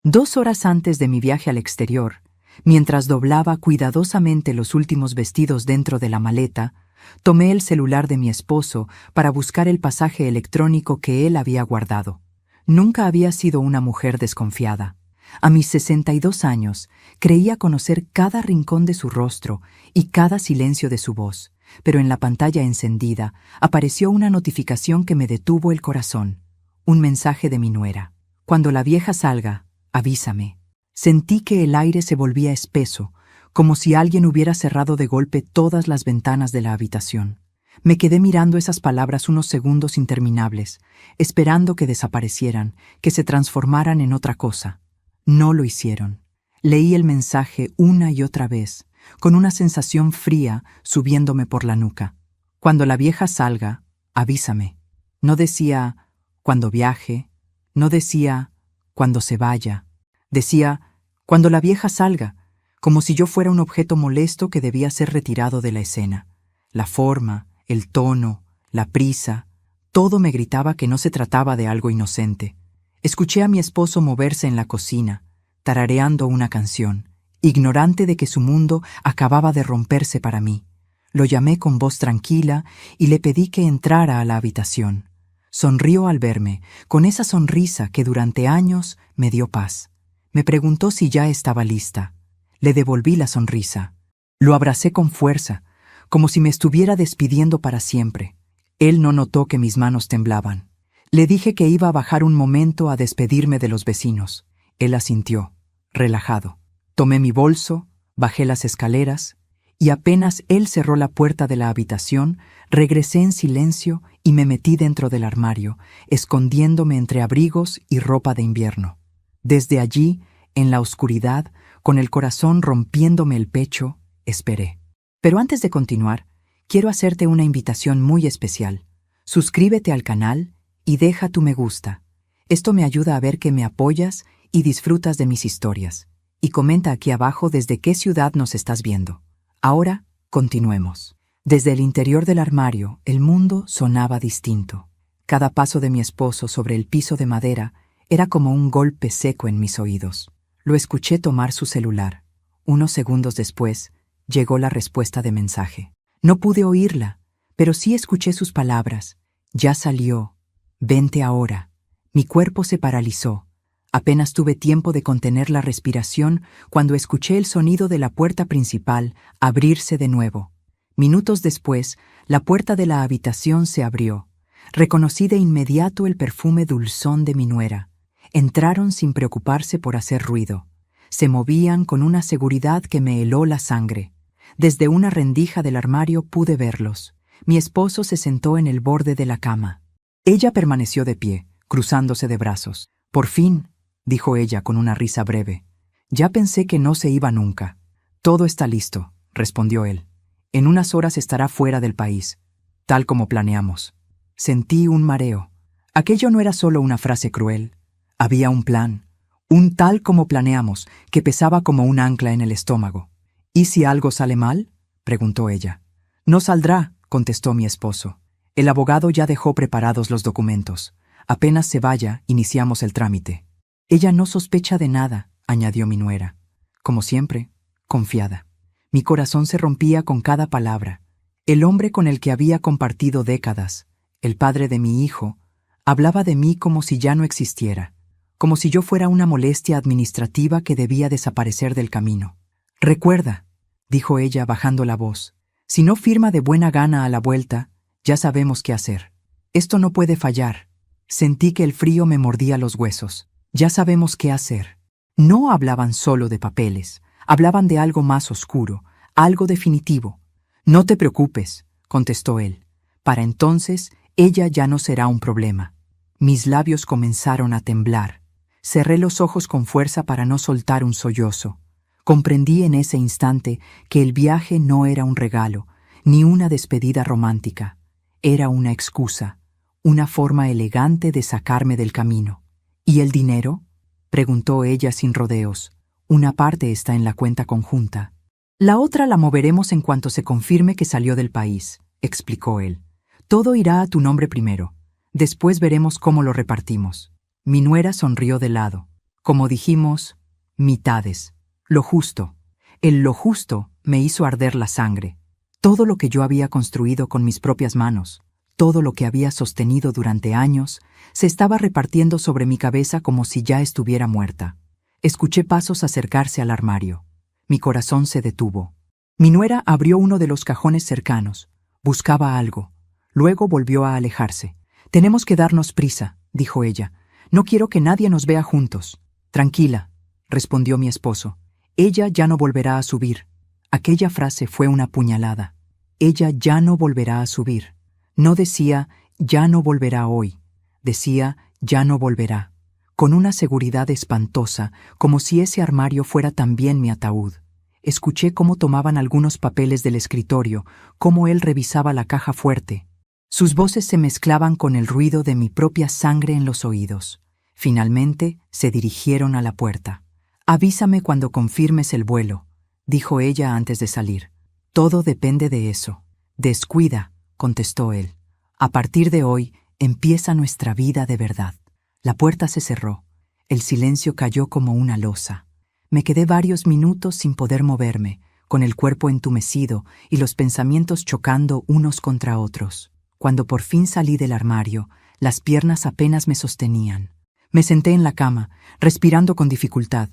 2 horas antes de mi viaje al exterior, mientras doblaba cuidadosamente los últimos vestidos dentro de la maleta, tomé el celular de mi esposo para buscar el pasaje electrónico que él había guardado. Nunca había sido una mujer desconfiada. A mis 62 años, creía conocer cada rincón de su rostro y cada silencio de su voz, pero en la pantalla encendida apareció una notificación que me detuvo el corazón. Un mensaje de mi nuera. Cuando la vieja salga, avísame. Sentí que el aire se volvía espeso, como si alguien hubiera cerrado de golpe todas las ventanas de la habitación. Me quedé mirando esas palabras unos segundos interminables, esperando que desaparecieran, que se transformaran en otra cosa. No lo hicieron. Leí el mensaje una y otra vez, con una sensación fría subiéndome por la nuca. Cuando la vieja salga, avísame. No decía cuando viaje, no decía cuando se vaya. Decía cuando la vieja salga, como si yo fuera un objeto molesto que debía ser retirado de la escena. La forma, el tono, la prisa, todo me gritaba que no se trataba de algo inocente. Escuché a mi esposo moverse en la cocina, tarareando una canción, ignorante de que su mundo acababa de romperse para mí. Lo llamé con voz tranquila y le pedí que entrara a la habitación. Sonrió al verme, con esa sonrisa que durante años me dio paz. Me preguntó si ya estaba lista. Le devolví la sonrisa. Lo abracé con fuerza, como si me estuviera despidiendo para siempre. Él no notó que mis manos temblaban. Le dije que iba a bajar un momento a despedirme de los vecinos. Él asintió, relajado. Tomé mi bolso, bajé las escaleras, y apenas él cerró la puerta de la habitación, regresé en silencio y me metí dentro del armario, escondiéndome entre abrigos y ropa de invierno. Desde allí, en la oscuridad, con el corazón rompiéndome el pecho, esperé. Pero antes de continuar, quiero hacerte una invitación muy especial. Suscríbete al canal y deja tu me gusta. Esto me ayuda a ver que me apoyas y disfrutas de mis historias. Y comenta aquí abajo desde qué ciudad nos estás viendo. Ahora, continuemos. Desde el interior del armario, el mundo sonaba distinto. Cada paso de mi esposo sobre el piso de madera era como un golpe seco en mis oídos. Lo escuché tomar su celular. Unos segundos después, llegó la respuesta de mensaje. No pude oírla, pero sí escuché sus palabras. Ya salió. Vente ahora. Mi cuerpo se paralizó. Apenas tuve tiempo de contener la respiración cuando escuché el sonido de la puerta principal abrirse de nuevo. Minutos después, la puerta de la habitación se abrió. Reconocí de inmediato el perfume dulzón de mi nuera. Entraron sin preocuparse por hacer ruido. Se movían con una seguridad que me heló la sangre. Desde una rendija del armario pude verlos. Mi esposo se sentó en el borde de la cama. Ella permaneció de pie, cruzándose de brazos. Por fin, dijo ella con una risa breve. Ya pensé que no se iba nunca. Todo está listo, respondió él. En unas horas estará fuera del país, tal como planeamos. Sentí un mareo. Aquello no era solo una frase cruel. Había un plan, un tal como planeamos, que pesaba como un ancla en el estómago. ¿Y si algo sale mal?, preguntó ella. No saldrá, contestó mi esposo. El abogado ya dejó preparados los documentos. Apenas se vaya, iniciamos el trámite. Ella no sospecha de nada, añadió mi nuera. Como siempre, confiada. Mi corazón se rompía con cada palabra. El hombre con el que había compartido décadas, el padre de mi hijo, hablaba de mí como si ya no existiera, como si yo fuera una molestia administrativa que debía desaparecer del camino. Recuerda, dijo ella bajando la voz, si no firma de buena gana a la vuelta, ya sabemos qué hacer. Esto no puede fallar. Sentí que el frío me mordía los huesos. Ya sabemos qué hacer. No hablaban solo de papeles, hablaban de algo más oscuro, algo definitivo. No te preocupes, contestó él. Para entonces, ella ya no será un problema. Mis labios comenzaron a temblar. Cerré los ojos con fuerza para no soltar un sollozo. Comprendí en ese instante que el viaje no era un regalo, ni una despedida romántica. Era una excusa, una forma elegante de sacarme del camino. ¿Y el dinero?, preguntó ella sin rodeos. Una parte está en la cuenta conjunta. La otra la moveremos en cuanto se confirme que salió del país, explicó él. Todo irá a tu nombre primero. Después veremos cómo lo repartimos. Mi nuera sonrió de lado. Como dijimos, mitades. Lo justo. El lo justo me hizo arder la sangre. Todo lo que yo había construido con mis propias manos, todo lo que había sostenido durante años, se estaba repartiendo sobre mi cabeza como si ya estuviera muerta. Escuché pasos acercarse al armario. Mi corazón se detuvo. Mi nuera abrió uno de los cajones cercanos. Buscaba algo. Luego volvió a alejarse. «Tenemos que darnos prisa», dijo ella. «No quiero que nadie nos vea juntos». «Tranquila», respondió mi esposo. «Ella ya no volverá a subir». Aquella frase fue una puñalada. Ella ya no volverá a subir. No decía, ya no volverá hoy. Decía, ya no volverá. Con una seguridad espantosa, como si ese armario fuera también mi ataúd. Escuché cómo tomaban algunos papeles del escritorio, cómo él revisaba la caja fuerte. Sus voces se mezclaban con el ruido de mi propia sangre en los oídos. Finalmente, se dirigieron a la puerta. «Avísame cuando confirmes el vuelo», dijo ella antes de salir. «Todo depende de eso». «Descuida», contestó él. «A partir de hoy, empieza nuestra vida de verdad». La puerta se cerró. El silencio cayó como una losa. Me quedé varios minutos sin poder moverme, con el cuerpo entumecido y los pensamientos chocando unos contra otros. Cuando por fin salí del armario, las piernas apenas me sostenían. Me senté en la cama, respirando con dificultad.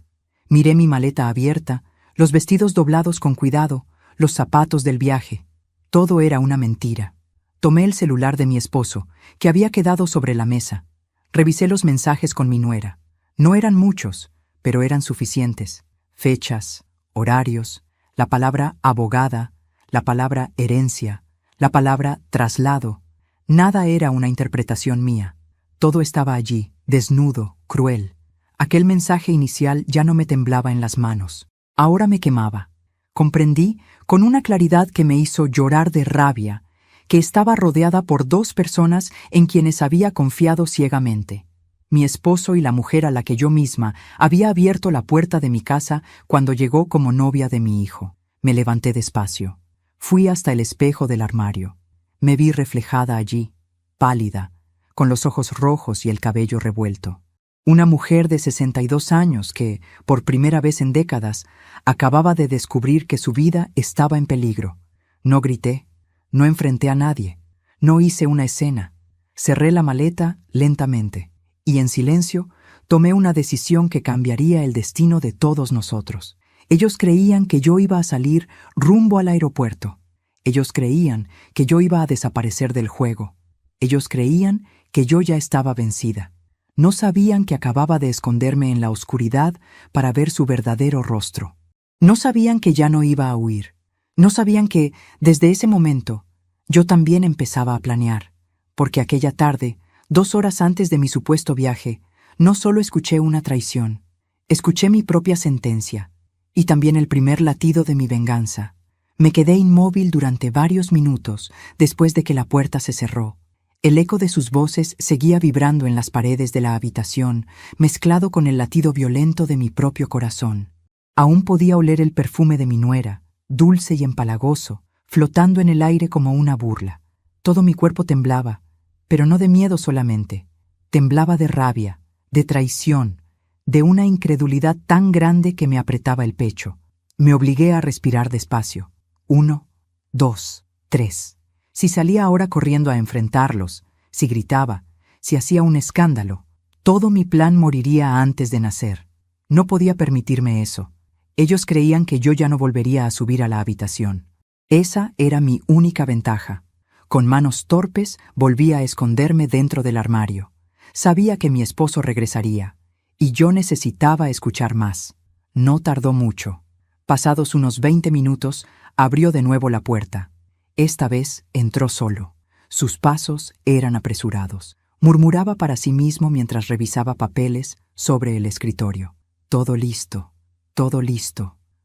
Miré mi maleta abierta, los vestidos doblados con cuidado, los zapatos del viaje. Todo era una mentira. Tomé el celular de mi esposo, que había quedado sobre la mesa. Revisé los mensajes con mi nuera. No eran muchos, pero eran suficientes. Fechas, horarios, la palabra abogada, la palabra herencia, la palabra traslado. Nada era una interpretación mía. Todo estaba allí, desnudo, cruel. Aquel mensaje inicial ya no me temblaba en las manos. Ahora me quemaba. Comprendí, con una claridad que me hizo llorar de rabia, que estaba rodeada por dos personas en quienes había confiado ciegamente. Mi esposo y la mujer a la que yo misma había abierto la puerta de mi casa cuando llegó como novia de mi hijo. Me levanté despacio. Fui hasta el espejo del armario. Me vi reflejada allí, pálida, con los ojos rojos y el cabello revuelto. Una mujer de 62 años que, por primera vez en décadas, acababa de descubrir que su vida estaba en peligro. No grité, no enfrenté a nadie, no hice una escena. Cerré la maleta lentamente y, en silencio, tomé una decisión que cambiaría el destino de todos nosotros. Ellos creían que yo iba a salir rumbo al aeropuerto. Ellos creían que yo iba a desaparecer del juego. Ellos creían que yo ya estaba vencida. No sabían que acababa de esconderme en la oscuridad para ver su verdadero rostro. No sabían que ya no iba a huir. No sabían que, desde ese momento, yo también empezaba a planear, porque aquella tarde, 2 horas antes de mi supuesto viaje, no solo escuché una traición, escuché mi propia sentencia, y también el primer latido de mi venganza. Me quedé inmóvil durante varios minutos después de que la puerta se cerró. El eco de sus voces seguía vibrando en las paredes de la habitación, mezclado con el latido violento de mi propio corazón. Aún podía oler el perfume de mi nuera, dulce y empalagoso, flotando en el aire como una burla. Todo mi cuerpo temblaba, pero no de miedo solamente. Temblaba de rabia, de traición, de una incredulidad tan grande que me apretaba el pecho. Me obligué a respirar despacio. 1, 2, 3. Si salía ahora corriendo a enfrentarlos, si gritaba, si hacía un escándalo, todo mi plan moriría antes de nacer. No podía permitirme eso. Ellos creían que yo ya no volvería a subir a la habitación. Esa era mi única ventaja. Con manos torpes volví a esconderme dentro del armario. Sabía que mi esposo regresaría, y yo necesitaba escuchar más. No tardó mucho. Pasados unos 20 minutos, abrió de nuevo la puerta. Esta vez entró solo. Sus pasos eran apresurados. Murmuraba para sí mismo mientras revisaba papeles sobre el escritorio. «Todo listo,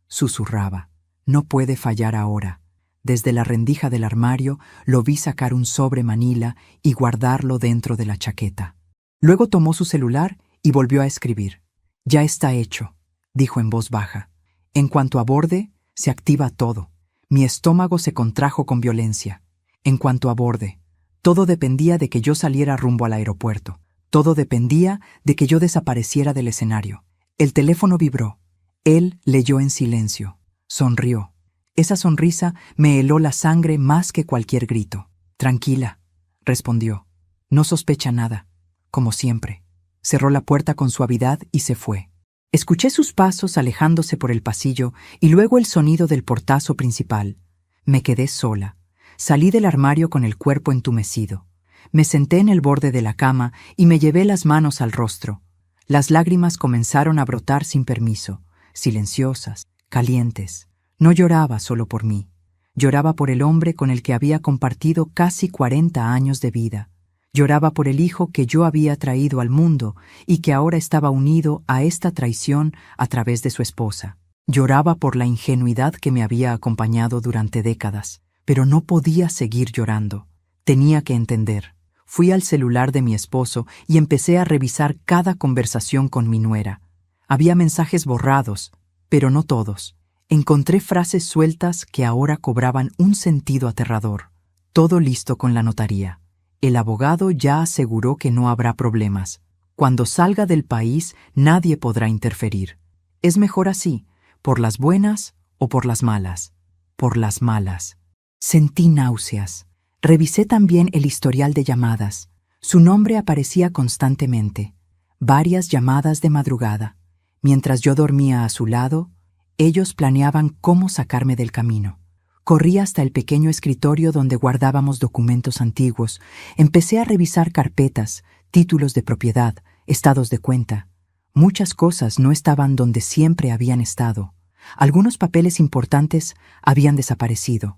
susurraba. «No puede fallar ahora». Desde la rendija del armario lo vi sacar un sobre manila y guardarlo dentro de la chaqueta. Luego tomó su celular y volvió a escribir. «Ya está hecho», dijo en voz baja. «En cuanto aborde, se activa todo». Mi estómago se contrajo con violencia. En cuanto aborde, todo dependía de que yo saliera rumbo al aeropuerto. Todo dependía de que yo desapareciera del escenario. El teléfono vibró. Él leyó en silencio. Sonrió. Esa sonrisa me heló la sangre más que cualquier grito. Tranquila, respondió. No sospecha nada, como siempre. Cerró la puerta con suavidad y se fue. Escuché sus pasos alejándose por el pasillo y luego el sonido del portazo principal. Me quedé sola. Salí del armario con el cuerpo entumecido. Me senté en el borde de la cama y me llevé las manos al rostro. Las lágrimas comenzaron a brotar sin permiso, silenciosas, calientes. No lloraba solo por mí. Lloraba por el hombre con el que había compartido casi 40 años de vida. Lloraba por el hijo que yo había traído al mundo y que ahora estaba unido a esta traición a través de su esposa. Lloraba por la ingenuidad que me había acompañado durante décadas, pero no podía seguir llorando. Tenía que entender. Fui al celular de mi esposo y empecé a revisar cada conversación con mi nuera. Había mensajes borrados, pero no todos. Encontré frases sueltas que ahora cobraban un sentido aterrador. Todo listo con la notaría. El abogado ya aseguró que no habrá problemas. Cuando salga del país, nadie podrá interferir. Es mejor así, por las buenas o por las malas. Por las malas. Sentí náuseas. Revisé también el historial de llamadas. Su nombre aparecía constantemente. Varias llamadas de madrugada. Mientras yo dormía a su lado, ellos planeaban cómo sacarme del camino. Corrí hasta el pequeño escritorio donde guardábamos documentos antiguos. Empecé a revisar carpetas, títulos de propiedad, estados de cuenta. Muchas cosas no estaban donde siempre habían estado. Algunos papeles importantes habían desaparecido.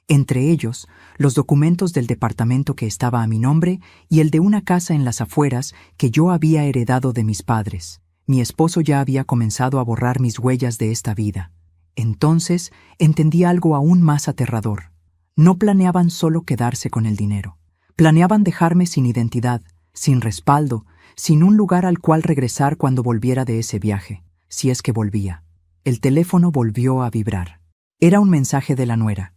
Entre ellos, los documentos del departamento que estaba a mi nombre y el de una casa en las afueras que yo había heredado de mis padres. Mi esposo ya había comenzado a borrar mis huellas de esta vida. Entonces entendí algo aún más aterrador. No planeaban solo quedarse con el dinero. Planeaban dejarme sin identidad, sin respaldo, sin un lugar al cual regresar cuando volviera de ese viaje, si es que volvía. El teléfono volvió a vibrar. Era un mensaje de la nuera.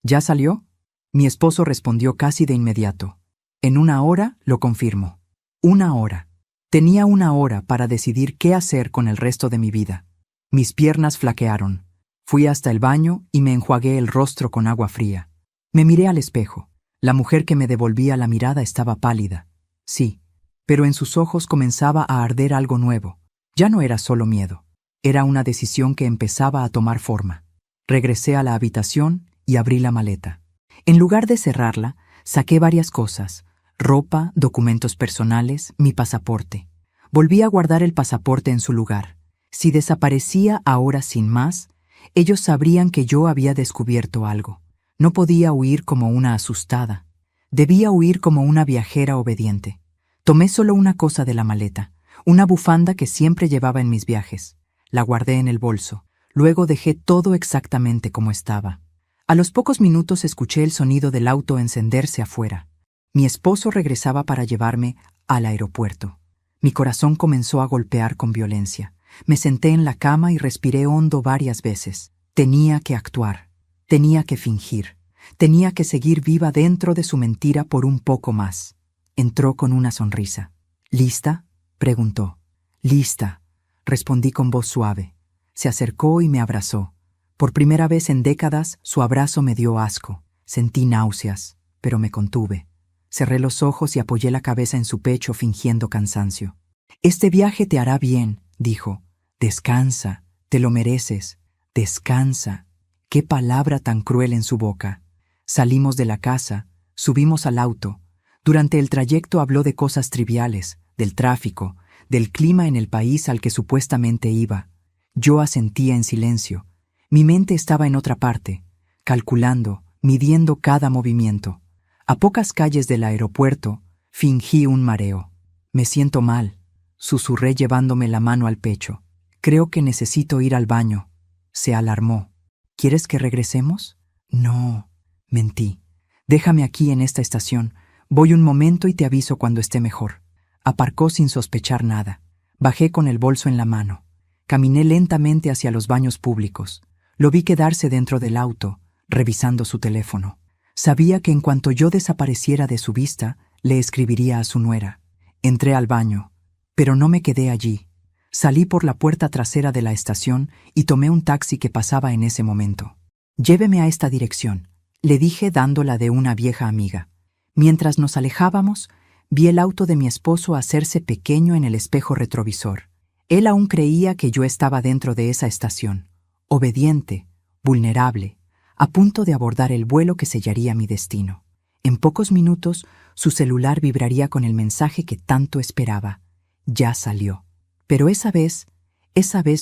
¿Ya salió? Mi esposo respondió casi de inmediato. En 1 hora lo confirmo. 1 hora. Tenía 1 hora para decidir qué hacer con el resto de mi vida. Mis piernas flaquearon. Fui hasta el baño y me enjuagué el rostro con agua fría. Me miré al espejo. La mujer que me devolvía la mirada estaba pálida. Sí, pero en sus ojos comenzaba a arder algo nuevo. Ya no era solo miedo. Era una decisión que empezaba a tomar forma. Regresé a la habitación y abrí la maleta. En lugar de cerrarla, saqué varias cosas: ropa, documentos personales, mi pasaporte. Volví a guardar el pasaporte en su lugar. Si desaparecía ahora sin más, ellos sabrían que yo había descubierto algo. No podía huir como una asustada. Debía huir como una viajera obediente. Tomé solo una cosa de la maleta, una bufanda que siempre llevaba en mis viajes. La guardé en el bolso. Luego dejé todo exactamente como estaba. A los pocos minutos escuché el sonido del auto encenderse afuera. Mi esposo regresaba para llevarme al aeropuerto. Mi corazón comenzó a golpear con violencia. Me senté en la cama y respiré hondo varias veces. Tenía que actuar. Tenía que fingir. Tenía que seguir viva dentro de su mentira por un poco más. Entró con una sonrisa. ¿Lista?, preguntó. Lista, respondí con voz suave. Se acercó y me abrazó. Por primera vez en décadas, su abrazo me dio asco. Sentí náuseas, pero me contuve. Cerré los ojos y apoyé la cabeza en su pecho fingiendo cansancio. «Este viaje te hará bien», dijo. «Descansa, te lo mereces. Descansa». Qué palabra tan cruel en su boca. Salimos de la casa, subimos al auto. Durante el trayecto habló de cosas triviales, del tráfico, del clima en el país al que supuestamente iba. Yo asentía en silencio. Mi mente estaba en otra parte, calculando, midiendo cada movimiento. A pocas calles del aeropuerto, fingí un mareo. «Me siento mal», susurré llevándome la mano al pecho. «Creo que necesito ir al baño». Se alarmó. «¿Quieres que regresemos?» «No», mentí. «Déjame aquí en esta estación. Voy un momento y te aviso cuando esté mejor». Aparcó sin sospechar nada. Bajé con el bolso en la mano. Caminé lentamente hacia los baños públicos. Lo vi quedarse dentro del auto, revisando su teléfono. Sabía que en cuanto yo desapareciera de su vista, le escribiría a su nuera. Entré al baño, pero no me quedé allí. Salí por la puerta trasera de la estación y tomé un taxi que pasaba en ese momento. «Lléveme a esta dirección», le dije dándola de una vieja amiga. Mientras nos alejábamos, vi el auto de mi esposo hacerse pequeño en el espejo retrovisor. Él aún creía que yo estaba dentro de esa estación, obediente, vulnerable, a punto de abordar el vuelo que sellaría mi destino. En pocos minutos, su celular vibraría con el mensaje que tanto esperaba. Ya salió. Pero esa vez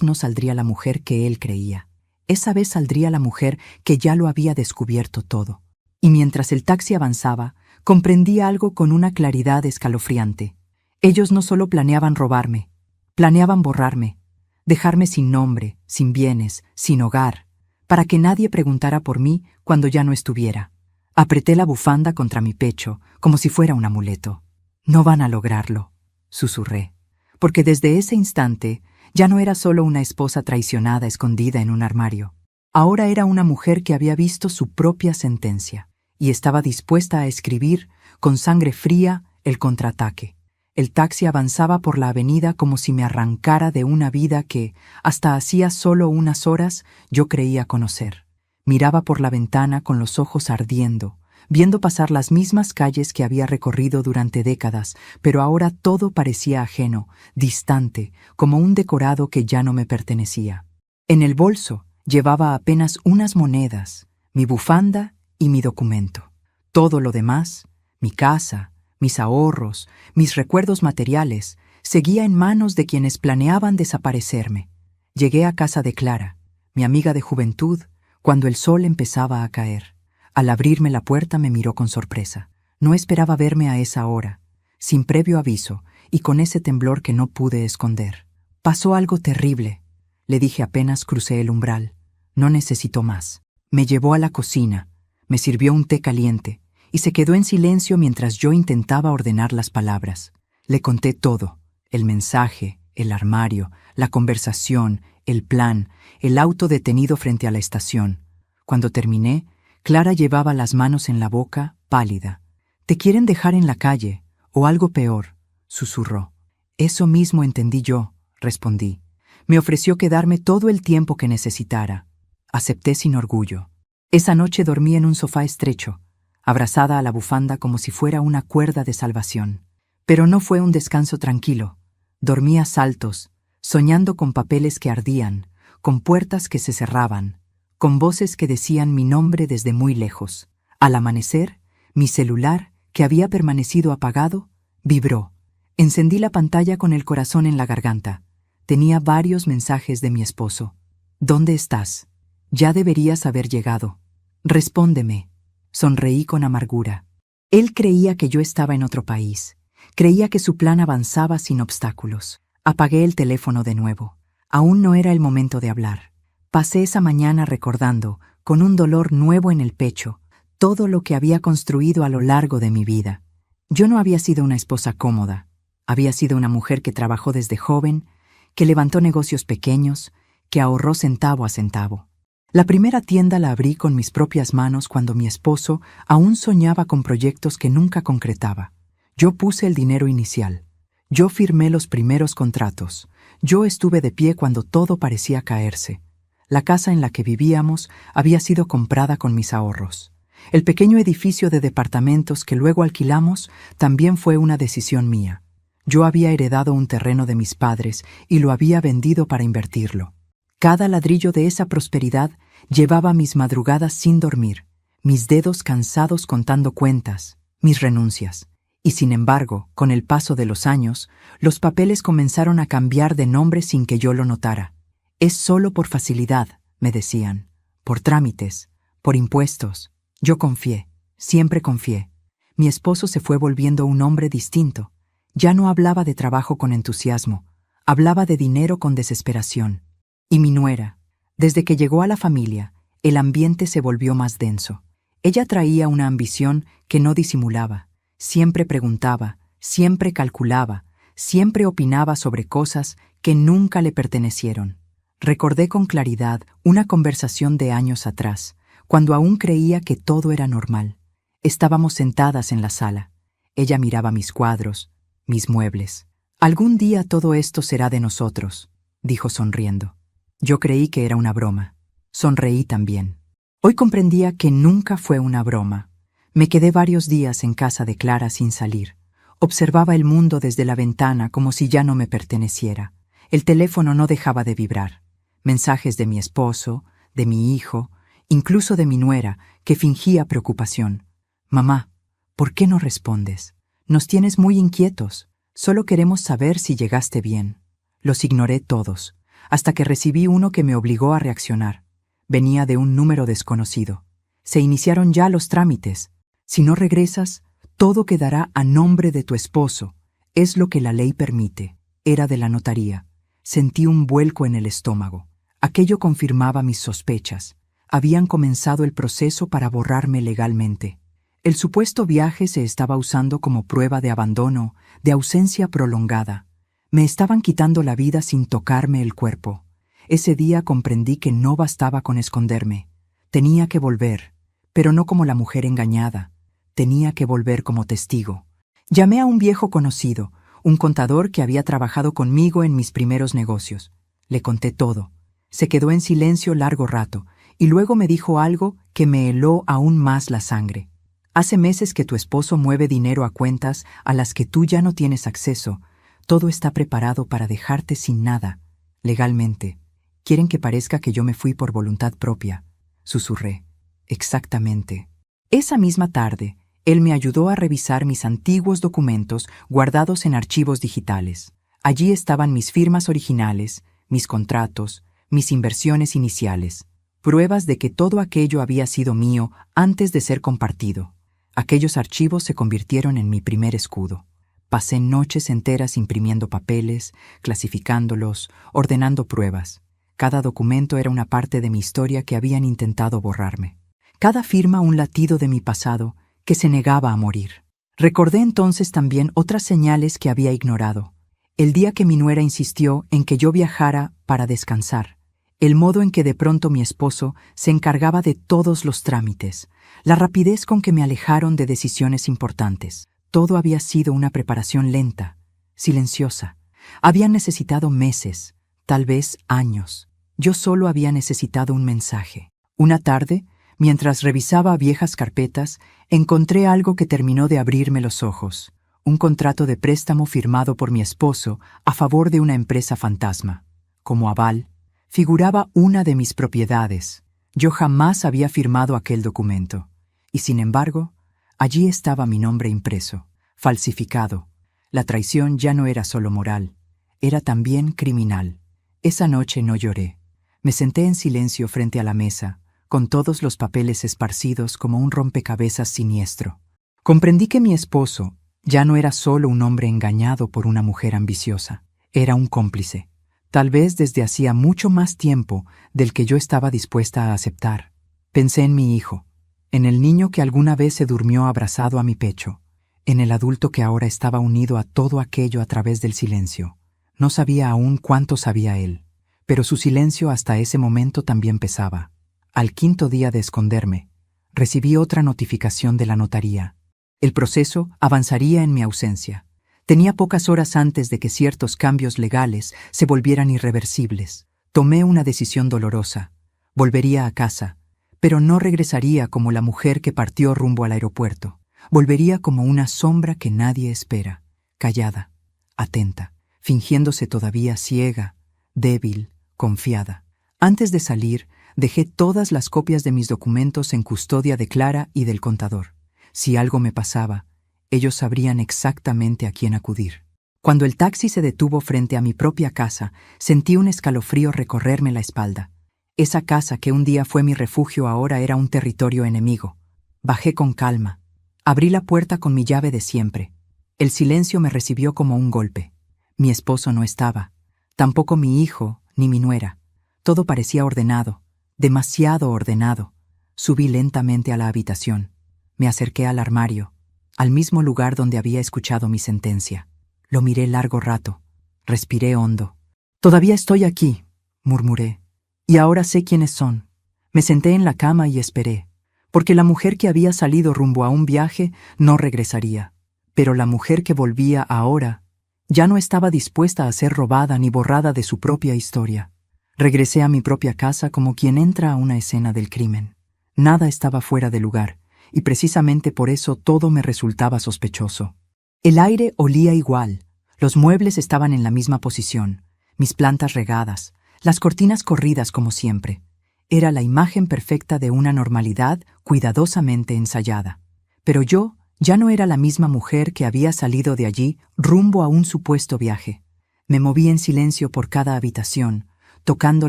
no saldría la mujer que él creía. Esa vez saldría la mujer que ya lo había descubierto todo. Y mientras el taxi avanzaba, comprendí algo con una claridad escalofriante. Ellos no solo planeaban robarme, planeaban borrarme, dejarme sin nombre, sin bienes, sin hogar, para que nadie preguntara por mí cuando ya no estuviera. Apreté la bufanda contra mi pecho, como si fuera un amuleto. «No van a lograrlo», susurré, porque desde ese instante ya no era solo una esposa traicionada escondida en un armario. Ahora era una mujer que había visto su propia sentencia y estaba dispuesta a escribir, con sangre fría, el contraataque. El taxi avanzaba por la avenida como si me arrancara de una vida que, hasta hacía solo unas horas, yo creía conocer. Miraba por la ventana con los ojos ardiendo, viendo pasar las mismas calles que había recorrido durante décadas, pero ahora todo parecía ajeno, distante, como un decorado que ya no me pertenecía. En el bolso llevaba apenas unas monedas, mi bufanda y mi documento. Todo lo demás, mi casa, mis ahorros, mis recuerdos materiales, seguía en manos de quienes planeaban desaparecerme. Llegué a casa de Clara, mi amiga de juventud, cuando el sol empezaba a caer. Al abrirme la puerta me miró con sorpresa. No esperaba verme a esa hora, sin previo aviso y con ese temblor que no pude esconder. «Pasó algo terrible», le dije apenas crucé el umbral. «No necesito más». Me llevó a la cocina, me sirvió un té caliente y se quedó en silencio mientras yo intentaba ordenar las palabras. Le conté todo, el mensaje, el armario, la conversación, el plan, el auto detenido frente a la estación. Cuando terminé, Clara llevaba las manos en la boca, pálida. «Te quieren dejar en la calle, o algo peor», susurró. «Eso mismo entendí yo», respondí. Me ofreció quedarme todo el tiempo que necesitara. Acepté sin orgullo. Esa noche dormí en un sofá estrecho, abrazada a la bufanda como si fuera una cuerda de salvación. Pero no fue un descanso tranquilo. Dormí a saltos, soñando con papeles que ardían, con puertas que se cerraban, con voces que decían mi nombre desde muy lejos. Al amanecer, mi celular, que había permanecido apagado, vibró. Encendí la pantalla con el corazón en la garganta. Tenía varios mensajes de mi esposo. «¿Dónde estás? Ya deberías haber llegado. Respóndeme». Sonreí con amargura. Él creía que yo estaba en otro país. Creía que su plan avanzaba sin obstáculos. Apagué el teléfono de nuevo. Aún no era el momento de hablar. Pasé esa mañana recordando, con un dolor nuevo en el pecho, todo lo que había construido a lo largo de mi vida. Yo no había sido una esposa cómoda. Había sido una mujer que trabajó desde joven, que levantó negocios pequeños, que ahorró centavo a centavo. La primera tienda la abrí con mis propias manos cuando mi esposo aún soñaba con proyectos que nunca concretaba. Yo puse el dinero inicial. Yo firmé los primeros contratos. Yo estuve de pie cuando todo parecía caerse. La casa en la que vivíamos había sido comprada con mis ahorros. El pequeño edificio de departamentos que luego alquilamos también fue una decisión mía. Yo había heredado un terreno de mis padres y lo había vendido para invertirlo. Cada ladrillo de esa prosperidad llevaba mis madrugadas sin dormir, mis dedos cansados contando cuentas, mis renuncias. Y sin embargo, con el paso de los años, los papeles comenzaron a cambiar de nombre sin que yo lo notara. «Es solo por facilidad», me decían, «por trámites, por impuestos». Yo confié, siempre confié. Mi esposo se fue volviendo un hombre distinto. Ya no hablaba de trabajo con entusiasmo, hablaba de dinero con desesperación. Y mi nuera, desde que llegó a la familia, el ambiente se volvió más denso. Ella traía una ambición que no disimulaba. Siempre preguntaba, siempre calculaba, siempre opinaba sobre cosas que nunca le pertenecieron. Recordé con claridad una conversación de años atrás, cuando aún creía que todo era normal. Estábamos sentadas en la sala. Ella miraba mis cuadros, mis muebles. Algún día todo esto será de nosotros, dijo sonriendo. Yo creí que era una broma. Sonreí también. Hoy comprendía que nunca fue una broma. Me quedé varios días en casa de Clara sin salir. Observaba el mundo desde la ventana como si ya no me perteneciera. El teléfono no dejaba de vibrar. Mensajes de mi esposo, de mi hijo, incluso de mi nuera, que fingía preocupación. Mamá, ¿por qué no respondes? Nos tienes muy inquietos. Solo queremos saber si llegaste bien. Los ignoré todos, hasta que recibí uno que me obligó a reaccionar. Venía de un número desconocido. Se iniciaron ya los trámites. Si no regresas, todo quedará a nombre de tu esposo. Es lo que la ley permite. Era de la notaría. Sentí un vuelco en el estómago. Aquello confirmaba mis sospechas. Habían comenzado el proceso para borrarme legalmente. El supuesto viaje se estaba usando como prueba de abandono, de ausencia prolongada. Me estaban quitando la vida sin tocarme el cuerpo. Ese día comprendí que no bastaba con esconderme. Tenía que volver, pero no como la mujer engañada. Tenía que volver como testigo. Llamé a un viejo conocido, un contador que había trabajado conmigo en mis primeros negocios. Le conté todo. Se quedó en silencio largo rato, y luego me dijo algo que me heló aún más la sangre. Hace meses que tu esposo mueve dinero a cuentas a las que tú ya no tienes acceso. Todo está preparado para dejarte sin nada, legalmente. Quieren que parezca que yo me fui por voluntad propia, susurré. Exactamente. Esa misma tarde, él me ayudó a revisar mis antiguos documentos guardados en archivos digitales. Allí estaban mis firmas originales, mis contratos, mis inversiones iniciales, pruebas de que todo aquello había sido mío antes de ser compartido. Aquellos archivos se convirtieron en mi primer escudo. Pasé noches enteras imprimiendo papeles, clasificándolos, ordenando pruebas. Cada documento era una parte de mi historia que habían intentado borrarme. Cada firma un latido de mi pasado que se negaba a morir. Recordé entonces también otras señales que había ignorado. El día que mi nuera insistió en que yo viajara para descansar. El modo en que de pronto mi esposo se encargaba de todos los trámites. La rapidez con que me alejaron de decisiones importantes. Todo había sido una preparación lenta, silenciosa. Habían necesitado meses, tal vez años. Yo solo había necesitado un mensaje. Una tarde, mientras revisaba viejas carpetas, encontré algo que terminó de abrirme los ojos. Un contrato de préstamo firmado por mi esposo a favor de una empresa fantasma. Como aval, figuraba una de mis propiedades. Yo jamás había firmado aquel documento. Y sin embargo, allí estaba mi nombre impreso, falsificado. La traición ya no era solo moral, era también criminal. Esa noche no lloré. Me senté en silencio frente a la mesa, con todos los papeles esparcidos como un rompecabezas siniestro. Comprendí que mi esposo ya no era solo un hombre engañado por una mujer ambiciosa, era un cómplice, tal vez desde hacía mucho más tiempo del que yo estaba dispuesta a aceptar. Pensé en mi hijo, en el niño que alguna vez se durmió abrazado a mi pecho, en el adulto que ahora estaba unido a todo aquello a través del silencio. No sabía aún cuánto sabía él, pero su silencio hasta ese momento también pesaba. Al quinto día de esconderme, recibí otra notificación de la notaría. El proceso avanzaría en mi ausencia. Tenía pocas horas antes de que ciertos cambios legales se volvieran irreversibles. Tomé una decisión dolorosa. Volvería a casa, pero no regresaría como la mujer que partió rumbo al aeropuerto. Volvería como una sombra que nadie espera, callada, atenta, fingiéndose todavía ciega, débil, confiada. Antes de salir, dejé todas las copias de mis documentos en custodia de Clara y del contador. Si algo me pasaba, ellos sabrían exactamente a quién acudir. Cuando el taxi se detuvo frente a mi propia casa, sentí un escalofrío recorrerme la espalda. Esa casa que un día fue mi refugio ahora era un territorio enemigo. Bajé con calma. Abrí la puerta con mi llave de siempre. El silencio me recibió como un golpe. Mi esposo no estaba, tampoco mi hijo ni mi nuera. Todo parecía ordenado, demasiado ordenado. Subí lentamente a la habitación. Me acerqué al armario, al mismo lugar donde había escuchado mi sentencia. Lo miré largo rato. Respiré hondo. «Todavía estoy aquí», murmuré. «Y ahora sé quiénes son». Me senté en la cama y esperé, porque la mujer que había salido rumbo a un viaje no regresaría. Pero la mujer que volvía ahora Ya no estaba dispuesta a ser robada ni borrada de su propia historia. Regresé a mi propia casa como quien entra a una escena del crimen. Nada estaba fuera de lugar, y precisamente por eso todo me resultaba sospechoso. El aire olía igual, los muebles estaban en la misma posición, mis plantas regadas, las cortinas corridas como siempre. Era la imagen perfecta de una normalidad cuidadosamente ensayada. Pero yo ya no era la misma mujer que había salido de allí rumbo a un supuesto viaje. Me moví en silencio por cada habitación, tocando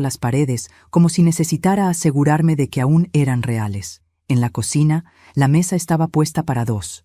las paredes como si necesitara asegurarme de que aún eran reales. En la cocina, la mesa estaba puesta para dos.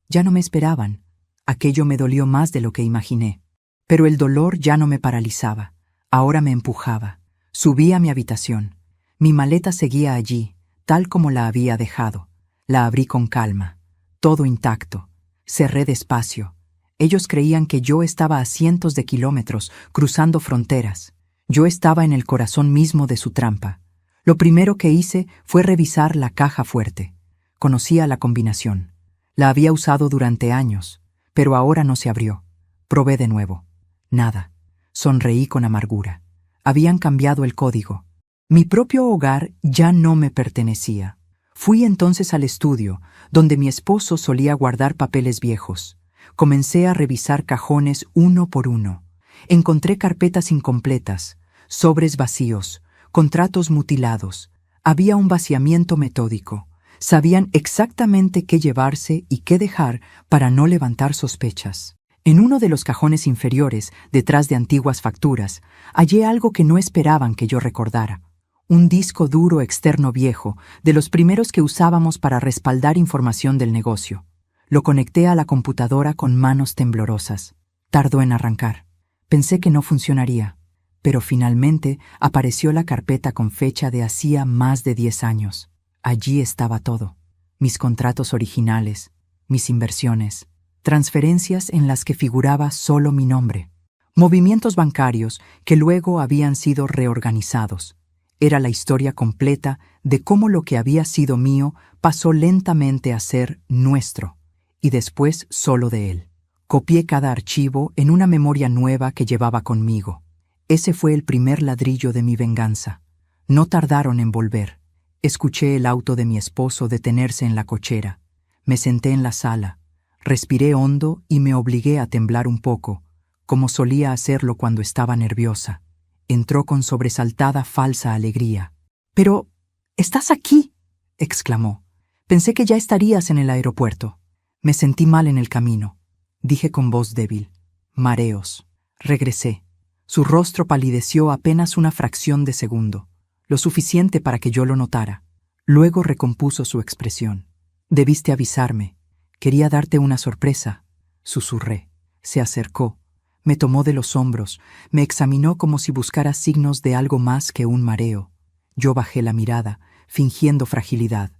Ya no me esperaban. Aquello me dolió más de lo que imaginé. Pero el dolor ya no me paralizaba. Ahora me empujaba. Subí a mi habitación. Mi maleta seguía allí, tal como la había dejado. La abrí con calma. Todo intacto. Cerré despacio. Ellos creían que yo estaba a cientos de kilómetros, cruzando fronteras. Yo estaba en el corazón mismo de su trampa. Lo primero que hice fue revisar la caja fuerte. Conocía la combinación. La había usado durante años, pero ahora no se abrió. Probé de nuevo. Nada. Sonreí con amargura. Habían cambiado el código. Mi propio hogar ya no me pertenecía. Fui entonces al estudio, donde mi esposo solía guardar papeles viejos. Comencé a revisar cajones uno por uno. Encontré carpetas incompletas, sobres vacíos, contratos mutilados. Había un vaciamiento metódico. Sabían exactamente qué llevarse y qué dejar para no levantar sospechas. En uno de los cajones inferiores, detrás de antiguas facturas, hallé algo que no esperaban que yo recordara. Un disco duro externo viejo, de los primeros que usábamos para respaldar información del negocio. Lo conecté a la computadora con manos temblorosas. Tardó en arrancar. Pensé que no funcionaría, pero finalmente apareció la carpeta con fecha de hacía más de 10 años. Allí estaba todo. Mis contratos originales, mis inversiones, transferencias en las que figuraba solo mi nombre, movimientos bancarios que luego habían sido reorganizados. Era la historia completa de cómo lo que había sido mío pasó lentamente a ser nuestro, y después solo de él. Copié cada archivo en una memoria nueva que llevaba conmigo. Ese fue el primer ladrillo de mi venganza. No tardaron en volver. Escuché el auto de mi esposo detenerse en la cochera. Me senté en la sala. Respiré hondo y me obligué a temblar un poco, como solía hacerlo cuando estaba nerviosa. Entró con sobresaltada falsa alegría. «¡Pero estás aquí!», exclamó. «Pensé que ya estarías en el aeropuerto». Me sentí mal en el camino. Dije con voz débil. «Mareos». Regresé. Su rostro palideció apenas una fracción de segundo, lo suficiente para que yo lo notara. Luego recompuso su expresión. «Debiste avisarme. Quería darte una sorpresa», susurré. Se acercó. Me tomó de los hombros, me examinó como si buscara signos de algo más que un mareo. Yo bajé la mirada, fingiendo fragilidad.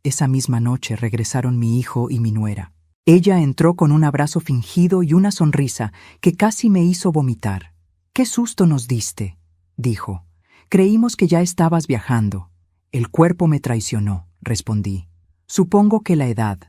Esa misma noche regresaron mi hijo y mi nuera. Ella entró con un abrazo fingido y una sonrisa que casi me hizo vomitar. «¡Qué susto nos diste!», dijo. «Creímos que ya estabas viajando». «El cuerpo me traicionó», respondí. «Supongo que la edad».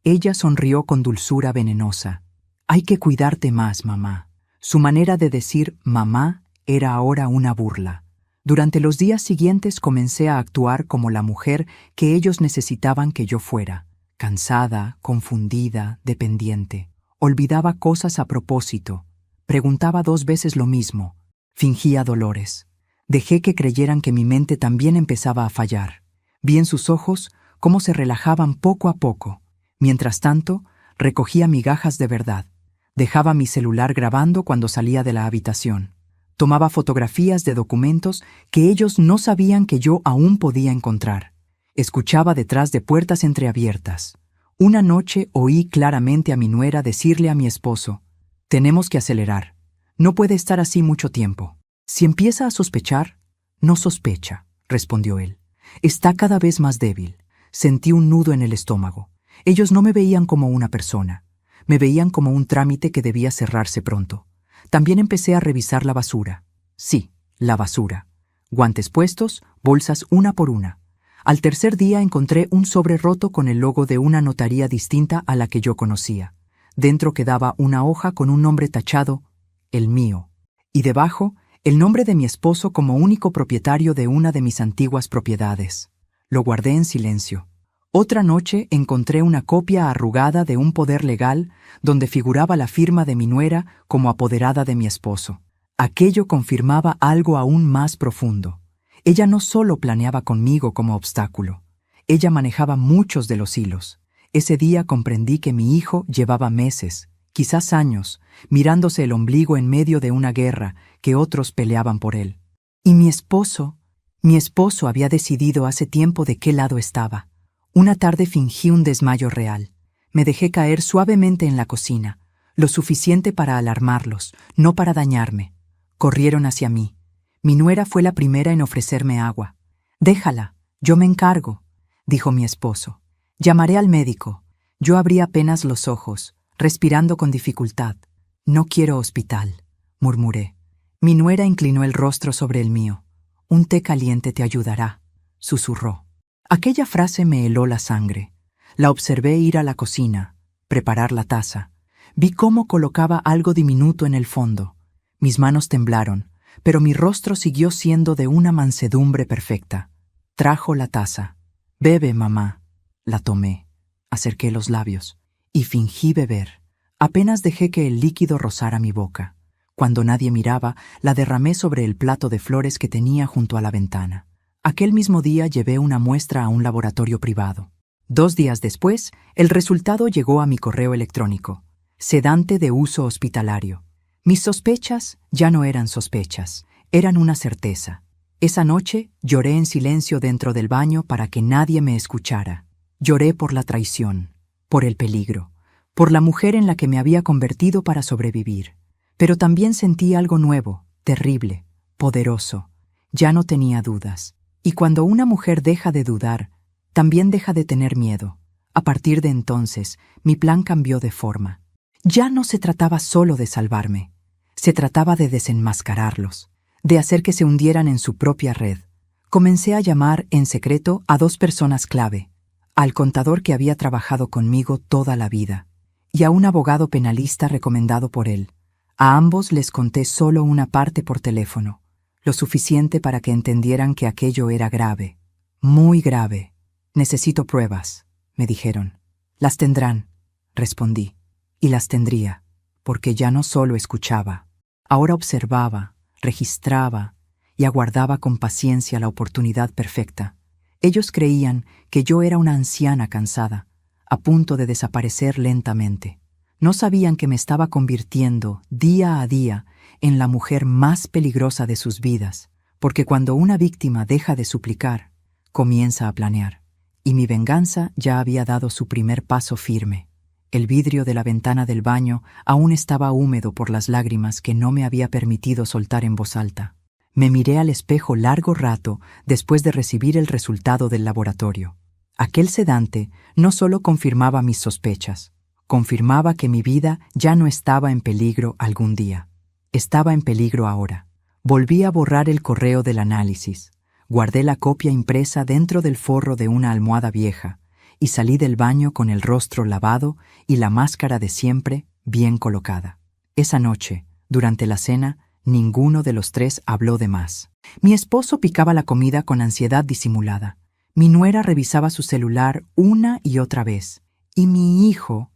Ella sonrió con dulzura venenosa. «Hay que cuidarte más, mamá». Su manera de decir «mamá» era ahora una burla. Durante los días siguientes comencé a actuar como la mujer que ellos necesitaban que yo fuera. Cansada, confundida, dependiente. Olvidaba cosas a propósito. Preguntaba 2 veces lo mismo. Fingía dolores. Dejé que creyeran que mi mente también empezaba a fallar. Vi en sus ojos cómo se relajaban poco a poco. Mientras tanto, recogía migajas de verdad. Dejaba mi celular grabando cuando salía de la habitación. Tomaba fotografías de documentos que ellos no sabían que yo aún podía encontrar. Escuchaba detrás de puertas entreabiertas. Una noche oí claramente a mi nuera decirle a mi esposo: «Tenemos que acelerar. No puede estar así mucho tiempo». «Si empieza a sospechar, no sospecha», respondió él. «Está cada vez más débil». Sentí un nudo en el estómago. Ellos no me veían como una persona. Me veían como un trámite que debía cerrarse pronto. También empecé a revisar la basura. Sí, la basura. Guantes puestos, bolsas una por una. Al tercer día encontré un sobre roto con el logo de una notaría distinta a la que yo conocía. Dentro quedaba una hoja con un nombre tachado, el mío, y debajo, el nombre de mi esposo como único propietario de una de mis antiguas propiedades. Lo guardé en silencio. Otra noche encontré una copia arrugada de un poder legal donde figuraba la firma de mi nuera como apoderada de mi esposo. Aquello confirmaba algo aún más profundo. Ella no solo planeaba conmigo como obstáculo, ella manejaba muchos de los hilos. Ese día comprendí que mi hijo llevaba meses, quizás años, mirándose el ombligo en medio de una guerra que otros peleaban por él. Y mi esposo había decidido hace tiempo de qué lado estaba. Una tarde fingí un desmayo real. Me dejé caer suavemente en la cocina, lo suficiente para alarmarlos, no para dañarme. Corrieron hacia mí. Mi nuera fue la primera en ofrecerme agua. «Déjala, yo me encargo», dijo mi esposo. «Llamaré al médico». Yo abrí apenas los ojos, respirando con dificultad. «No quiero hospital», murmuré. Mi nuera inclinó el rostro sobre el mío. «Un té caliente te ayudará», susurró. Aquella frase me heló la sangre. La observé ir a la cocina, preparar la taza. Vi cómo colocaba algo diminuto en el fondo. Mis manos temblaron, pero mi rostro siguió siendo de una mansedumbre perfecta. Trajo la taza. «Bebe, mamá». La tomé. Acerqué los labios y fingí beber. Apenas dejé que el líquido rozara mi boca. Cuando nadie miraba, la derramé sobre el plato de flores que tenía junto a la ventana. Aquel mismo día llevé una muestra a un laboratorio privado. 2 días después, el resultado llegó a mi correo electrónico. Sedante de uso hospitalario. Mis sospechas ya no eran sospechas, eran una certeza. Esa noche lloré en silencio dentro del baño para que nadie me escuchara. Lloré por la traición, por el peligro, por la mujer en la que me había convertido para sobrevivir. Pero también sentí algo nuevo, terrible, poderoso. Ya no tenía dudas. Y cuando una mujer deja de dudar, también deja de tener miedo. A partir de entonces, mi plan cambió de forma. Ya no se trataba solo de salvarme. Se trataba de desenmascararlos, de hacer que se hundieran en su propia red. Comencé a llamar en secreto a 2 personas clave, al contador que había trabajado conmigo toda la vida, y a un abogado penalista recomendado por él. A ambos les conté solo una parte por teléfono, lo suficiente para que entendieran que aquello era grave, muy grave. «Necesito pruebas», me dijeron. «Las tendrán», respondí, y las tendría, porque ya no solo escuchaba. Ahora observaba, registraba y aguardaba con paciencia la oportunidad perfecta. Ellos creían que yo era una anciana cansada, a punto de desaparecer lentamente. No sabían que me estaba convirtiendo, día a día, en la mujer más peligrosa de sus vidas, porque cuando una víctima deja de suplicar, comienza a planear. Y mi venganza ya había dado su primer paso firme. El vidrio de la ventana del baño aún estaba húmedo por las lágrimas que no me había permitido soltar en voz alta. Me miré al espejo largo rato después de recibir el resultado del laboratorio. Aquel sedante no solo confirmaba mis sospechas, confirmaba que mi vida ya no estaba en peligro algún día. Estaba en peligro ahora. Volví a borrar el correo del análisis. Guardé la copia impresa dentro del forro de una almohada vieja y salí del baño con el rostro lavado y la máscara de siempre bien colocada. Esa noche, durante la cena, ninguno de los 3 habló de más. Mi esposo picaba la comida con ansiedad disimulada. Mi nuera revisaba su celular una y otra vez. Y mi hijo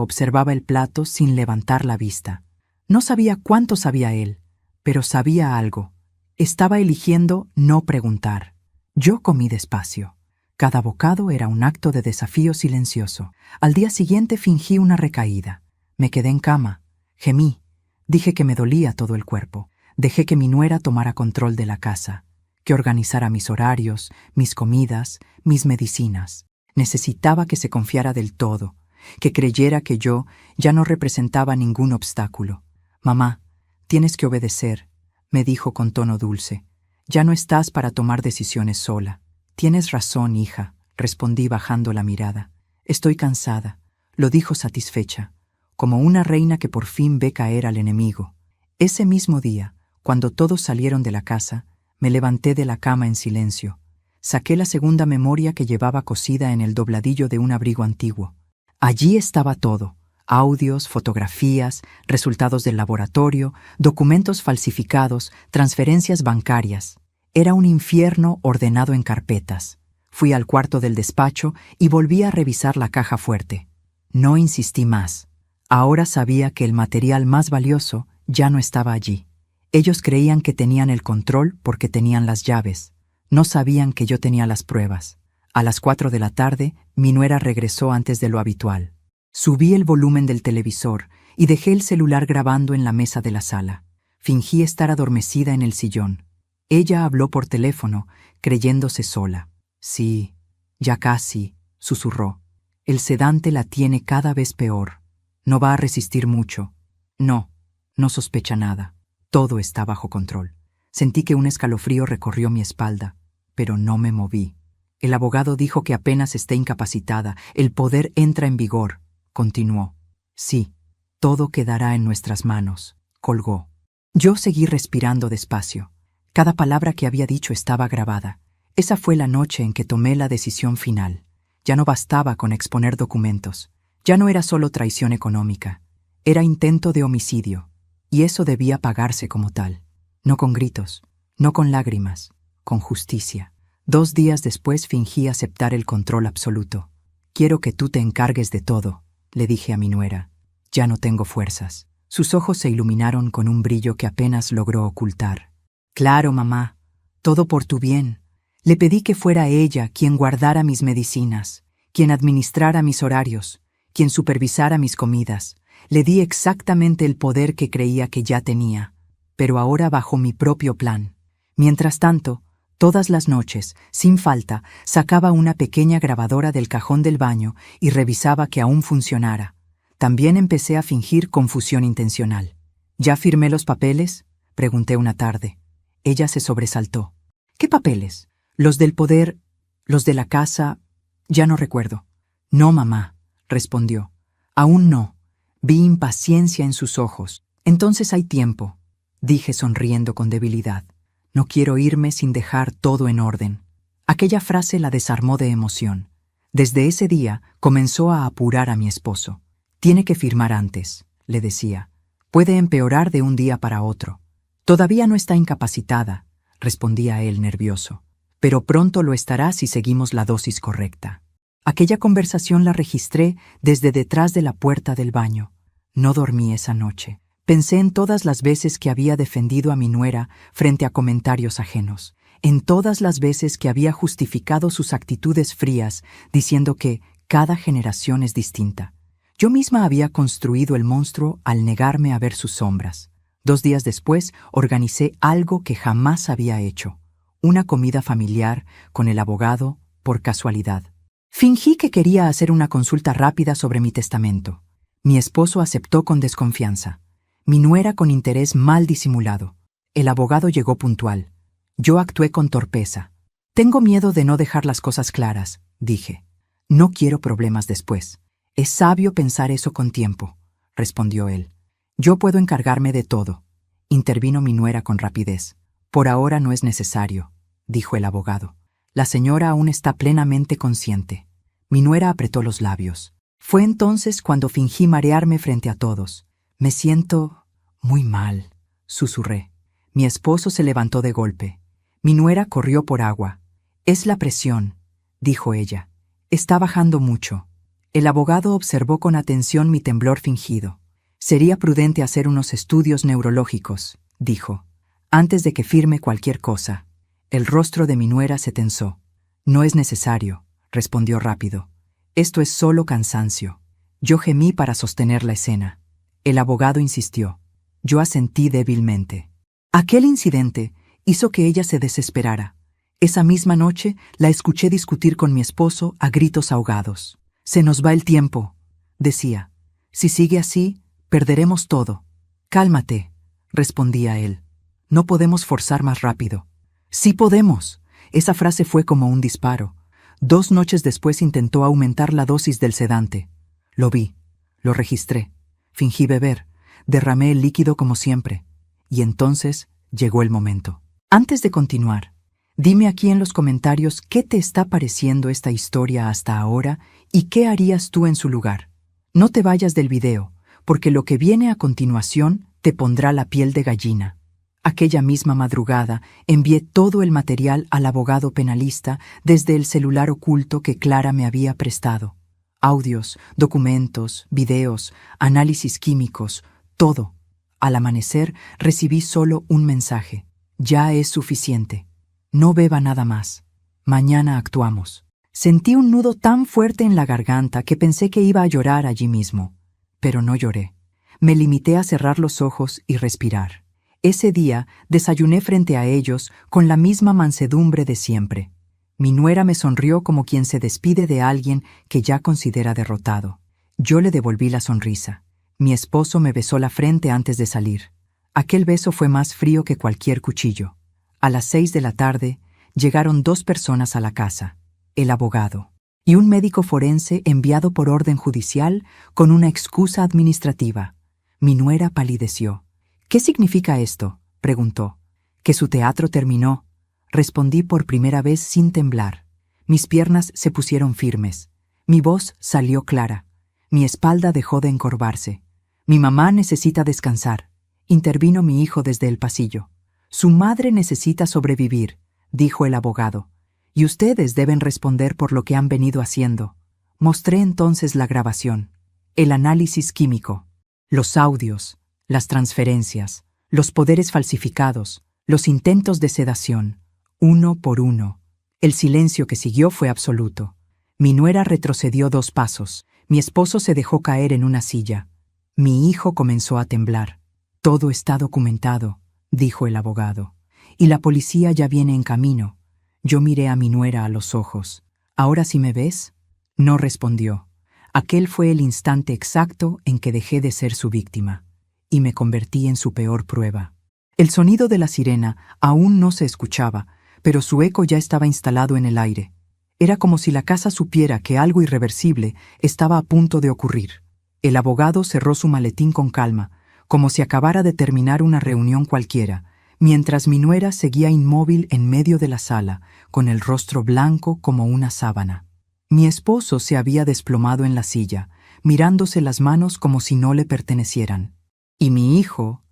observaba el plato sin levantar la vista. No sabía cuánto sabía él, pero sabía algo. Estaba eligiendo no preguntar. Yo comí despacio. Cada bocado era un acto de desafío silencioso. Al día siguiente fingí una recaída. Me quedé en cama. Gemí. Dije que me dolía todo el cuerpo. Dejé que mi nuera tomara control de la casa, que organizara mis horarios, mis comidas, mis medicinas. Necesitaba que se confiara del todo, que creyera que yo ya no representaba ningún obstáculo. «Mamá, tienes que obedecer», me dijo con tono dulce. «Ya no estás para tomar decisiones sola». «Tienes razón, hija», respondí bajando la mirada. «Estoy cansada», lo dijo satisfecha, como una reina que por fin ve caer al enemigo. Ese mismo día, cuando todos salieron de la casa, me levanté de la cama en silencio. Saqué la segunda memoria que llevaba cosida en el dobladillo de un abrigo antiguo. Allí estaba todo, Audios, fotografías, resultados del laboratorio, documentos falsificados, transferencias bancarias. Era un infierno ordenado en carpetas. Fui al cuarto del despacho y volví a revisar la caja fuerte. No insistí más. Ahora sabía que el material más valioso ya no estaba allí. Ellos creían que tenían el control porque tenían las llaves. No sabían que yo tenía las pruebas. A las 4 de la tarde, mi nuera regresó antes de lo habitual. Subí el volumen del televisor y dejé el celular grabando en la mesa de la sala. Fingí estar adormecida en el sillón. Ella habló por teléfono, creyéndose sola. Sí, ya casi, susurró. El sedante la tiene cada vez peor. No va a resistir mucho. No sospecha nada. Todo está bajo control. Sentí que un escalofrío recorrió mi espalda, pero no me moví. El abogado dijo que apenas esté incapacitada, el poder entra en vigor. Continuó. Sí, todo quedará en nuestras manos. Colgó. Yo seguí respirando despacio. Cada palabra que había dicho estaba grabada. Esa fue la noche en que tomé la decisión final. Ya no bastaba con exponer documentos. Ya no era solo traición económica. Era intento de homicidio. Y eso debía pagarse como tal. No con gritos, no con lágrimas, con justicia. 2 días después fingí aceptar el control absoluto. Quiero que tú te encargues de todo, le dije a mi nuera. Ya no tengo fuerzas. Sus ojos se iluminaron con un brillo que apenas logró ocultar. Claro, mamá, todo por tu bien. Le pedí que fuera ella quien guardara mis medicinas, quien administrara mis horarios, quien supervisara mis comidas. Le di exactamente el poder que creía que ya tenía, pero ahora bajo mi propio plan. Mientras tanto, todas las noches, sin falta, sacaba una pequeña grabadora del cajón del baño y revisaba que aún funcionara. También empecé a fingir confusión intencional. ¿Ya firmé los papeles?, pregunté una tarde. Ella se sobresaltó. ¿Qué papeles? ¿Los del poder? ¿Los de la casa? Ya no recuerdo. No, mamá, respondió. Aún no. Vi impaciencia en sus ojos. Entonces hay tiempo, dije sonriendo con debilidad. No quiero irme sin dejar todo en orden. Aquella frase la desarmó de emoción. Desde ese día comenzó a apurar a mi esposo. Tiene que firmar antes, le decía. Puede empeorar de un día para otro. Todavía no está incapacitada, respondía él nervioso. Pero pronto lo estará si seguimos la dosis correcta. Aquella conversación la registré desde detrás de la puerta del baño. No dormí esa noche. Pensé en todas las veces que había defendido a mi nuera frente a comentarios ajenos, en todas las veces que había justificado sus actitudes frías, diciendo que cada generación es distinta. Yo misma había construido el monstruo al negarme a ver sus sombras. 2 días después organicé algo que jamás había hecho, una comida familiar con el abogado por casualidad. Fingí que quería hacer una consulta rápida sobre mi testamento. Mi esposo aceptó con desconfianza. Mi nuera con interés mal disimulado. El abogado llegó puntual. Yo actué con torpeza. Tengo miedo de no dejar las cosas claras, dije. No quiero problemas después. Es sabio pensar eso con tiempo, respondió él. Yo puedo encargarme de todo. Intervino mi nuera con rapidez. Por ahora no es necesario, dijo el abogado. La señora aún está plenamente consciente. Mi nuera apretó los labios. Fue entonces cuando fingí marearme frente a todos. Me siento muy mal, susurré. Mi esposo se levantó de golpe. Mi nuera corrió por agua. Es la presión, dijo ella. Está bajando mucho. El abogado observó con atención mi temblor fingido. Sería prudente hacer unos estudios neurológicos, dijo, antes de que firme cualquier cosa. El rostro de mi nuera se tensó. No es necesario, respondió rápido. Esto es solo cansancio. Yo gemí para sostener la escena. El abogado insistió. Yo asentí débilmente. Aquel incidente hizo que ella se desesperara. Esa misma noche la escuché discutir con mi esposo a gritos ahogados. Se nos va el tiempo, decía. Si sigue así, perderemos todo. Cálmate, respondía él. No podemos forzar más rápido. Sí podemos. Esa frase fue como un disparo. 2 noches después intentó aumentar la dosis del sedante. Lo vi, lo registré, fingí beber, derramé el líquido como siempre. Y entonces llegó el momento. Antes de continuar, dime aquí en los comentarios qué te está pareciendo esta historia hasta ahora y qué harías tú en su lugar. No te vayas del video, porque lo que viene a continuación te pondrá la piel de gallina. Aquella misma madrugada envié todo el material al abogado penalista desde el celular oculto que Clara me había prestado. Audios, documentos, videos, análisis químicos, todo. Al amanecer recibí solo un mensaje. Ya es suficiente. No beba nada más. Mañana actuamos. Sentí un nudo tan fuerte en la garganta que pensé que iba a llorar allí mismo. Pero no lloré. Me limité a cerrar los ojos y respirar. Ese día desayuné frente a ellos con la misma mansedumbre de siempre. Mi nuera me sonrió como quien se despide de alguien que ya considera derrotado. Yo le devolví la sonrisa. Mi esposo me besó la frente antes de salir. Aquel beso fue más frío que cualquier cuchillo. A las 6 de la tarde llegaron 2 personas a la casa, el abogado y un médico forense enviado por orden judicial con una excusa administrativa. Mi nuera palideció. «¿Qué significa esto?», preguntó. «Que su teatro terminó», respondí por primera vez sin temblar. Mis piernas se pusieron firmes. Mi voz salió clara. Mi espalda dejó de encorvarse. «Mi mamá necesita descansar», intervino mi hijo desde el pasillo. «Su madre necesita sobrevivir», dijo el abogado. «Y ustedes deben responder por lo que han venido haciendo». Mostré entonces la grabación, el análisis químico, los audios, las transferencias, los poderes falsificados, los intentos de sedación, uno por uno. El silencio que siguió fue absoluto. Mi nuera retrocedió 2 pasos. Mi esposo se dejó caer en una silla. Mi hijo comenzó a temblar. «Todo está documentado», dijo el abogado. «Y la policía ya viene en camino». Yo miré a mi nuera a los ojos. «¿Ahora sí me ves?». No respondió. Aquel fue el instante exacto en que dejé de ser su víctima y me convertí en su peor prueba. El sonido de la sirena aún no se escuchaba, pero su eco ya estaba instalado en el aire. Era como si la casa supiera que algo irreversible estaba a punto de ocurrir. El abogado cerró su maletín con calma, como si acabara de terminar una reunión cualquiera, mientras mi nuera seguía inmóvil en medio de la sala, con el rostro blanco como una sábana. Mi esposo se había desplomado en la silla, mirándose las manos como si no le pertenecieran. Y mi hijo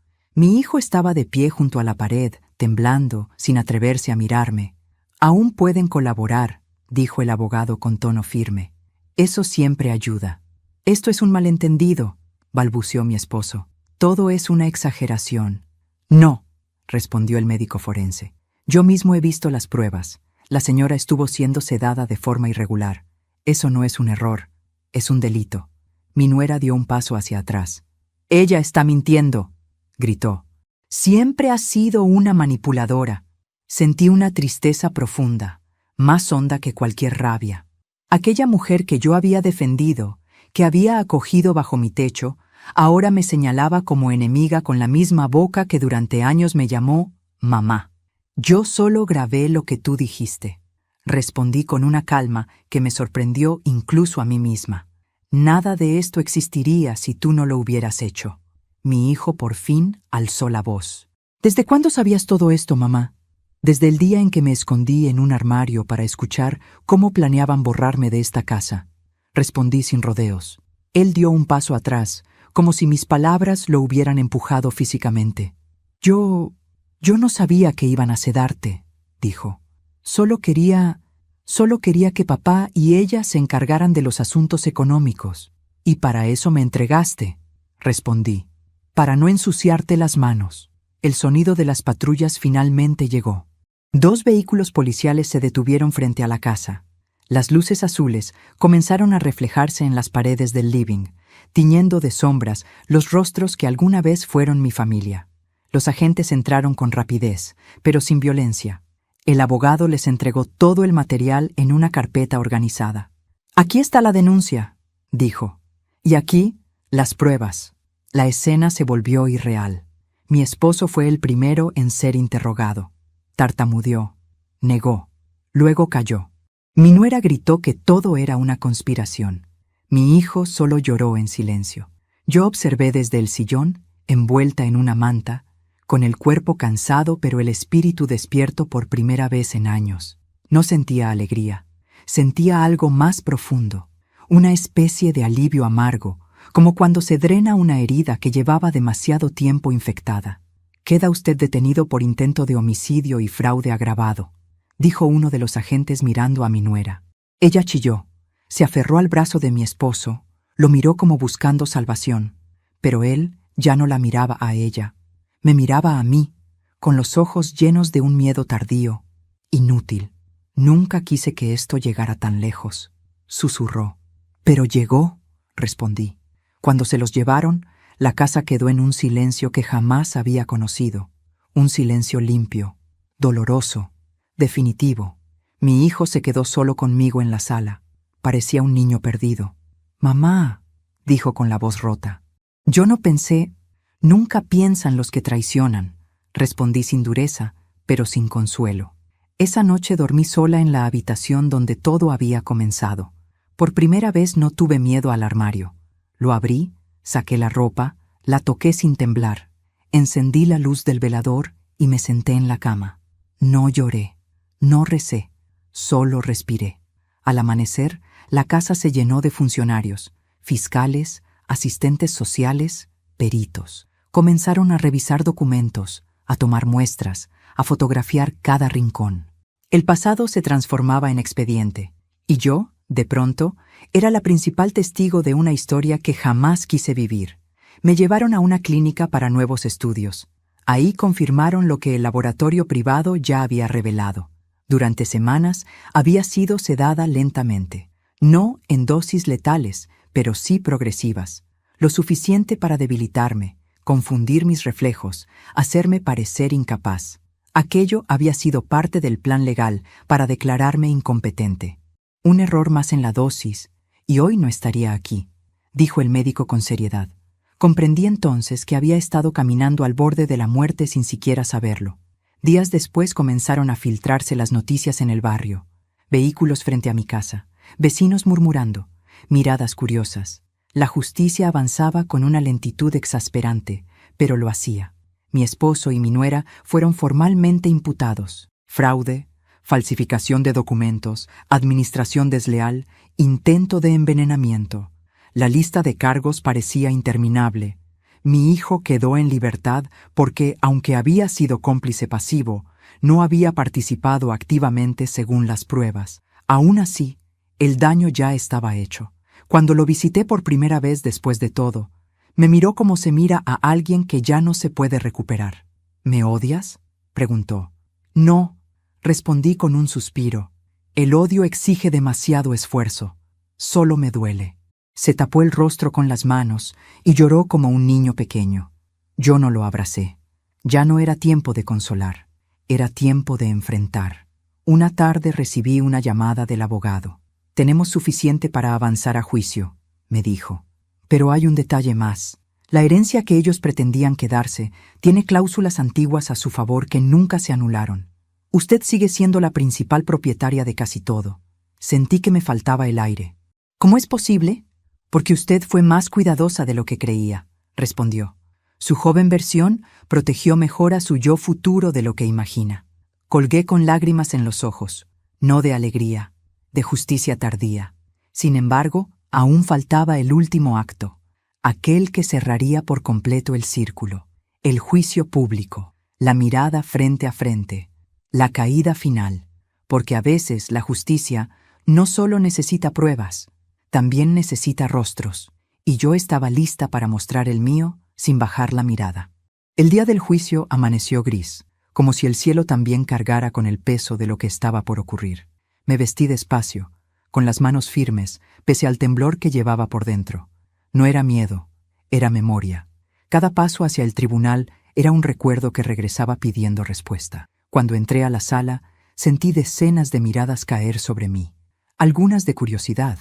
estaba de pie junto a la pared, temblando, sin atreverse a mirarme. «Aún pueden colaborar», dijo el abogado con tono firme. «Eso siempre ayuda». «Esto es un malentendido», balbuceó mi esposo. «Todo es una exageración». «No», respondió el médico forense. «Yo mismo he visto las pruebas. La señora estuvo siendo sedada de forma irregular. Eso no es un error, es un delito». Mi nuera dio un paso hacia atrás. «Ella está mintiendo», gritó. «Siempre ha sido una manipuladora». Sentí una tristeza profunda, más honda que cualquier rabia. Aquella mujer que yo había defendido, que había acogido bajo mi techo, ahora me señalaba como enemiga con la misma boca que durante años me llamó mamá. «Yo solo grabé lo que tú dijiste», respondí con una calma que me sorprendió incluso a mí misma. «Nada de esto existiría si tú no lo hubieras hecho». Mi hijo por fin alzó la voz. «¿Desde cuándo sabías todo esto, mamá?». «Desde el día en que me escondí en un armario para escuchar cómo planeaban borrarme de esta casa», respondí sin rodeos. Él dio un paso atrás, como si mis palabras lo hubieran empujado físicamente. Yo no sabía que iban a sedarte», dijo. Solo quería que papá y ella se encargaran de los asuntos económicos. «Y para eso me entregaste», respondí. «Para no ensuciarte las manos». El sonido de las patrullas finalmente llegó. 2 vehículos policiales se detuvieron frente a la casa. Las luces azules comenzaron a reflejarse en las paredes del living, tiñendo de sombras los rostros que alguna vez fueron mi familia. Los agentes entraron con rapidez, pero sin violencia. El abogado les entregó todo el material en una carpeta organizada. «Aquí está la denuncia», dijo. «Y aquí, las pruebas». La escena se volvió irreal. Mi esposo fue el primero en ser interrogado. Tartamudeó, negó, luego calló. Mi nuera gritó que todo era una conspiración. Mi hijo solo lloró en silencio. Yo observé desde el sillón, envuelta en una manta, con el cuerpo cansado pero el espíritu despierto por primera vez en años. No sentía alegría, sentía algo más profundo, una especie de alivio amargo, como cuando se drena una herida que llevaba demasiado tiempo infectada. «Queda usted detenido por intento de homicidio y fraude agravado», dijo uno de los agentes mirando a mi nuera. Ella chilló, se aferró al brazo de mi esposo, lo miró como buscando salvación, pero él ya no la miraba a ella, me miraba a mí, con los ojos llenos de un miedo tardío. «Inútil. Nunca quise que esto llegara tan lejos», susurró. «Pero llegó», respondí. Cuando se los llevaron, la casa quedó en un silencio que jamás había conocido, un silencio limpio, doloroso, definitivo. Mi hijo se quedó solo conmigo en la sala. Parecía un niño perdido. «Mamá», dijo con la voz rota. Yo no pensé. «Nunca piensan los que traicionan», respondí sin dureza, pero sin consuelo. Esa noche dormí sola en la habitación donde todo había comenzado. Por primera vez no tuve miedo al armario. Lo abrí, saqué la ropa, la toqué sin temblar, encendí la luz del velador y me senté en la cama. No lloré, no recé, solo respiré. Al amanecer, la casa se llenó de funcionarios, fiscales, asistentes sociales, peritos. Comenzaron a revisar documentos, a tomar muestras, a fotografiar cada rincón. El pasado se transformaba en expediente, y yo, de pronto, era la principal testigo de una historia que jamás quise vivir. Me llevaron a una clínica para nuevos estudios. Ahí confirmaron lo que el laboratorio privado ya había revelado. Durante semanas había sido sedada lentamente, no en dosis letales, pero sí progresivas, lo suficiente para debilitarme, confundir mis reflejos, hacerme parecer incapaz. Aquello había sido parte del plan legal para declararme incompetente. Un error más en la dosis, y hoy no estaría aquí, dijo el médico con seriedad. Comprendí entonces que había estado caminando al borde de la muerte sin siquiera saberlo. Días después comenzaron a filtrarse las noticias en el barrio. Vehículos frente a mi casa, vecinos murmurando, miradas curiosas. La justicia avanzaba con una lentitud exasperante, pero lo hacía. Mi esposo y mi nuera fueron formalmente imputados. Fraude, falsificación de documentos, administración desleal, intento de envenenamiento. La lista de cargos parecía interminable. Mi hijo quedó en libertad porque, aunque había sido cómplice pasivo, no había participado activamente según las pruebas. Aún así, el daño ya estaba hecho. Cuando lo visité por primera vez después de todo, me miró como se mira a alguien que ya no se puede recuperar. «¿Me odias?», preguntó. «No», respondí con un suspiro. «El odio exige demasiado esfuerzo. Solo me duele». Se tapó el rostro con las manos y lloró como un niño pequeño. Yo no lo abracé. Ya no era tiempo de consolar. Era tiempo de enfrentar. Una tarde recibí una llamada del abogado. «Tenemos suficiente para avanzar a juicio», me dijo. «Pero hay un detalle más. La herencia que ellos pretendían quedarse tiene cláusulas antiguas a su favor que nunca se anularon. Usted sigue siendo la principal propietaria de casi todo». Sentí que me faltaba el aire. «¿Cómo es posible?». «Porque usted fue más cuidadosa de lo que creía», respondió. «Su joven versión protegió mejor a su yo futuro de lo que imagina». Colgué con lágrimas en los ojos, no de alegría, de justicia tardía. Sin embargo, aún faltaba el último acto, aquel que cerraría por completo el círculo, el juicio público, la mirada frente a frente, la caída final, porque a veces la justicia no solo necesita pruebas, también necesita rostros, y yo estaba lista para mostrar el mío sin bajar la mirada. El día del juicio amaneció gris, como si el cielo también cargara con el peso de lo que estaba por ocurrir. Me vestí despacio, con las manos firmes, pese al temblor que llevaba por dentro. No era miedo, era memoria. Cada paso hacia el tribunal era un recuerdo que regresaba pidiendo respuesta. Cuando entré a la sala, sentí decenas de miradas caer sobre mí. Algunas de curiosidad,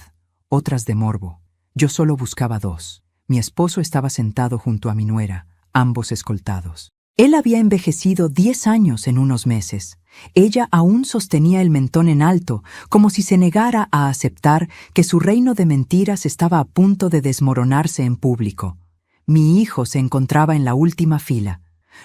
otras de morbo. Yo solo buscaba dos. Mi esposo estaba sentado junto a mi nuera, ambos escoltados. Él había envejecido 10 años en unos meses. Ella aún sostenía el mentón en alto, como si se negara a aceptar que su reino de mentiras estaba a punto de desmoronarse en público. Mi hijo se encontraba en la última fila.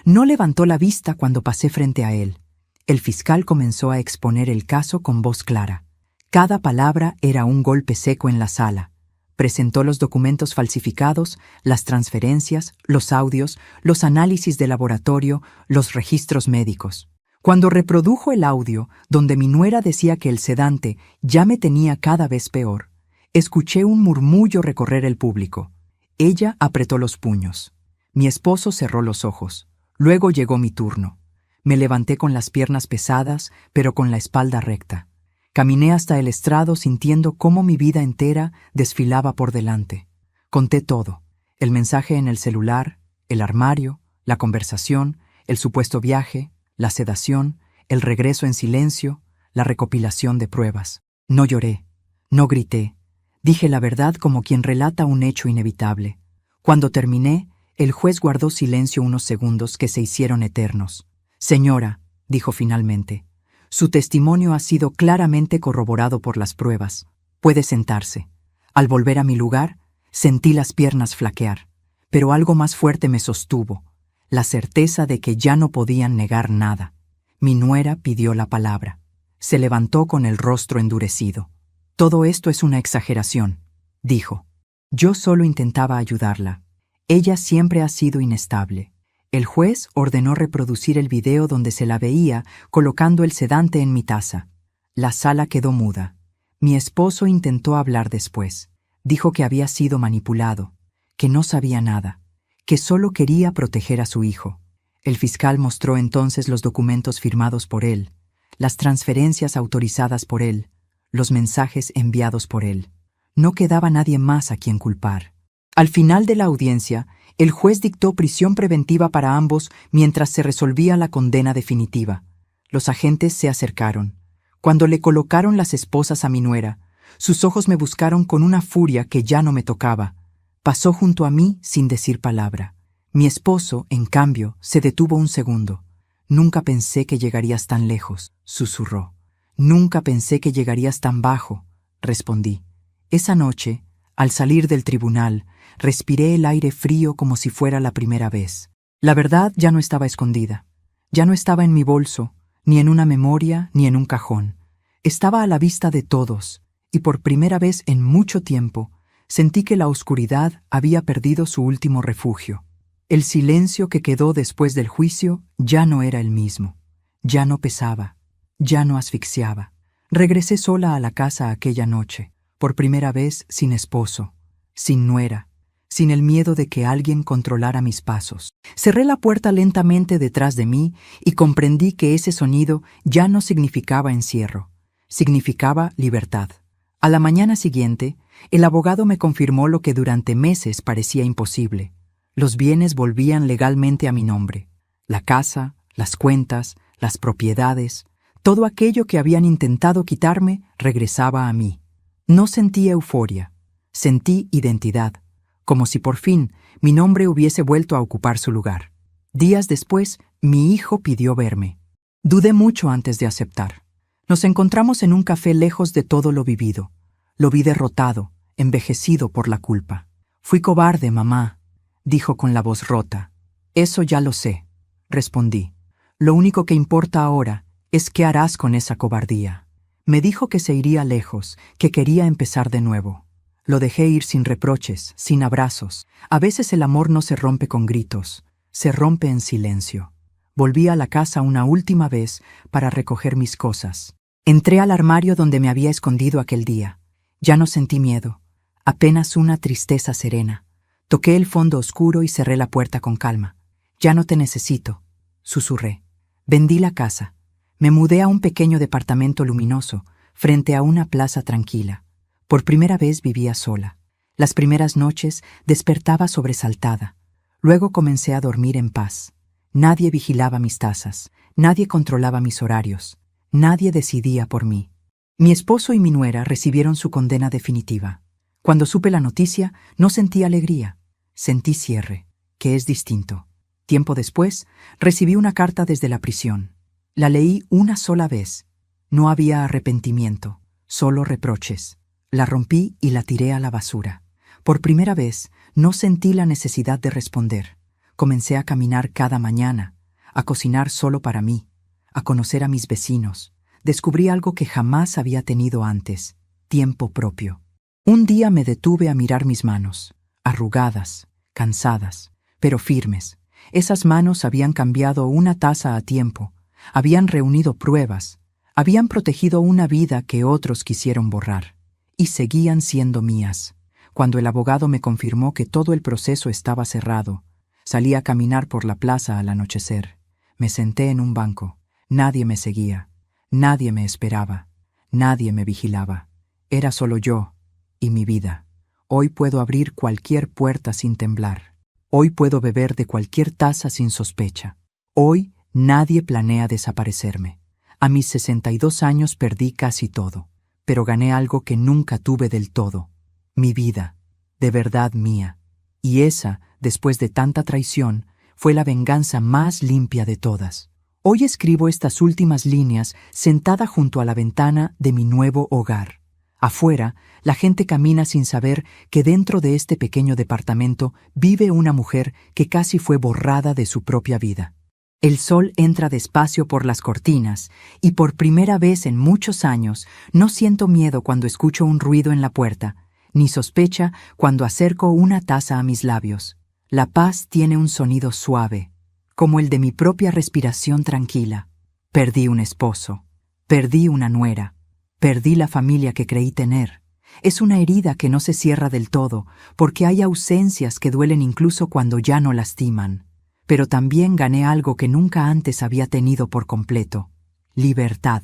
No levantó la vista cuando pasé frente a él. El fiscal comenzó a exponer el caso con voz clara. Cada palabra era un golpe seco en la sala. Presentó los documentos falsificados, las transferencias, los audios, los análisis de laboratorio, los registros médicos. Cuando reprodujo el audio, donde mi nuera decía que el sedante ya me tenía cada vez peor, escuché un murmullo recorrer el público. Ella apretó los puños. Mi esposo cerró los ojos. Luego llegó mi turno. Me levanté con las piernas pesadas, pero con la espalda recta. Caminé hasta el estrado sintiendo cómo mi vida entera desfilaba por delante. Conté todo: el mensaje en el celular, el armario, la conversación, el supuesto viaje, la sedación, el regreso en silencio, la recopilación de pruebas. No lloré, no grité. Dije la verdad como quien relata un hecho inevitable. Cuando terminé, el juez guardó silencio unos segundos que se hicieron eternos. «Señora», dijo finalmente, «su testimonio ha sido claramente corroborado por las pruebas. Puede sentarse». Al volver a mi lugar, sentí las piernas flaquear, pero algo más fuerte me sostuvo: la certeza de que ya no podían negar nada. Mi nuera pidió la palabra. Se levantó con el rostro endurecido. «Todo esto es una exageración», dijo. Yo solo intentaba ayudarla. Ella siempre ha sido inestable. El juez ordenó reproducir el video donde se la veía colocando el sedante en mi taza. La sala quedó muda. Mi esposo intentó hablar después. Dijo que había sido manipulado, que no sabía nada, que solo quería proteger a su hijo. El fiscal mostró entonces los documentos firmados por él, las transferencias autorizadas por él, los mensajes enviados por él. No quedaba nadie más a quien culpar. Al final de la audiencia, el juez dictó prisión preventiva para ambos mientras se resolvía la condena definitiva. Los agentes se acercaron. Cuando le colocaron las esposas a mi nuera, sus ojos me buscaron con una furia que ya no me tocaba. Pasó junto a mí sin decir palabra. Mi esposo, en cambio, se detuvo un segundo. «Nunca pensé que llegarías tan lejos», susurró. «Nunca pensé que llegarías tan bajo», respondí. Esa noche, al salir del tribunal, respiré el aire frío como si fuera la primera vez. La verdad ya no estaba escondida. Ya no estaba en mi bolso, ni en una memoria, ni en un cajón. Estaba a la vista de todos, y por primera vez en mucho tiempo, sentí que la oscuridad había perdido su último refugio. El silencio que quedó después del juicio ya no era el mismo. Ya no pesaba, ya no asfixiaba. Regresé sola a la casa aquella noche, por primera vez sin esposo, sin nuera, sin el miedo de que alguien controlara mis pasos. Cerré la puerta lentamente detrás de mí y comprendí que ese sonido ya no significaba encierro, significaba libertad. A la mañana siguiente, el abogado me confirmó lo que durante meses parecía imposible. Los bienes volvían legalmente a mi nombre. La casa, las cuentas, las propiedades, todo aquello que habían intentado quitarme regresaba a mí. No sentí euforia, sentí identidad, como si por fin mi nombre hubiese vuelto a ocupar su lugar. Días después, mi hijo pidió verme. Dudé mucho antes de aceptar. Nos encontramos en un café lejos de todo lo vivido. Lo vi derrotado, envejecido por la culpa. «Fui cobarde, mamá», dijo con la voz rota. «Eso ya lo sé», respondí. «Lo único que importa ahora es qué harás con esa cobardía». Me dijo que se iría lejos, que quería empezar de nuevo. Lo dejé ir sin reproches, sin abrazos. A veces el amor no se rompe con gritos, se rompe en silencio. Volví a la casa una última vez para recoger mis cosas. Entré al armario donde me había escondido aquel día. Ya no sentí miedo, apenas una tristeza serena. Toqué el fondo oscuro y cerré la puerta con calma. «Ya no te necesito», susurré. Vendí la casa. Me mudé a un pequeño departamento luminoso, frente a una plaza tranquila. Por primera vez vivía sola. Las primeras noches despertaba sobresaltada. Luego comencé a dormir en paz. Nadie vigilaba mis tazas, nadie controlaba mis horarios, nadie decidía por mí. Mi esposo y mi nuera recibieron su condena definitiva. Cuando supe la noticia, no sentí alegría, sentí cierre, que es distinto. Tiempo después, recibí una carta desde la prisión. La leí una sola vez. No había arrepentimiento, solo reproches. La rompí y la tiré a la basura. Por primera vez, no sentí la necesidad de responder. Comencé a caminar cada mañana, a cocinar solo para mí, a conocer a mis vecinos. Descubrí algo que jamás había tenido antes: tiempo propio. Un día me detuve a mirar mis manos, arrugadas, cansadas, pero firmes. Esas manos habían cambiado una taza a tiempo, habían reunido pruebas, habían protegido una vida que otros quisieron borrar, y seguían siendo mías. Cuando el abogado me confirmó que todo el proceso estaba cerrado, salí a caminar por la plaza al anochecer. Me senté en un banco. Nadie me seguía, nadie me esperaba, nadie me vigilaba. Era solo yo y mi vida. Hoy puedo abrir cualquier puerta sin temblar. Hoy puedo beber de cualquier taza sin sospecha. Hoy nadie planea desaparecerme. A mis 62 años perdí casi todo, pero gané algo que nunca tuve del todo. Mi vida, de verdad mía. Y esa, después de tanta traición, fue la venganza más limpia de todas. Hoy escribo estas últimas líneas sentada junto a la ventana de mi nuevo hogar. Afuera, la gente camina sin saber que dentro de este pequeño departamento vive una mujer que casi fue borrada de su propia vida. El sol entra despacio por las cortinas y por primera vez en muchos años no siento miedo cuando escucho un ruido en la puerta, ni sospecha cuando acerco una taza a mis labios. La paz tiene un sonido suave, como el de mi propia respiración tranquila. Perdí un esposo, perdí una nuera, perdí la familia que creí tener. Es una herida que no se cierra del todo, porque hay ausencias que duelen incluso cuando ya no lastiman. Pero también gané algo que nunca antes había tenido por completo: libertad.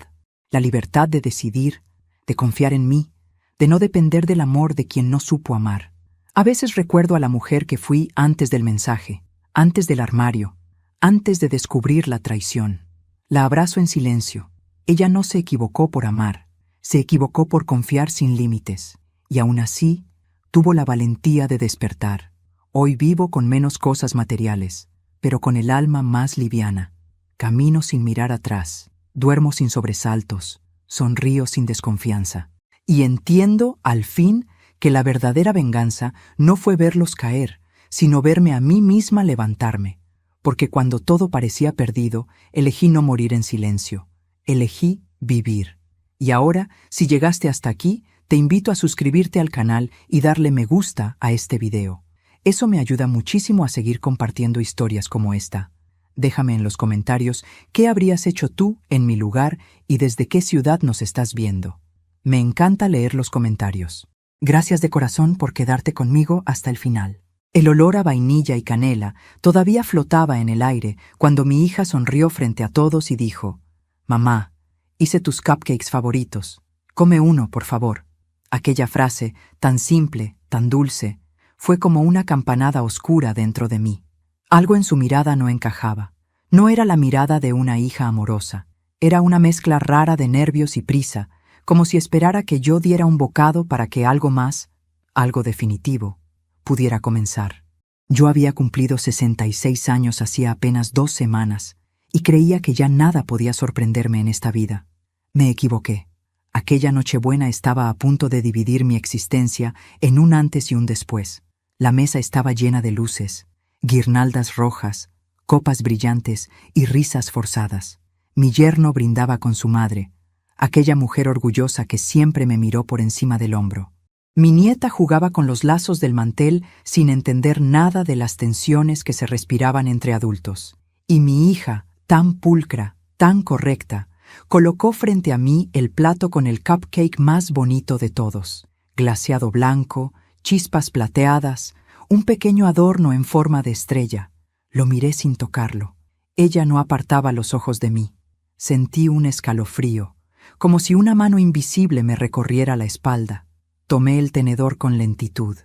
La libertad de decidir, de confiar en mí, de no depender del amor de quien no supo amar. A veces recuerdo a la mujer que fui antes del mensaje, antes del armario, antes de descubrir la traición. La abrazo en silencio. Ella no se equivocó por amar, se equivocó por confiar sin límites, y aún así tuvo la valentía de despertar. Hoy vivo con menos cosas materiales, pero con el alma más liviana. Camino sin mirar atrás, duermo sin sobresaltos, sonrío sin desconfianza. Y entiendo, al fin, que la verdadera venganza no fue verlos caer, sino verme a mí misma levantarme. Porque cuando todo parecía perdido, elegí no morir en silencio. Elegí vivir. Y ahora, si llegaste hasta aquí, te invito a suscribirte al canal y darle me gusta a este video. Eso me ayuda muchísimo a seguir compartiendo historias como esta. Déjame en los comentarios qué habrías hecho tú en mi lugar y desde qué ciudad nos estás viendo. Me encanta leer los comentarios. Gracias de corazón por quedarte conmigo hasta el final. El olor a vainilla y canela todavía flotaba en el aire cuando mi hija sonrió frente a todos y dijo: «Mamá, hice tus cupcakes favoritos. Come uno, por favor». Aquella frase, tan simple, tan dulce, fue como una campanada oscura dentro de mí. Algo en su mirada no encajaba. No era la mirada de una hija amorosa. Era una mezcla rara de nervios y prisa, como si esperara que yo diera un bocado para que algo más, algo definitivo, pudiera comenzar. Yo había cumplido 66 años hacía apenas 2 semanas y creía que ya nada podía sorprenderme en esta vida. Me equivoqué. Aquella Nochebuena estaba a punto de dividir mi existencia en un antes y un después. La mesa estaba llena de luces, guirnaldas rojas, copas brillantes y risas forzadas. Mi yerno brindaba con su madre, aquella mujer orgullosa que siempre me miró por encima del hombro. Mi nieta jugaba con los lazos del mantel sin entender nada de las tensiones que se respiraban entre adultos. Y mi hija, tan pulcra, tan correcta, colocó frente a mí el plato con el cupcake más bonito de todos. Glaseado blanco, chispas plateadas, un pequeño adorno en forma de estrella. Lo miré sin tocarlo. Ella no apartaba los ojos de mí. Sentí un escalofrío, como si una mano invisible me recorriera la espalda. Tomé el tenedor con lentitud.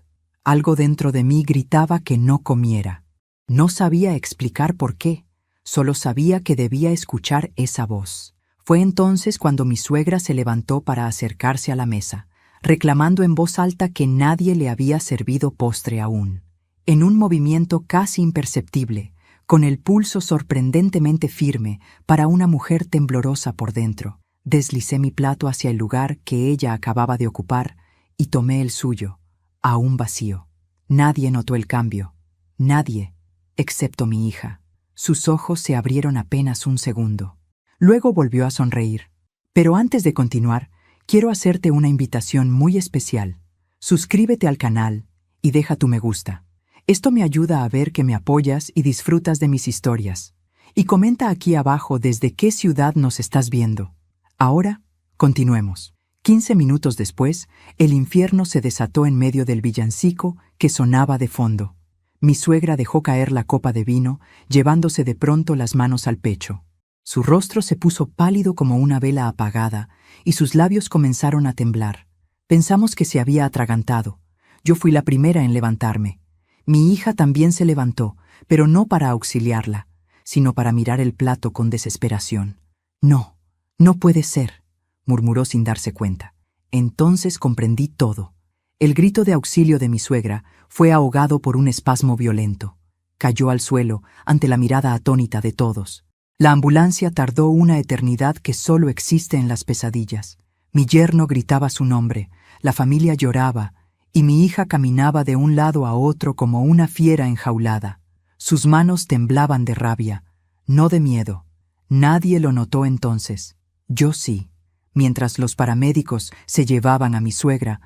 Algo dentro de mí gritaba que no comiera. No sabía explicar por qué, solo sabía que debía escuchar esa voz. Fue entonces cuando mi suegra se levantó para acercarse a la mesa, reclamando en voz alta que nadie le había servido postre aún. En un movimiento casi imperceptible, con el pulso sorprendentemente firme para una mujer temblorosa por dentro, deslicé mi plato hacia el lugar que ella acababa de ocupar y tomé el suyo, aún vacío. Nadie notó el cambio. Nadie, excepto mi hija. Sus ojos se abrieron apenas un segundo. Luego volvió a sonreír. Pero antes de continuar, quiero hacerte una invitación muy especial. Suscríbete al canal y deja tu me gusta. Esto me ayuda a ver que me apoyas y disfrutas de mis historias. Y comenta aquí abajo desde qué ciudad nos estás viendo. Ahora, continuemos. 15 minutos después, el infierno se desató en medio del villancico que sonaba de fondo. Mi suegra dejó caer la copa de vino, llevándose de pronto las manos al pecho. Su rostro se puso pálido como una vela apagada, y sus labios comenzaron a temblar. Pensamos que se había atragantado. Yo fui la primera en levantarme. Mi hija también se levantó, pero no para auxiliarla, sino para mirar el plato con desesperación. No, no puede ser, murmuró sin darse cuenta. Entonces comprendí todo. El grito de auxilio de mi suegra fue ahogado por un espasmo violento. Cayó al suelo ante la mirada atónita de todos. La ambulancia tardó una eternidad que solo existe en las pesadillas. Mi yerno gritaba su nombre, la familia lloraba, y mi hija caminaba de un lado a otro como una fiera enjaulada. Sus manos temblaban de rabia, no de miedo. Nadie lo notó entonces. Yo sí. Mientras los paramédicos se llevaban a mi suegra,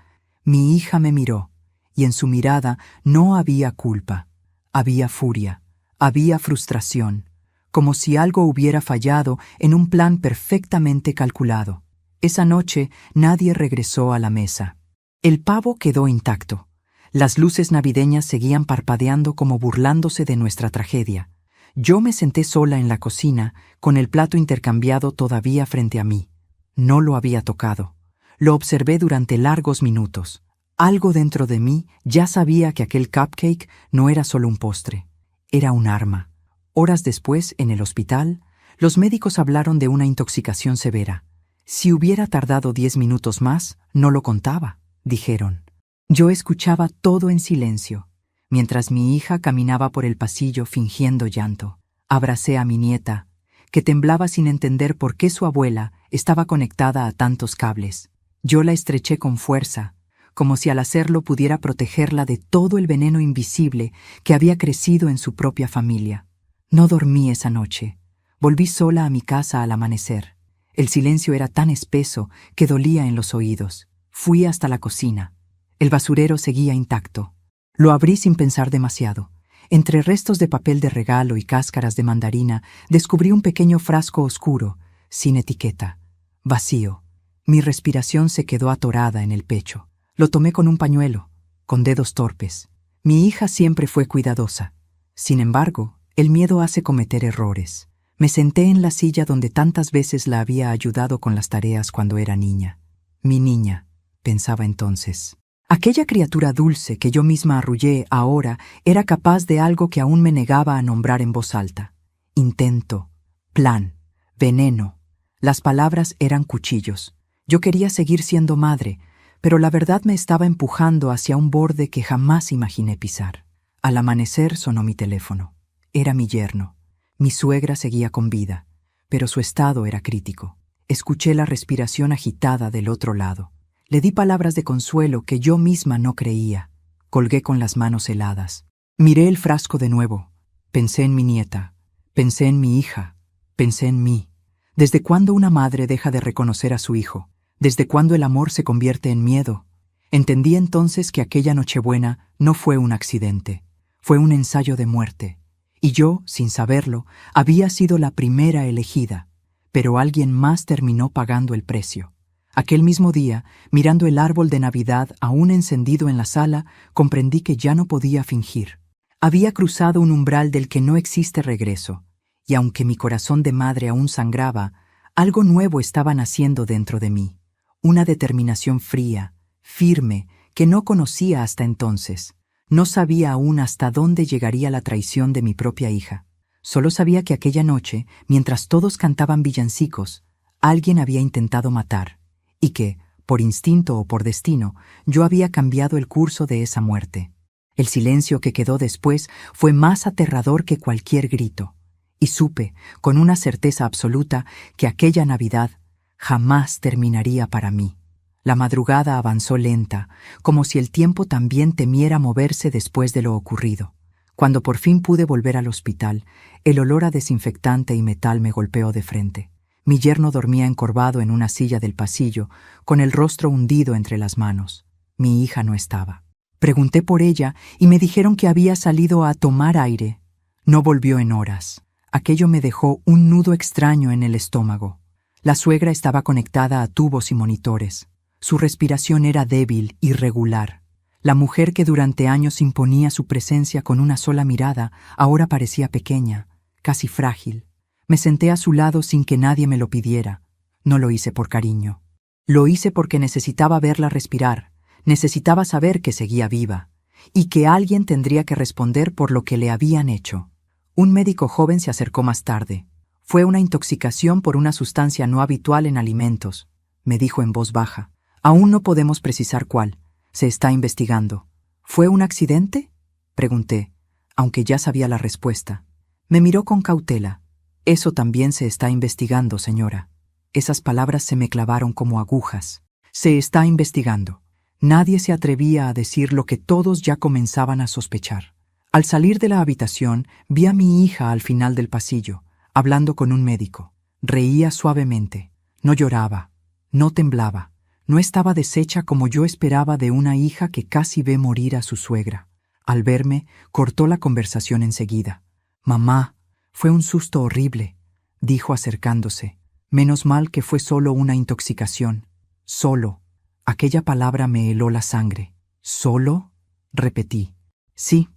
mi hija me miró, y en su mirada no había culpa. Había furia, había frustración, como si algo hubiera fallado en un plan perfectamente calculado. Esa noche nadie regresó a la mesa. El pavo quedó intacto. Las luces navideñas seguían parpadeando como burlándose de nuestra tragedia. Yo me senté sola en la cocina, con el plato intercambiado todavía frente a mí. No lo había tocado. Lo observé durante largos minutos. Algo dentro de mí ya sabía que aquel cupcake no era solo un postre. Era un arma. Horas después, en el hospital, los médicos hablaron de una intoxicación severa. Si hubiera tardado 10 minutos más, no lo contaba, dijeron. Yo escuchaba todo en silencio, mientras mi hija caminaba por el pasillo fingiendo llanto. Abracé a mi nieta, que temblaba sin entender por qué su abuela estaba conectada a tantos cables. Yo la estreché con fuerza, como si al hacerlo pudiera protegerla de todo el veneno invisible que había crecido en su propia familia. No dormí esa noche. Volví sola a mi casa al amanecer. El silencio era tan espeso que dolía en los oídos. Fui hasta la cocina. El basurero seguía intacto. Lo abrí sin pensar demasiado. Entre restos de papel de regalo y cáscaras de mandarina, descubrí un pequeño frasco oscuro, sin etiqueta, vacío. Mi respiración se quedó atorada en el pecho. Lo tomé con un pañuelo, con dedos torpes. Mi hija siempre fue cuidadosa. Sin embargo, el miedo hace cometer errores. Me senté en la silla donde tantas veces la había ayudado con las tareas cuando era niña. Mi niña, pensaba entonces. Aquella criatura dulce que yo misma arrullé ahora era capaz de algo que aún me negaba a nombrar en voz alta. Intento, plan, veneno. Las palabras eran cuchillos. Yo quería seguir siendo madre, pero la verdad me estaba empujando hacia un borde que jamás imaginé pisar. Al amanecer sonó mi teléfono. Era mi yerno. Mi suegra seguía con vida, pero su estado era crítico. Escuché la respiración agitada del otro lado. Le di palabras de consuelo que yo misma no creía. Colgué con las manos heladas. Miré el frasco de nuevo. Pensé en mi nieta. Pensé en mi hija. Pensé en mí. ¿Desde cuándo una madre deja de reconocer a su hijo? ¿Desde cuándo el amor se convierte en miedo? Entendí entonces que aquella Nochebuena no fue un accidente. Fue un ensayo de muerte. Y yo, sin saberlo, había sido la primera elegida. Pero alguien más terminó pagando el precio. Aquel mismo día, mirando el árbol de Navidad aún encendido en la sala, comprendí que ya no podía fingir. Había cruzado un umbral del que no existe regreso, y aunque mi corazón de madre aún sangraba, algo nuevo estaba naciendo dentro de mí. Una determinación fría, firme, que no conocía hasta entonces. No sabía aún hasta dónde llegaría la traición de mi propia hija. Solo sabía que aquella noche, mientras todos cantaban villancicos, alguien había intentado matar, y que, por instinto o por destino, yo había cambiado el curso de esa muerte. El silencio que quedó después fue más aterrador que cualquier grito, y supe, con una certeza absoluta, que aquella Navidad jamás terminaría para mí. La madrugada avanzó lenta, como si el tiempo también temiera moverse después de lo ocurrido. Cuando por fin pude volver al hospital, el olor a desinfectante y metal me golpeó de frente. Mi yerno dormía encorvado en una silla del pasillo, con el rostro hundido entre las manos. Mi hija no estaba. Pregunté por ella y me dijeron que había salido a tomar aire. No volvió en horas. Aquello me dejó un nudo extraño en el estómago. La suegra estaba conectada a tubos y monitores. Su respiración era débil, irregular. La mujer que durante años imponía su presencia con una sola mirada, ahora parecía pequeña, casi frágil. Me senté a su lado sin que nadie me lo pidiera. No lo hice por cariño. Lo hice porque necesitaba verla respirar, necesitaba saber que seguía viva, y que alguien tendría que responder por lo que le habían hecho. Un médico joven se acercó más tarde. Fue una intoxicación por una sustancia no habitual en alimentos, me dijo en voz baja. Aún no podemos precisar cuál. Se está investigando. ¿Fue un accidente?, pregunté, aunque ya sabía la respuesta. Me miró con cautela. Eso también se está investigando, señora. Esas palabras se me clavaron como agujas. Se está investigando. Nadie se atrevía a decir lo que todos ya comenzaban a sospechar. Al salir de la habitación, vi a mi hija al final del pasillo, hablando con un médico. Reía suavemente. No lloraba. No temblaba. No estaba deshecha como yo esperaba de una hija que casi ve morir a su suegra. Al verme, cortó la conversación enseguida. «Mamá, fue un susto horrible», dijo acercándose. «Menos mal que fue solo una intoxicación. Solo». Aquella palabra me heló la sangre. «¿Solo?», repetí. «Sí,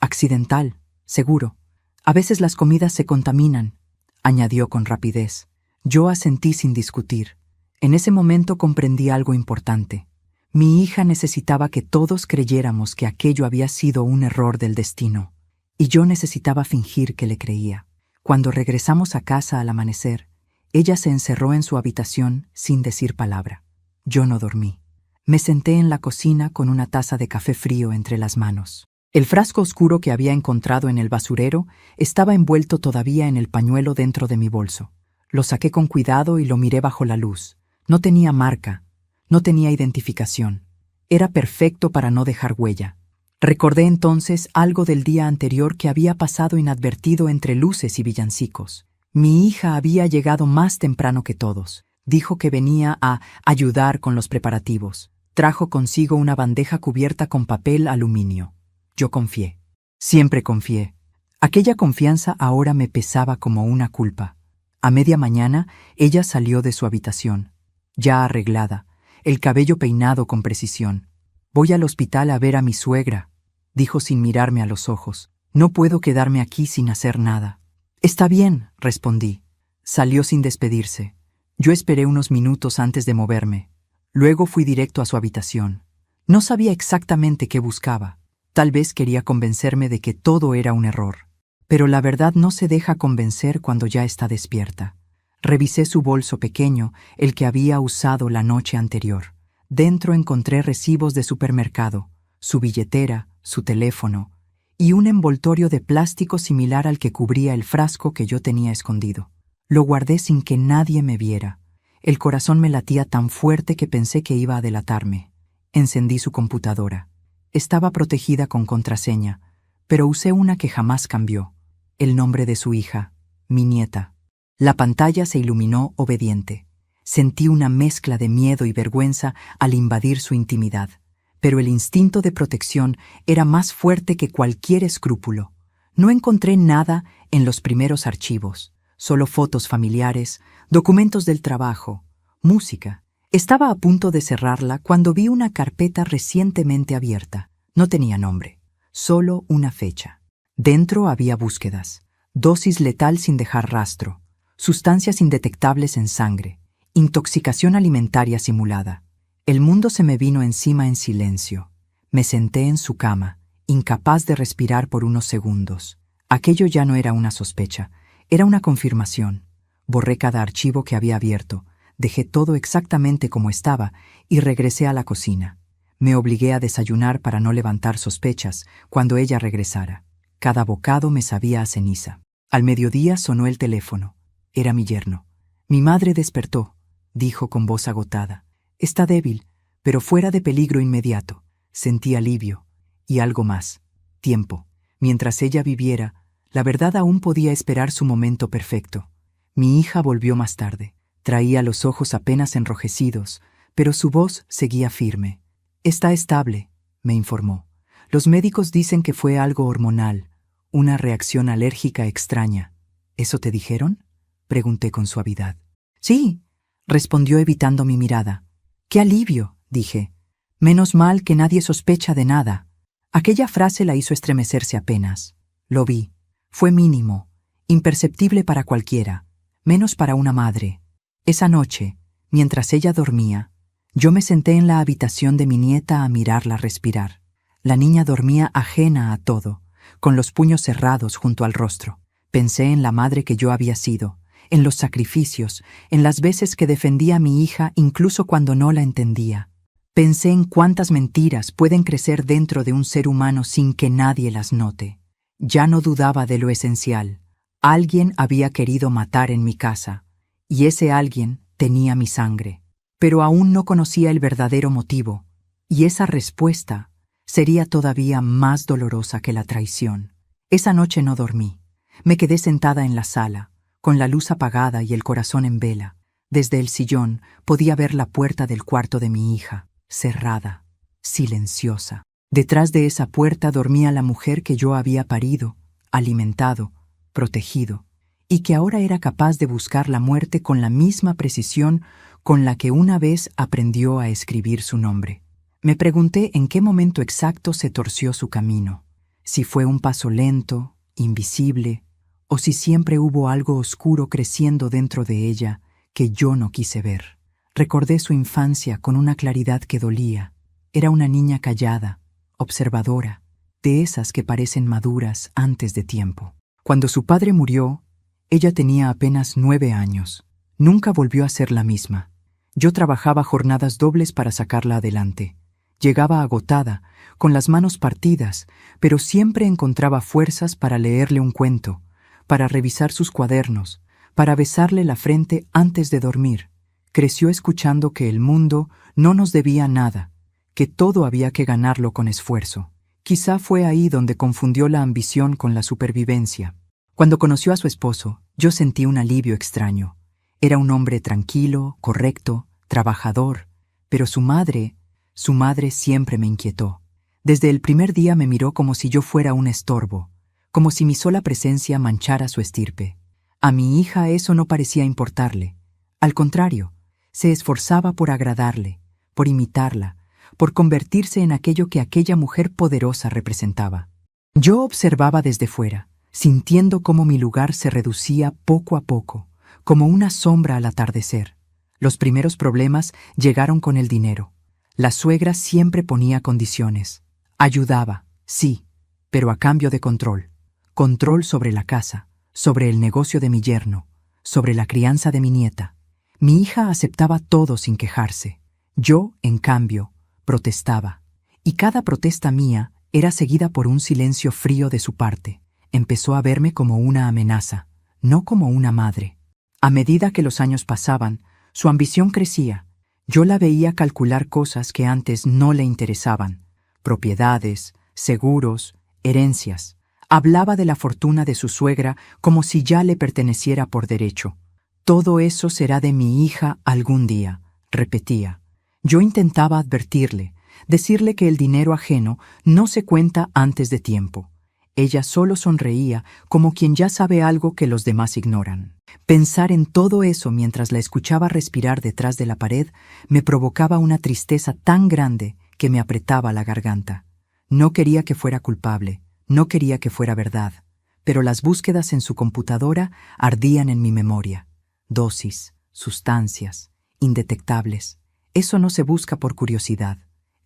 accidental, seguro. A veces las comidas se contaminan», añadió con rapidez. Yo asentí sin discutir. En ese momento comprendí algo importante. Mi hija necesitaba que todos creyéramos que aquello había sido un error del destino, y yo necesitaba fingir que le creía. Cuando regresamos a casa al amanecer, ella se encerró en su habitación sin decir palabra. Yo no dormí. Me senté en la cocina con una taza de café frío entre las manos. El frasco oscuro que había encontrado en el basurero estaba envuelto todavía en el pañuelo dentro de mi bolso. Lo saqué con cuidado y lo miré bajo la luz. No tenía marca, no tenía identificación. Era perfecto para no dejar huella. Recordé entonces algo del día anterior que había pasado inadvertido entre luces y villancicos. Mi hija había llegado más temprano que todos. Dijo que venía a ayudar con los preparativos. Trajo consigo una bandeja cubierta con papel aluminio. Yo confié. Siempre confié. Aquella confianza ahora me pesaba como una culpa. A media mañana, ella salió de su habitación. Ya arreglada, el cabello peinado con precisión. «Voy al hospital a ver a mi suegra», dijo sin mirarme a los ojos. «No puedo quedarme aquí sin hacer nada». «Está bien», respondí. Salió sin despedirse. Yo esperé unos minutos antes de moverme. Luego fui directo a su habitación. No sabía exactamente qué buscaba. Tal vez quería convencerme de que todo era un error. Pero la verdad no se deja convencer cuando ya está despierta. Revisé su bolso pequeño, el que había usado la noche anterior. Dentro encontré recibos de supermercado, su billetera, su teléfono y un envoltorio de plástico similar al que cubría el frasco que yo tenía escondido. Lo guardé sin que nadie me viera. El corazón me latía tan fuerte que pensé que iba a delatarme. Encendí su computadora. Estaba protegida con contraseña, pero usé una que jamás cambió. El nombre de su hija, mi nieta. La pantalla se iluminó obediente. Sentí una mezcla de miedo y vergüenza al invadir su intimidad, pero el instinto de protección era más fuerte que cualquier escrúpulo. No encontré nada en los primeros archivos, solo fotos familiares, documentos del trabajo, música. Estaba a punto de cerrarla cuando vi una carpeta recientemente abierta. No tenía nombre, solo una fecha. Dentro había búsquedas, dosis letal sin dejar rastro, sustancias indetectables en sangre, intoxicación alimentaria simulada. El mundo se me vino encima en silencio. Me senté en su cama, incapaz de respirar por unos segundos. Aquello ya no era una sospecha, era una confirmación. Borré cada archivo que había abierto, dejé todo exactamente como estaba y regresé a la cocina. Me obligué a desayunar para no levantar sospechas cuando ella regresara. Cada bocado me sabía a ceniza. Al mediodía sonó el teléfono. Era mi yerno. «Mi madre despertó», dijo con voz agotada. «Está débil, pero fuera de peligro inmediato». Sentí alivio. Y algo más. Tiempo. Mientras ella viviera, la verdad aún podía esperar su momento perfecto. Mi hija volvió más tarde. Traía los ojos apenas enrojecidos, pero su voz seguía firme. Está estable, me informó. Los médicos dicen que fue algo hormonal, una reacción alérgica extraña. ¿Eso te dijeron?, pregunté con suavidad. Sí, respondió evitando mi mirada. ¡Qué alivio!, dije. Menos mal que nadie sospecha de nada. Aquella frase la hizo estremecerse apenas. Lo vi. Fue mínimo, imperceptible para cualquiera, menos para una madre. Esa noche, mientras ella dormía, yo me senté en la habitación de mi nieta a mirarla respirar. La niña dormía ajena a todo, con los puños cerrados junto al rostro. Pensé en la madre que yo había sido, en los sacrificios, en las veces que defendía a mi hija incluso cuando no la entendía. Pensé en cuántas mentiras pueden crecer dentro de un ser humano sin que nadie las note. Ya no dudaba de lo esencial. Alguien había querido matar en mi casa, y ese alguien tenía mi sangre. Pero aún no conocía el verdadero motivo, y esa respuesta sería todavía más dolorosa que la traición. Esa noche no dormí. Me quedé sentada en la sala, con la luz apagada y el corazón en vela. Desde el sillón podía ver la puerta del cuarto de mi hija, cerrada, silenciosa. Detrás de esa puerta dormía la mujer que yo había parido, alimentado, protegido, y que ahora era capaz de buscar la muerte con la misma precisión con la que una vez aprendió a escribir su nombre. Me pregunté en qué momento exacto se torció su camino, si fue un paso lento, invisible, o si siempre hubo algo oscuro creciendo dentro de ella que yo no quise ver. Recordé su infancia con una claridad que dolía. Era una niña callada, observadora, de esas que parecen maduras antes de tiempo. Cuando su padre murió, ella tenía apenas 9 años. Nunca volvió a ser la misma. Yo trabajaba jornadas dobles para sacarla adelante. Llegaba agotada, con las manos partidas, pero siempre encontraba fuerzas para leerle un cuento, para revisar sus cuadernos, para besarle la frente antes de dormir. Creció escuchando que el mundo no nos debía nada, que todo había que ganarlo con esfuerzo. Quizá fue ahí donde confundió la ambición con la supervivencia. Cuando conoció a su esposo, yo sentí un alivio extraño. Era un hombre tranquilo, correcto, trabajador, pero su madre siempre me inquietó. Desde el primer día me miró como si yo fuera un estorbo, como si mi sola presencia manchara su estirpe. A mi hija eso no parecía importarle. Al contrario, se esforzaba por agradarle, por imitarla, por convertirse en aquello que aquella mujer poderosa representaba. Yo observaba desde fuera, sintiendo cómo mi lugar se reducía poco a poco, como una sombra al atardecer. Los primeros problemas llegaron con el dinero. La suegra siempre ponía condiciones. Ayudaba, sí, pero a cambio de control. Control sobre la casa, sobre el negocio de mi yerno, sobre la crianza de mi nieta. Mi hija aceptaba todo sin quejarse. Yo, en cambio, protestaba. Y cada protesta mía era seguida por un silencio frío de su parte. Empezó a verme como una amenaza, no como una madre. A medida que los años pasaban, su ambición crecía. Yo la veía calcular cosas que antes no le interesaban. Propiedades, seguros, herencias. Hablaba de la fortuna de su suegra como si ya le perteneciera por derecho. Todo eso será de mi hija algún día, repetía. Yo intentaba advertirle, decirle que el dinero ajeno no se cuenta antes de tiempo. Ella solo sonreía como quien ya sabe algo que los demás ignoran. Pensar en todo eso mientras la escuchaba respirar detrás de la pared me provocaba una tristeza tan grande que me apretaba la garganta. No quería que fuera culpable, no quería que fuera verdad, pero las búsquedas en su computadora ardían en mi memoria. Dosis, sustancias, indetectables. Eso no se busca por curiosidad,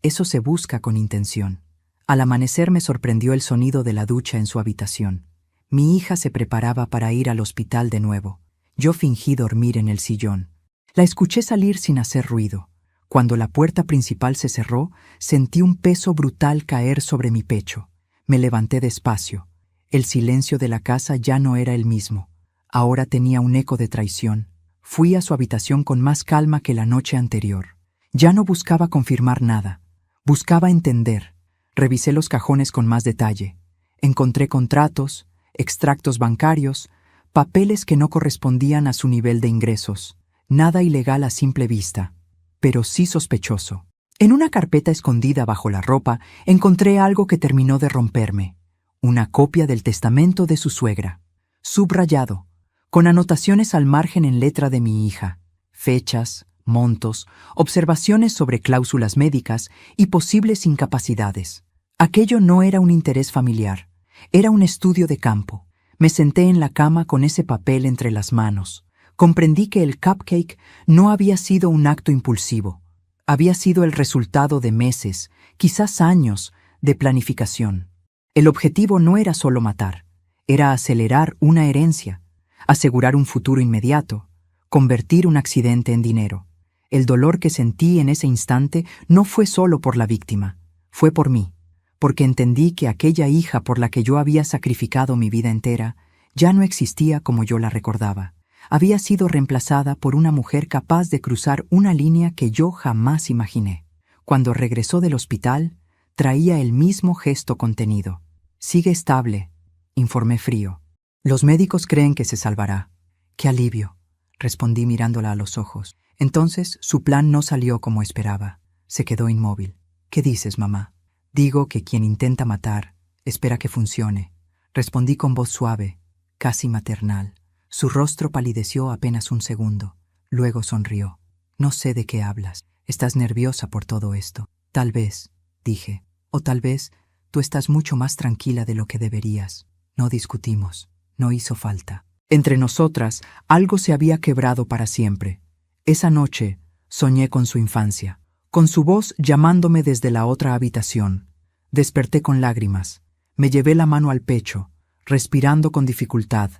eso se busca con intención. Al amanecer me sorprendió el sonido de la ducha en su habitación. Mi hija se preparaba para ir al hospital de nuevo. Yo fingí dormir en el sillón. La escuché salir sin hacer ruido. Cuando la puerta principal se cerró, sentí un peso brutal caer sobre mi pecho. Me levanté despacio. El silencio de la casa ya no era el mismo. Ahora tenía un eco de traición. Fui a su habitación con más calma que la noche anterior. Ya no buscaba confirmar nada. Buscaba entender. Revisé los cajones con más detalle. Encontré contratos, extractos bancarios, papeles que no correspondían a su nivel de ingresos. Nada ilegal a simple vista, pero sí sospechoso. En una carpeta escondida bajo la ropa encontré algo que terminó de romperme. Una copia del testamento de su suegra, subrayado, con anotaciones al margen en letra de mi hija, fechas, montos, observaciones sobre cláusulas médicas y posibles incapacidades. Aquello no era un interés familiar, era un estudio de campo. Me senté en la cama con ese papel entre las manos. Comprendí que el cupcake no había sido un acto impulsivo. Había sido el resultado de meses, quizás años, de planificación. El objetivo no era solo matar, era acelerar una herencia, asegurar un futuro inmediato, convertir un accidente en dinero. El dolor que sentí en ese instante no fue solo por la víctima, fue por mí, porque entendí que aquella hija por la que yo había sacrificado mi vida entera ya no existía como yo la recordaba. Había sido reemplazada por una mujer capaz de cruzar una línea que yo jamás imaginé. Cuando regresó del hospital, traía el mismo gesto contenido. «Sigue estable», informé frío. «Los médicos creen que se salvará». «Qué alivio», respondí mirándola a los ojos. Entonces su plan no salió como esperaba. Se quedó inmóvil. «¿Qué dices, mamá?» «Digo que quien intenta matar espera que funcione», respondí con voz suave, casi maternal. Su rostro palideció apenas un segundo. Luego sonrió. «No sé de qué hablas. Estás nerviosa por todo esto». «Tal vez», dije. «O tal vez tú estás mucho más tranquila de lo que deberías». No discutimos. No hizo falta. Entre nosotras, algo se había quebrado para siempre. Esa noche soñé con su infancia, con su voz llamándome desde la otra habitación. Desperté con lágrimas. Me llevé la mano al pecho, respirando con dificultad.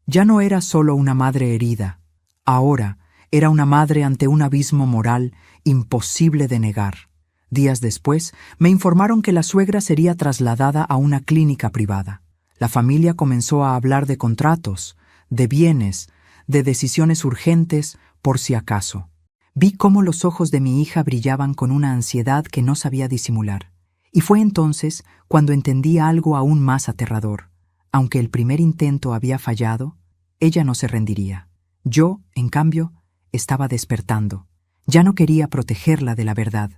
Ya no era solo una madre herida. Ahora era una madre ante un abismo moral imposible de negar. Días después, me informaron que la suegra sería trasladada a una clínica privada. La familia comenzó a hablar de contratos, de bienes, de decisiones urgentes, por si acaso. Vi cómo los ojos de mi hija brillaban con una ansiedad que no sabía disimular. Y fue entonces cuando entendí algo aún más aterrador. Aunque el primer intento había fallado, ella no se rendiría. Yo, en cambio, estaba despertando. Ya no quería protegerla de la verdad.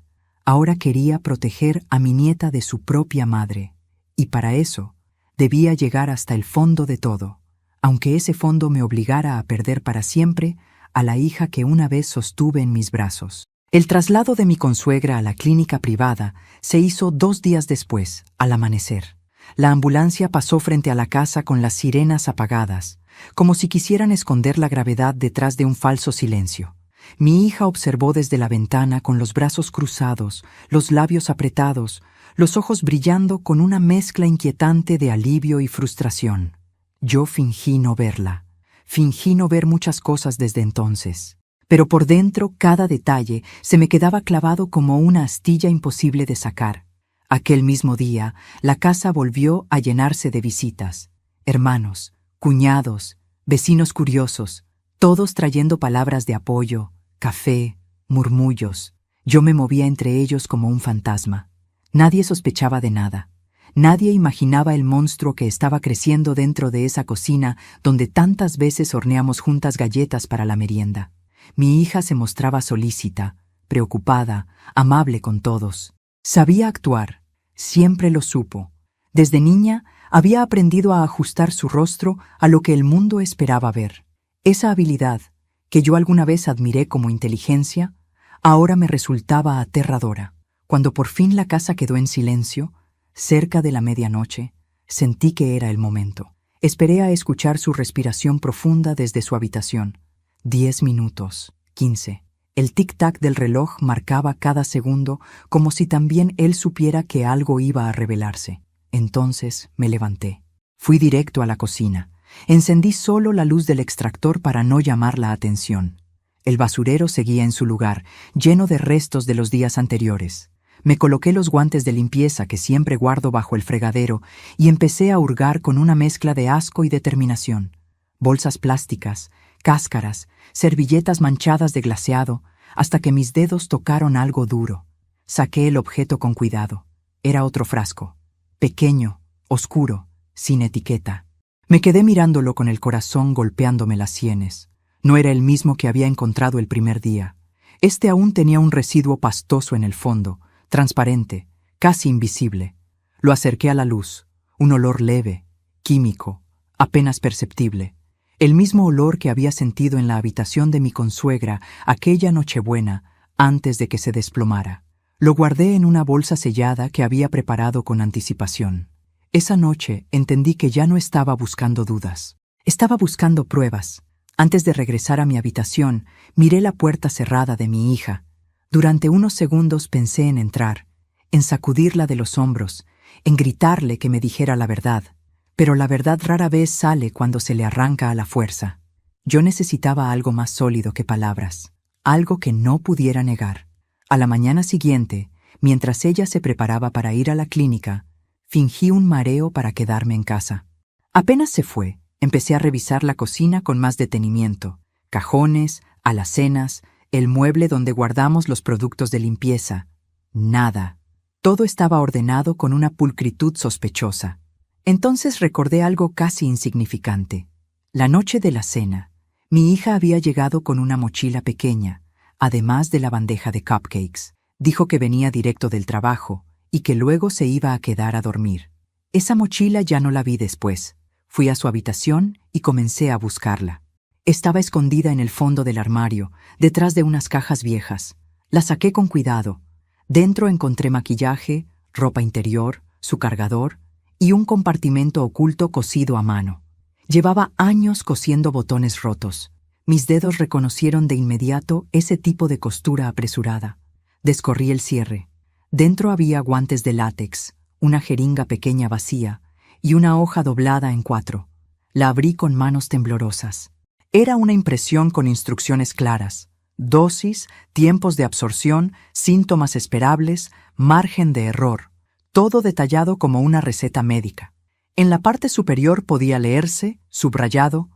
Ahora quería proteger a mi nieta de su propia madre. Y para eso, debía llegar hasta el fondo de todo, aunque ese fondo me obligara a perder para siempre a la hija que una vez sostuve en mis brazos. El traslado de mi consuegra a la clínica privada se hizo 2 días después, al amanecer. La ambulancia pasó frente a la casa con las sirenas apagadas, como si quisieran esconder la gravedad detrás de un falso silencio. Mi hija observó desde la ventana con los brazos cruzados, los labios apretados, los ojos brillando con una mezcla inquietante de alivio y frustración. Yo fingí no verla. Fingí no ver muchas cosas desde entonces. Pero por dentro cada detalle se me quedaba clavado como una astilla imposible de sacar. Aquel mismo día, la casa volvió a llenarse de visitas. Hermanos, cuñados, vecinos curiosos, todos trayendo palabras de apoyo, café, murmullos. Yo me movía entre ellos como un fantasma. Nadie sospechaba de nada. Nadie imaginaba el monstruo que estaba creciendo dentro de esa cocina donde tantas veces horneamos juntas galletas para la merienda. Mi hija se mostraba solícita, preocupada, amable con todos. Sabía actuar, siempre lo supo. Desde niña había aprendido a ajustar su rostro a lo que el mundo esperaba ver. Esa habilidad, que yo alguna vez admiré como inteligencia, ahora me resultaba aterradora. Cuando por fin la casa quedó en silencio, cerca de la medianoche, sentí que era el momento. Esperé a escuchar su respiración profunda desde su habitación. 10 minutos, 15. El tic-tac del reloj marcaba cada segundo como si también él supiera que algo iba a revelarse. Entonces me levanté. Fui directo a la cocina. Encendí solo la luz del extractor para no llamar la atención. El basurero seguía en su lugar, lleno de restos de los días anteriores. Me coloqué los guantes de limpieza que siempre guardo bajo el fregadero y empecé a hurgar con una mezcla de asco y determinación. Bolsas plásticas, cáscaras, servilletas manchadas de glaseado, hasta que mis dedos tocaron algo duro. Saqué el objeto con cuidado. Era otro frasco, pequeño, oscuro, sin etiqueta. Me quedé mirándolo con el corazón golpeándome las sienes. No era el mismo que había encontrado el primer día. Este aún tenía un residuo pastoso en el fondo, transparente, casi invisible. Lo acerqué a la luz, un olor leve, químico, apenas perceptible. El mismo olor que había sentido en la habitación de mi consuegra aquella Nochebuena antes de que se desplomara. Lo guardé en una bolsa sellada que había preparado con anticipación. Esa noche entendí que ya no estaba buscando dudas. Estaba buscando pruebas. Antes de regresar a mi habitación, miré la puerta cerrada de mi hija. Durante unos segundos pensé en entrar, en sacudirla de los hombros, en gritarle que me dijera la verdad. Pero la verdad rara vez sale cuando se le arranca a la fuerza. Yo necesitaba algo más sólido que palabras, algo que no pudiera negar. A la mañana siguiente, mientras ella se preparaba para ir a la clínica, fingí un mareo para quedarme en casa. Apenas se fue, empecé a revisar la cocina con más detenimiento. Cajones, alacenas, el mueble donde guardamos los productos de limpieza. Nada. Todo estaba ordenado con una pulcritud sospechosa. Entonces recordé algo casi insignificante. La noche de la cena, mi hija había llegado con una mochila pequeña, además de la bandeja de cupcakes. Dijo que venía directo del trabajo y que luego se iba a quedar a dormir. Esa mochila ya no la vi después. Fui a su habitación y comencé a buscarla. Estaba escondida en el fondo del armario, detrás de unas cajas viejas. La saqué con cuidado. Dentro encontré maquillaje, ropa interior, su cargador y un compartimento oculto cosido a mano. Llevaba años cosiendo botones rotos. Mis dedos reconocieron de inmediato ese tipo de costura apresurada. Descorrí el cierre. Dentro había guantes de látex, una jeringa pequeña vacía y una hoja doblada en 4. La abrí con manos temblorosas. Era una impresión con instrucciones claras. Dosis, tiempos de absorción, síntomas esperables, margen de error. Todo detallado como una receta médica. En la parte superior podía leerse, subrayado,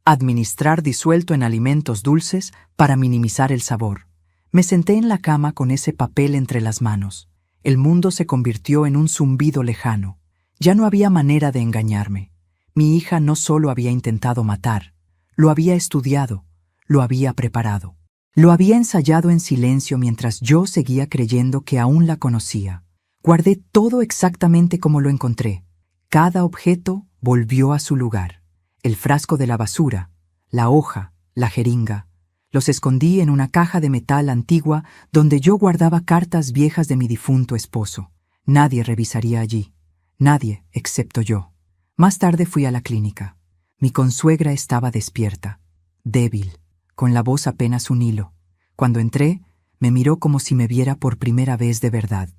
administrar disuelto en alimentos dulces para minimizar el sabor. Me senté en la cama con ese papel entre las manos. El mundo se convirtió en un zumbido lejano. Ya no había manera de engañarme. Mi hija no solo había intentado matar, lo había estudiado, lo había preparado. Lo había ensayado en silencio mientras yo seguía creyendo que aún la conocía. Guardé todo exactamente como lo encontré. Cada objeto volvió a su lugar. El frasco de la basura, la hoja, la jeringa. Los escondí en una caja de metal antigua donde yo guardaba cartas viejas de mi difunto esposo. Nadie revisaría allí. Nadie, excepto yo. Más tarde fui a la clínica. Mi consuegra estaba despierta, débil, con la voz apenas un hilo. Cuando entré, me miró como si me viera por primera vez de verdad.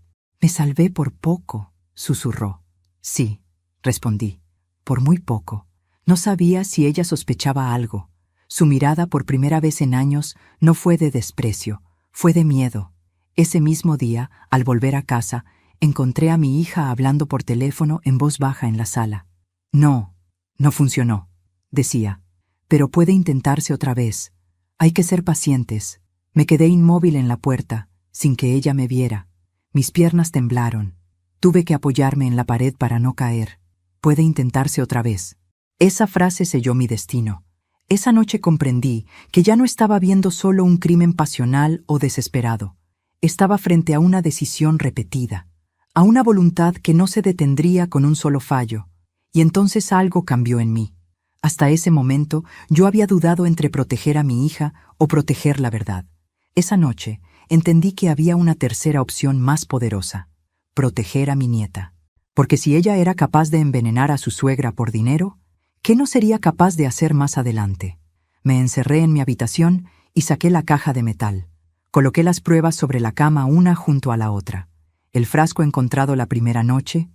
«Me salvé por poco», susurró. «Sí», respondí, «por muy poco». No sabía si ella sospechaba algo. Su mirada por primera vez en años no fue de desprecio, fue de miedo. Ese mismo día, al volver a casa, encontré a mi hija hablando por teléfono en voz baja en la sala. «No, no funcionó», decía, «pero puede intentarse otra vez. Hay que ser pacientes». Me quedé inmóvil en la puerta, sin que ella me viera. Mis piernas temblaron. Tuve que apoyarme en la pared para no caer. «Puede intentarse otra vez». Esa frase selló mi destino. Esa noche comprendí que ya no estaba viendo solo un crimen pasional o desesperado. Estaba frente a una decisión repetida, a una voluntad que no se detendría con un solo fallo. Y entonces algo cambió en mí. Hasta ese momento yo había dudado entre proteger a mi hija o proteger la verdad. Esa noche entendí que había una tercera opción más poderosa: proteger a mi nieta. Porque si ella era capaz de envenenar a su suegra por dinero, ¿qué no sería capaz de hacer más adelante? Me encerré en mi habitación y saqué la caja de metal. Coloqué las pruebas sobre la cama una junto a la otra. El frasco encontrado la primera noche,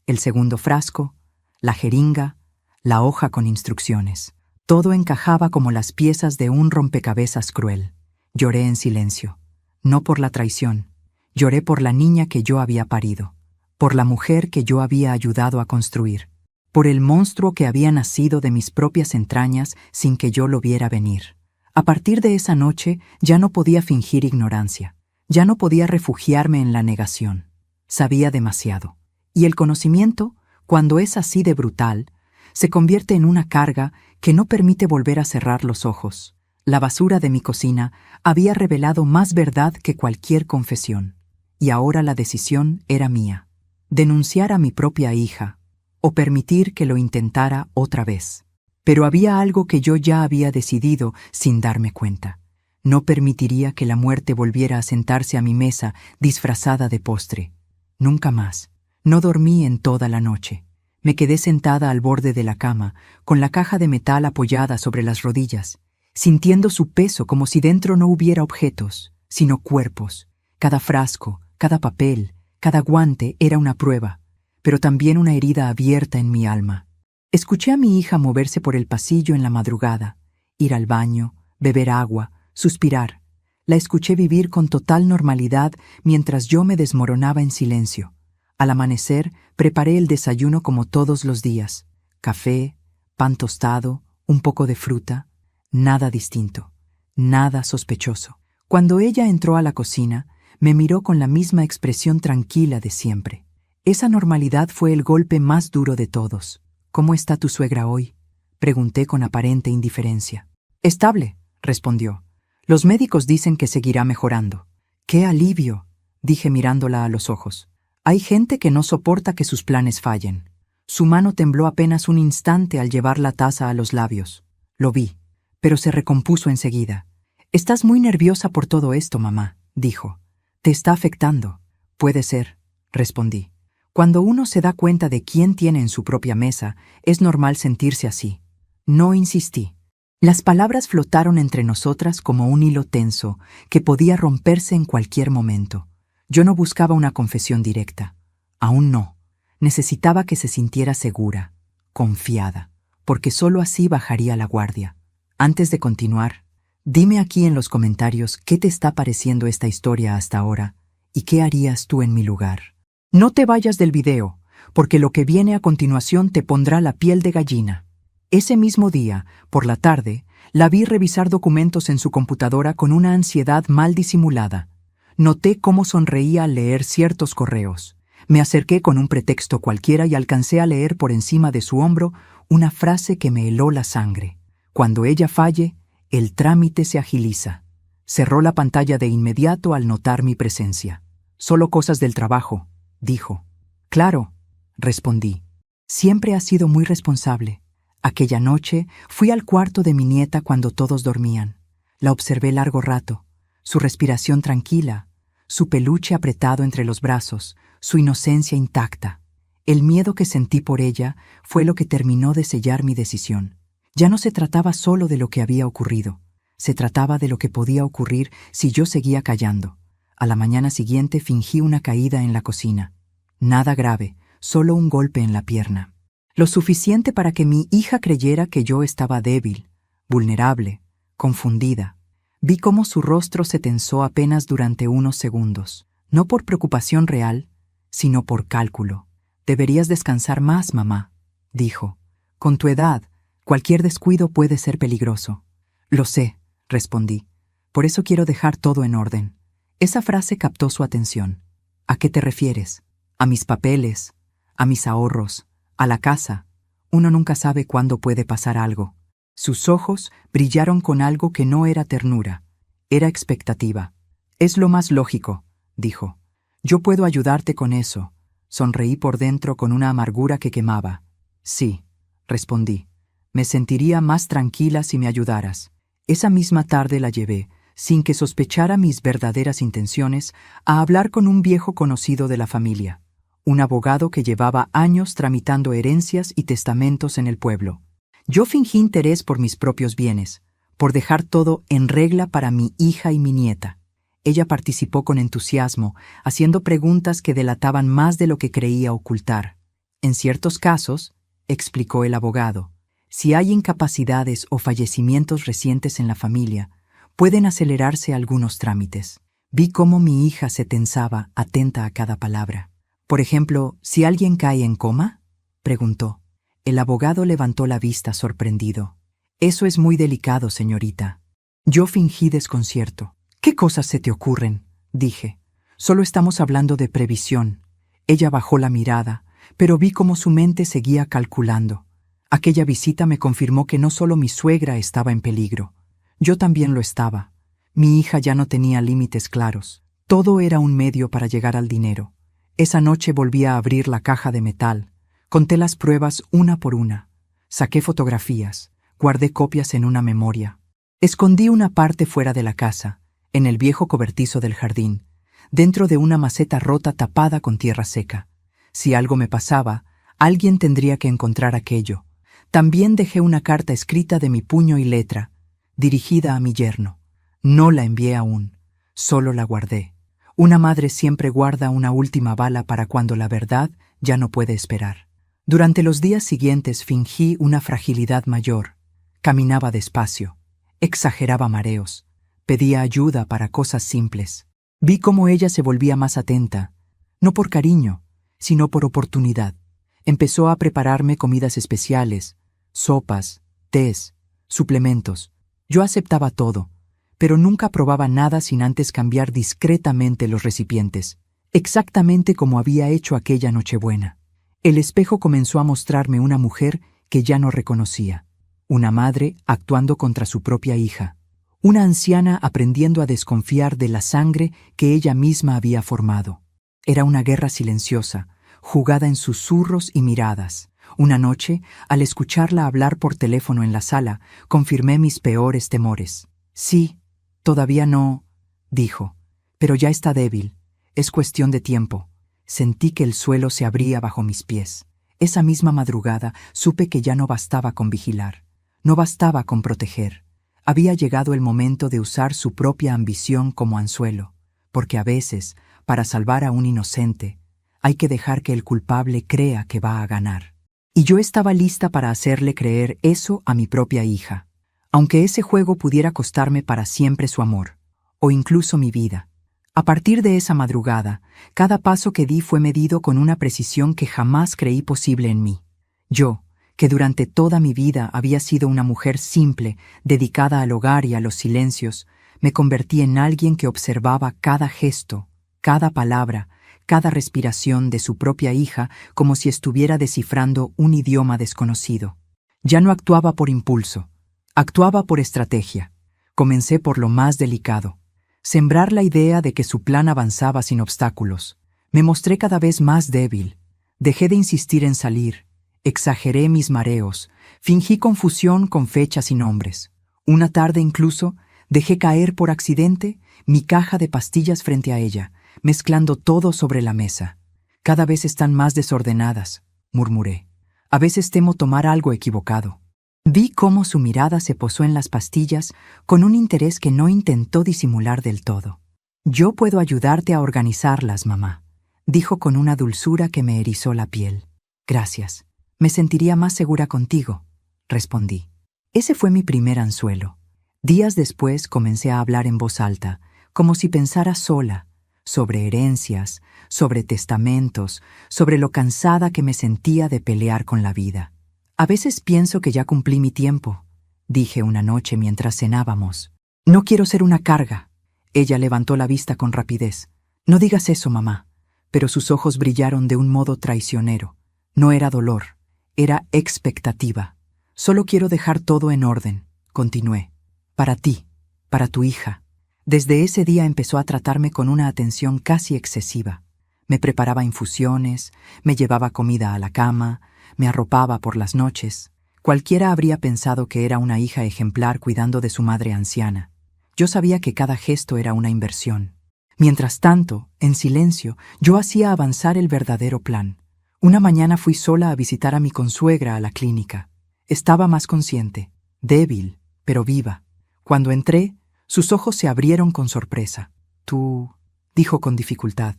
el segundo frasco, la jeringa, la hoja con instrucciones. Todo encajaba como las piezas de un rompecabezas cruel. Lloré en silencio. No por la traición. Lloré por la niña que yo había parido. Por la mujer que yo había ayudado a construir. Por el monstruo que había nacido de mis propias entrañas sin que yo lo viera venir. A partir de esa noche ya no podía fingir ignorancia. Ya no podía refugiarme en la negación. Sabía demasiado. Y el conocimiento, cuando es así de brutal, se convierte en una carga que no permite volver a cerrar los ojos. La basura de mi cocina había revelado más verdad que cualquier confesión. Y ahora la decisión era mía: denunciar a mi propia hija o permitir que lo intentara otra vez. Pero había algo que yo ya había decidido sin darme cuenta. No permitiría que la muerte volviera a sentarse a mi mesa disfrazada de postre. Nunca más. No dormí en toda la noche. Me quedé sentada al borde de la cama, con la caja de metal apoyada sobre las rodillas, sintiendo su peso como si dentro no hubiera objetos, sino cuerpos. Cada frasco, cada papel, cada guante era una prueba, pero también una herida abierta en mi alma. Escuché a mi hija moverse por el pasillo en la madrugada, ir al baño, beber agua, suspirar. La escuché vivir con total normalidad mientras yo me desmoronaba en silencio. Al amanecer, preparé el desayuno como todos los días: café, pan tostado, un poco de fruta. Nada distinto, nada sospechoso. Cuando ella entró a la cocina, me miró con la misma expresión tranquila de siempre. Esa normalidad fue el golpe más duro de todos. «¿Cómo está tu suegra hoy?», pregunté con aparente indiferencia. «Estable», respondió. «Los médicos dicen que seguirá mejorando». «¡Qué alivio!», dije mirándola a los ojos. «Hay gente que no soporta que sus planes fallen». Su mano tembló apenas un instante al llevar la taza a los labios. Lo vi, pero se recompuso enseguida. «Estás muy nerviosa por todo esto, mamá», dijo. «¿Te está afectando?». «Puede ser», respondí. Cuando uno se da cuenta de quién tiene en su propia mesa, es normal sentirse así. No insistí. Las palabras flotaron entre nosotras como un hilo tenso que podía romperse en cualquier momento. Yo no buscaba una confesión directa. Aún no. Necesitaba que se sintiera segura, confiada, porque solo así bajaría la guardia. Antes de continuar, dime aquí en los comentarios qué te está pareciendo esta historia hasta ahora y qué harías tú en mi lugar. No te vayas del video, porque lo que viene a continuación te pondrá la piel de gallina. Ese mismo día, por la tarde, la vi revisar documentos en su computadora con una ansiedad mal disimulada. Noté cómo sonreía al leer ciertos correos. Me acerqué con un pretexto cualquiera y alcancé a leer por encima de su hombro una frase que me heló la sangre. «Cuando ella falle, el trámite se agiliza». Cerró la pantalla de inmediato al notar mi presencia. «Solo cosas del trabajo», dijo. «Claro», respondí. «Siempre has sido muy responsable». Aquella noche fui al cuarto de mi nieta cuando todos dormían. La observé largo rato, su respiración tranquila, su peluche apretado entre los brazos, su inocencia intacta. El miedo que sentí por ella fue lo que terminó de sellar mi decisión. Ya no se trataba solo de lo que había ocurrido, se trataba de lo que podía ocurrir si yo seguía callando. A la mañana siguiente fingí una caída en la cocina. Nada grave, solo un golpe en la pierna. Lo suficiente para que mi hija creyera que yo estaba débil, vulnerable, confundida. Vi cómo su rostro se tensó apenas durante unos segundos, no por preocupación real, sino por cálculo. «Deberías descansar más, mamá», dijo. «Con tu edad, cualquier descuido puede ser peligroso». «Lo sé», respondí. «Por eso quiero dejar todo en orden». Esa frase captó su atención. «¿A qué te refieres?». «A mis papeles, a mis ahorros, a la casa. Uno nunca sabe cuándo puede pasar algo». Sus ojos brillaron con algo que no era ternura, era expectativa. «Es lo más lógico», dijo. «Yo puedo ayudarte con eso». Sonreí por dentro con una amargura que quemaba. «Sí», respondí. «Me sentiría más tranquila si me ayudaras». Esa misma tarde la llevé, sin que sospechara mis verdaderas intenciones, a hablar con un viejo conocido de la familia, un abogado que llevaba años tramitando herencias y testamentos en el pueblo. Yo fingí interés por mis propios bienes, por dejar todo en regla para mi hija y mi nieta. Ella participó con entusiasmo, haciendo preguntas que delataban más de lo que creía ocultar. «En ciertos casos», explicó el abogado, «si hay incapacidades o fallecimientos recientes en la familia, pueden acelerarse algunos trámites». Vi cómo mi hija se tensaba, atenta a cada palabra. «Por ejemplo, si alguien cae en coma», preguntó. El abogado levantó la vista sorprendido. «Eso es muy delicado, señorita». Yo fingí desconcierto. «¿Qué cosas se te ocurren?», dije. «Solo estamos hablando de previsión». Ella bajó la mirada, pero vi cómo su mente seguía calculando. Aquella visita me confirmó que no solo mi suegra estaba en peligro. Yo también lo estaba. Mi hija ya no tenía límites claros. Todo era un medio para llegar al dinero. Esa noche volví a abrir la caja de metal. Conté las pruebas una por una. Saqué fotografías. Guardé copias en una memoria. Escondí una parte fuera de la casa, en el viejo cobertizo del jardín, dentro de una maceta rota tapada con tierra seca. Si algo me pasaba, alguien tendría que encontrar aquello. También dejé una carta escrita de mi puño y letra, dirigida a mi yerno. No la envié aún, solo la guardé. Una madre siempre guarda una última bala para cuando la verdad ya no puede esperar. Durante los días siguientes fingí una fragilidad mayor. Caminaba despacio, exageraba mareos, pedía ayuda para cosas simples. Vi cómo ella se volvía más atenta, no por cariño, sino por oportunidad. Empezó a prepararme comidas especiales, sopas, tés, suplementos. Yo aceptaba todo, pero nunca probaba nada sin antes cambiar discretamente los recipientes, exactamente como había hecho aquella Nochebuena. El espejo comenzó a mostrarme una mujer que ya no reconocía, una madre actuando contra su propia hija, una anciana aprendiendo a desconfiar de la sangre que ella misma había formado. Era una guerra silenciosa, jugada en susurros y miradas. Una noche, al escucharla hablar por teléfono en la sala, confirmé mis peores temores. Sí, todavía no, dijo, pero ya está débil. Es cuestión de tiempo. Sentí que el suelo se abría bajo mis pies. Esa misma madrugada supe que ya no bastaba con vigilar, no bastaba con proteger. Había llegado el momento de usar su propia ambición como anzuelo, porque a veces, para salvar a un inocente, hay que dejar que el culpable crea que va a ganar. Y yo estaba lista para hacerle creer eso a mi propia hija, aunque ese juego pudiera costarme para siempre su amor, o incluso mi vida. A partir de esa madrugada, cada paso que di fue medido con una precisión que jamás creí posible en mí. Yo, que durante toda mi vida había sido una mujer simple, dedicada al hogar y a los silencios, me convertí en alguien que observaba cada gesto, cada palabra, cada respiración de su propia hija como si estuviera descifrando un idioma desconocido. Ya no actuaba por impulso, actuaba por estrategia. Comencé por lo más delicado. Sembrar la idea de que su plan avanzaba sin obstáculos. Me mostré cada vez más débil. Dejé de insistir en salir. Exageré mis mareos. Fingí confusión con fechas y nombres. Una tarde incluso, dejé caer por accidente mi caja de pastillas frente a ella, mezclando todo sobre la mesa. Cada vez están más desordenadas, murmuré. A veces temo tomar algo equivocado. Vi cómo su mirada se posó en las pastillas con un interés que no intentó disimular del todo. «Yo puedo ayudarte a organizarlas, mamá», dijo con una dulzura que me erizó la piel. «Gracias. Me sentiría más segura contigo», respondí. Ese fue mi primer anzuelo. Días después comencé a hablar en voz alta, como si pensara sola, sobre herencias, sobre testamentos, sobre lo cansada que me sentía de pelear con la vida. «A veces pienso que ya cumplí mi tiempo», dije una noche mientras cenábamos. «No quiero ser una carga». Ella levantó la vista con rapidez. «No digas eso, mamá». Pero sus ojos brillaron de un modo traicionero. No era dolor, era expectativa. «Solo quiero dejar todo en orden», continué. «Para ti, para tu hija». Desde ese día empezó a tratarme con una atención casi excesiva. Me preparaba infusiones, me llevaba comida a la cama, me arropaba por las noches. Cualquiera habría pensado que era una hija ejemplar cuidando de su madre anciana. Yo sabía que cada gesto era una inversión. Mientras tanto, en silencio, yo hacía avanzar el verdadero plan. Una mañana fui sola a visitar a mi consuegra a la clínica. Estaba más consciente, débil, pero viva. Cuando entré, sus ojos se abrieron con sorpresa. «Tú», dijo con dificultad.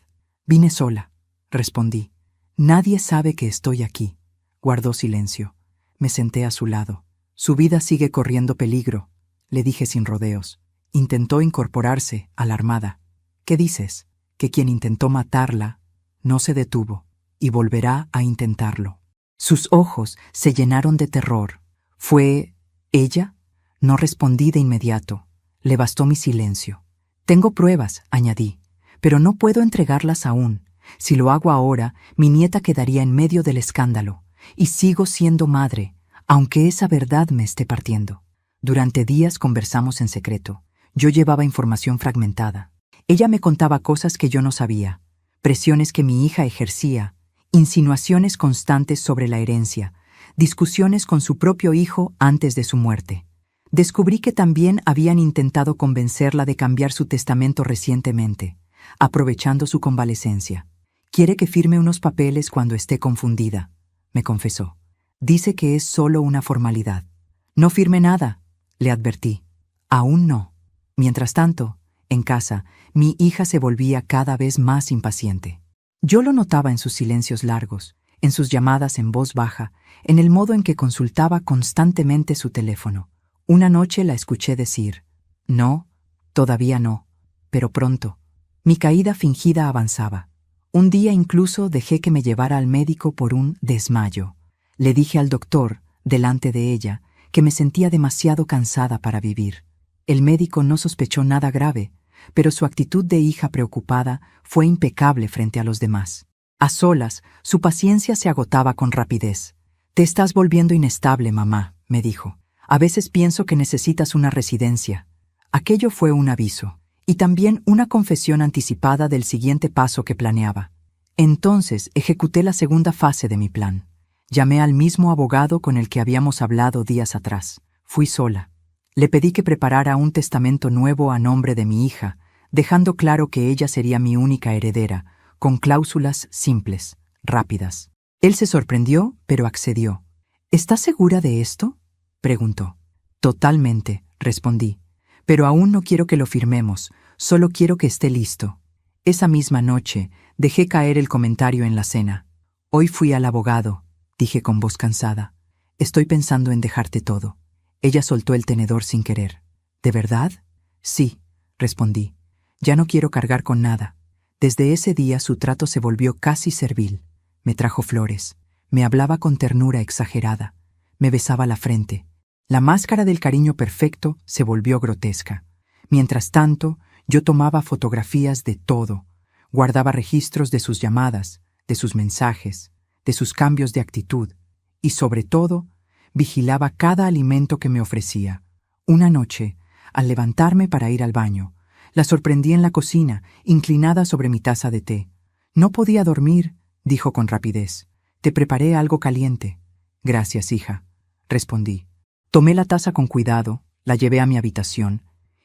«Vine sola», respondí. «Nadie sabe que estoy aquí». Guardó silencio. Me senté a su lado. «Su vida sigue corriendo peligro», le dije sin rodeos. Intentó incorporarse, alarmada. «¿Qué dices? Que quien intentó matarla no se detuvo y volverá a intentarlo». Sus ojos se llenaron de terror. «¿Fue ella?» No respondí de inmediato. Le bastó mi silencio. «Tengo pruebas», añadí, «pero no puedo entregarlas aún. Si lo hago ahora, mi nieta quedaría en medio del escándalo. Y sigo siendo madre, aunque esa verdad me esté partiendo». Durante días conversamos en secreto. Yo llevaba información fragmentada. Ella me contaba cosas que yo no sabía, presiones que mi hija ejercía, insinuaciones constantes sobre la herencia, discusiones con su propio hijo antes de su muerte. Descubrí que también habían intentado convencerla de cambiar su testamento recientemente, aprovechando su convalecencia. Quiere que firme unos papeles cuando esté confundida, me confesó. Dice que es solo una formalidad. No firme nada, le advertí. Aún no. Mientras tanto, en casa, mi hija se volvía cada vez más impaciente. Yo lo notaba en sus silencios largos, en sus llamadas en voz baja, en el modo en que consultaba constantemente su teléfono. Una noche la escuché decir: «No, todavía no, pero pronto». Mi caída fingida avanzaba. Un día incluso dejé que me llevara al médico por un desmayo. Le dije al doctor, delante de ella, que me sentía demasiado cansada para vivir. El médico no sospechó nada grave, pero su actitud de hija preocupada fue impecable frente a los demás. A solas, su paciencia se agotaba con rapidez. «Te estás volviendo inestable, mamá», me dijo. «A veces pienso que necesitas una residencia». Aquello fue un aviso, y también una confesión anticipada del siguiente paso que planeaba. Entonces ejecuté la segunda fase de mi plan. Llamé al mismo abogado con el que habíamos hablado días atrás. Fui sola. Le pedí que preparara un testamento nuevo a nombre de mi hija, dejando claro que ella sería mi única heredera, con cláusulas simples, rápidas. Él se sorprendió, pero accedió. «¿Estás segura de esto?», preguntó. «Totalmente», respondí. «Pero aún no quiero que lo firmemos, solo quiero que esté listo». Esa misma noche dejé caer el comentario en la cena. «Hoy fui al abogado», dije con voz cansada. «Estoy pensando en dejarte todo». Ella soltó el tenedor sin querer. «¿De verdad?». «Sí», respondí. «Ya no quiero cargar con nada». Desde ese día su trato se volvió casi servil. Me trajo flores, me hablaba con ternura exagerada, me besaba la frente. La máscara del cariño perfecto se volvió grotesca. Mientras tanto, yo tomaba fotografías de todo, guardaba registros de sus llamadas, de sus mensajes, de sus cambios de actitud, y sobre todo, vigilaba cada alimento que me ofrecía. Una noche, al levantarme para ir al baño, la sorprendí en la cocina, inclinada sobre mi taza de té. «No podía dormir», dijo con rapidez. «Te preparé algo caliente». «Gracias, hija», respondí. Tomé la taza con cuidado, la llevé a mi habitación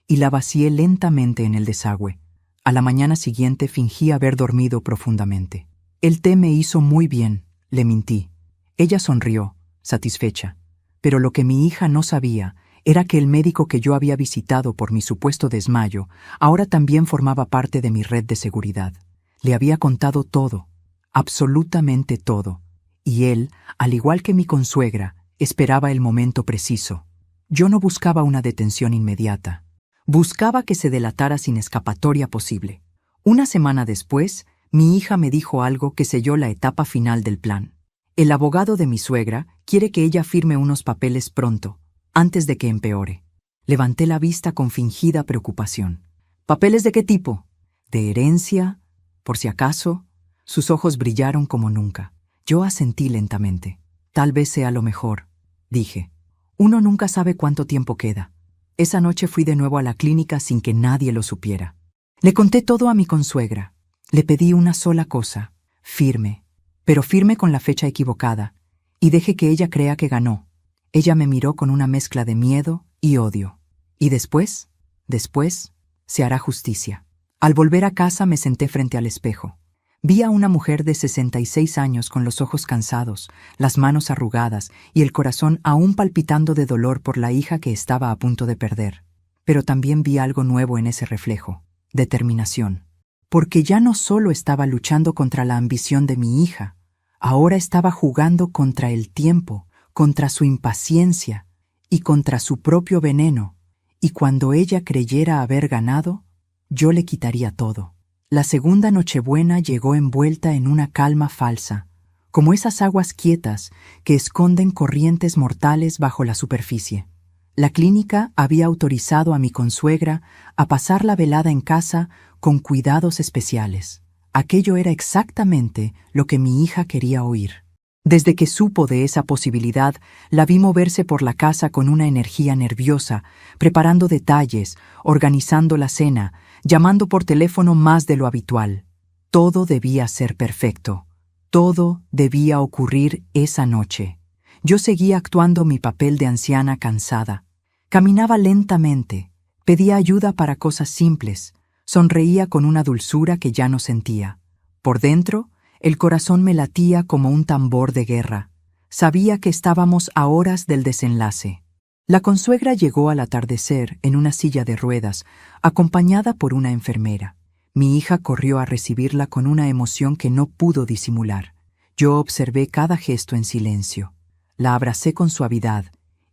y la vacié lentamente en el desagüe. A la mañana siguiente fingí haber dormido profundamente. «El té me hizo muy bien», le mintí. Ella sonrió, satisfecha. Pero lo que mi hija no sabía era que el médico que yo había visitado por mi supuesto desmayo ahora también formaba parte de mi red de seguridad. Le había contado todo, absolutamente todo, y él, al igual que mi consuegra, esperaba el momento preciso. Yo no buscaba una detención inmediata. Buscaba que se delatara sin escapatoria posible. Una semana después, mi hija me dijo algo que selló la etapa final del plan. «El abogado de mi suegra quiere que ella firme unos papeles pronto, antes de que empeore». Levanté la vista con fingida preocupación. «¿Papeles de qué tipo?». «¿De herencia? Por si acaso». Sus ojos brillaron como nunca. Yo asentí lentamente. «Tal vez sea lo mejor», dije. «Uno nunca sabe cuánto tiempo queda». Esa noche fui de nuevo a la clínica sin que nadie lo supiera. Le conté todo a mi consuegra. Le pedí una sola cosa: firme, pero firme con la fecha equivocada, y deje que ella crea que ganó. Ella me miró con una mezcla de miedo y odio. ¿Y después? Después, se hará justicia. Al volver a casa me senté frente al espejo. Vi a una mujer de 66 años con los ojos cansados, las manos arrugadas y el corazón aún palpitando de dolor por la hija que estaba a punto de perder. Pero también vi algo nuevo en ese reflejo: determinación. Porque ya no solo estaba luchando contra la ambición de mi hija, ahora estaba jugando contra el tiempo, contra su impaciencia y contra su propio veneno. Y cuando ella creyera haber ganado, yo le quitaría todo. La segunda Nochebuena llegó envuelta en una calma falsa, como esas aguas quietas que esconden corrientes mortales bajo la superficie. La clínica había autorizado a mi consuegra a pasar la velada en casa con cuidados especiales. Aquello era exactamente lo que mi hija quería oír. Desde que supo de esa posibilidad, la vi moverse por la casa con una energía nerviosa, preparando detalles, organizando la cena, llamando por teléfono más de lo habitual. Todo debía ser perfecto. Todo debía ocurrir esa noche. Yo seguía actuando mi papel de anciana cansada. Caminaba lentamente, pedía ayuda para cosas simples, sonreía con una dulzura que ya no sentía. Por dentro, el corazón me latía como un tambor de guerra. Sabía que estábamos a horas del desenlace. La consuegra llegó al atardecer en una silla de ruedas, acompañada por una enfermera. Mi hija corrió a recibirla con una emoción que no pudo disimular. Yo observé cada gesto en silencio. La abracé con suavidad,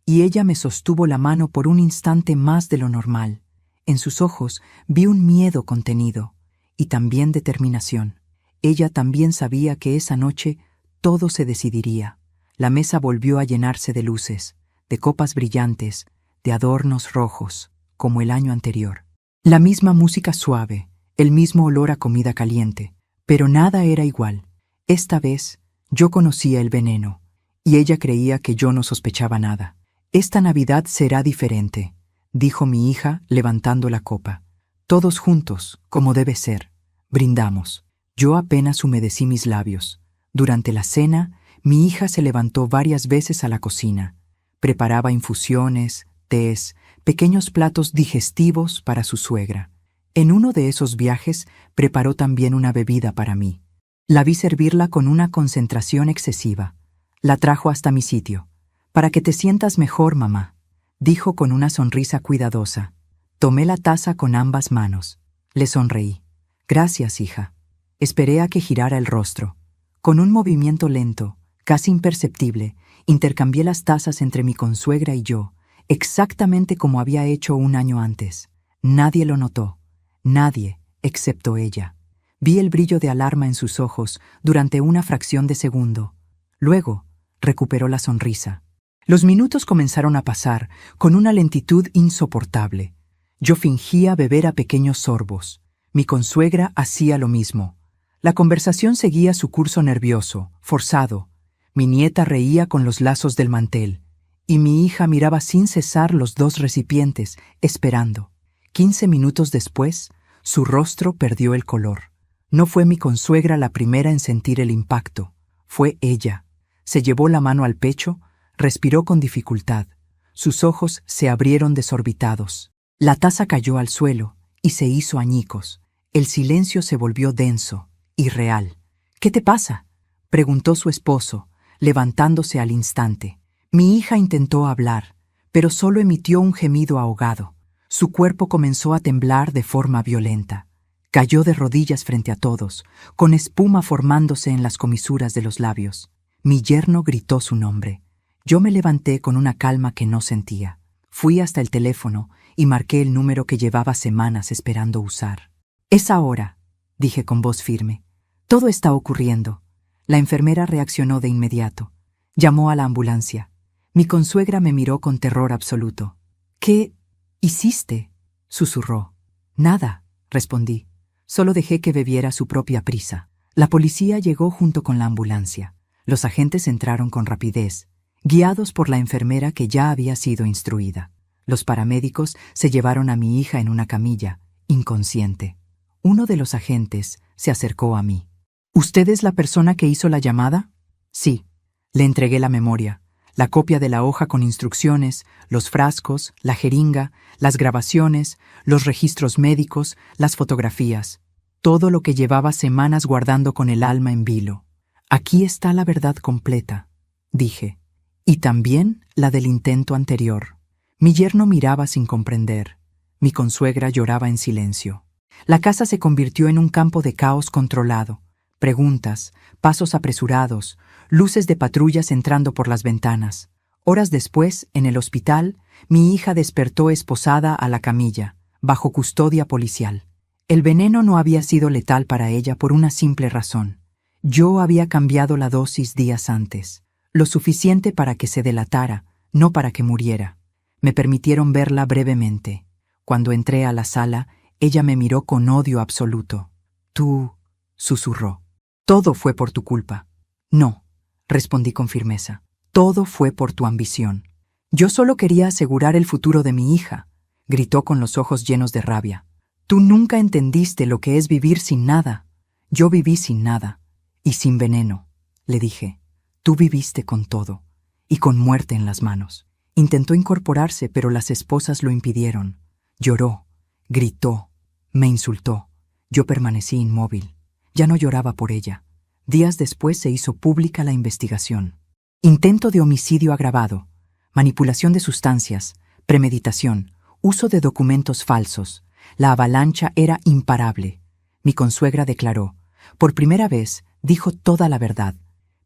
y ella me sostuvo la mano por un instante más de lo normal. En sus ojos vi un miedo contenido, y también determinación. Ella también sabía que esa noche todo se decidiría. La mesa volvió a llenarse de luces, de copas brillantes, de adornos rojos, como el año anterior. La misma música suave, el mismo olor a comida caliente, pero nada era igual. Esta vez yo conocía el veneno, y ella creía que yo no sospechaba nada. «Esta Navidad será diferente», dijo mi hija levantando la copa. «Todos juntos, como debe ser. Brindamos». Yo apenas humedecí mis labios. Durante la cena, mi hija se levantó varias veces a la cocina. Preparaba infusiones, tés, pequeños platos digestivos para su suegra. En uno de esos viajes preparó también una bebida para mí. La vi servirla con una concentración excesiva. La trajo hasta mi sitio. «Para que te sientas mejor, mamá», dijo con una sonrisa cuidadosa. Tomé la taza con ambas manos. Le sonreí. «Gracias, hija». Esperé a que girara el rostro. Con un movimiento lento, casi imperceptible, intercambié las tazas entre mi consuegra y yo, exactamente como había hecho un año antes. Nadie lo notó. Nadie, excepto ella. Vi el brillo de alarma en sus ojos durante una fracción de segundo. Luego, recuperó la sonrisa. Los minutos comenzaron a pasar con una lentitud insoportable. Yo fingía beber a pequeños sorbos. Mi consuegra hacía lo mismo. La conversación seguía su curso nervioso, forzado. Mi nieta reía con los lazos del mantel, y mi hija miraba sin cesar los dos recipientes, esperando. 15 minutos después, su rostro perdió el color. No fue mi consuegra la primera en sentir el impacto. Fue ella. Se llevó la mano al pecho, respiró con dificultad. Sus ojos se abrieron desorbitados. La taza cayó al suelo y se hizo añicos. El silencio se volvió denso. Irreal. «¿Qué te pasa?», preguntó su esposo, levantándose al instante. Mi hija intentó hablar, pero solo emitió un gemido ahogado. Su cuerpo comenzó a temblar de forma violenta. Cayó de rodillas frente a todos, con espuma formándose en las comisuras de los labios. Mi yerno gritó su nombre. Yo me levanté con una calma que no sentía. Fui hasta el teléfono y marqué el número que llevaba semanas esperando usar. «Es ahora», dije con voz firme. «Todo está ocurriendo». La enfermera reaccionó de inmediato. Llamó a la ambulancia. Mi consuegra me miró con terror absoluto. «¿Qué hiciste?», susurró. «Nada», respondí. Solo dejé que bebiera su propia prisa. La policía llegó junto con la ambulancia. Los agentes entraron con rapidez, guiados por la enfermera que ya había sido instruida. Los paramédicos se llevaron a mi hija en una camilla, inconsciente. Uno de los agentes se acercó a mí. «¿Usted es la persona que hizo la llamada?». «Sí». Le entregué la memoria, la copia de la hoja con instrucciones, los frascos, la jeringa, las grabaciones, los registros médicos, las fotografías. Todo lo que llevaba semanas guardando con el alma en vilo. «Aquí está la verdad completa», dije. «Y también la del intento anterior». Mi yerno miraba sin comprender. Mi consuegra lloraba en silencio. La casa se convirtió en un campo de caos controlado. Preguntas, pasos apresurados, luces de patrullas entrando por las ventanas. Horas después, en el hospital, mi hija despertó esposada a la camilla, bajo custodia policial. El veneno no había sido letal para ella por una simple razón. Yo había cambiado la dosis días antes, lo suficiente para que se delatara, no para que muriera. Me permitieron verla brevemente. Cuando entré a la sala, ella me miró con odio absoluto. «Tú», susurró. «Todo fue por tu culpa». «No», respondí con firmeza. Todo fue por tu ambición. Yo solo quería asegurar el futuro de mi hija, gritó con los ojos llenos de rabia. Tú nunca entendiste lo que es vivir sin nada. Yo viví sin nada, y sin veneno, le dije. Tú viviste con todo, y con muerte en las manos. Intentó incorporarse, pero las esposas lo impidieron. Lloró, gritó, me insultó. Yo permanecí inmóvil. Ya no lloraba por ella. Días después se hizo pública la investigación. Intento de homicidio agravado, manipulación de sustancias, premeditación, uso de documentos falsos. La avalancha era imparable. Mi consuegra declaró. Por primera vez, dijo toda la verdad.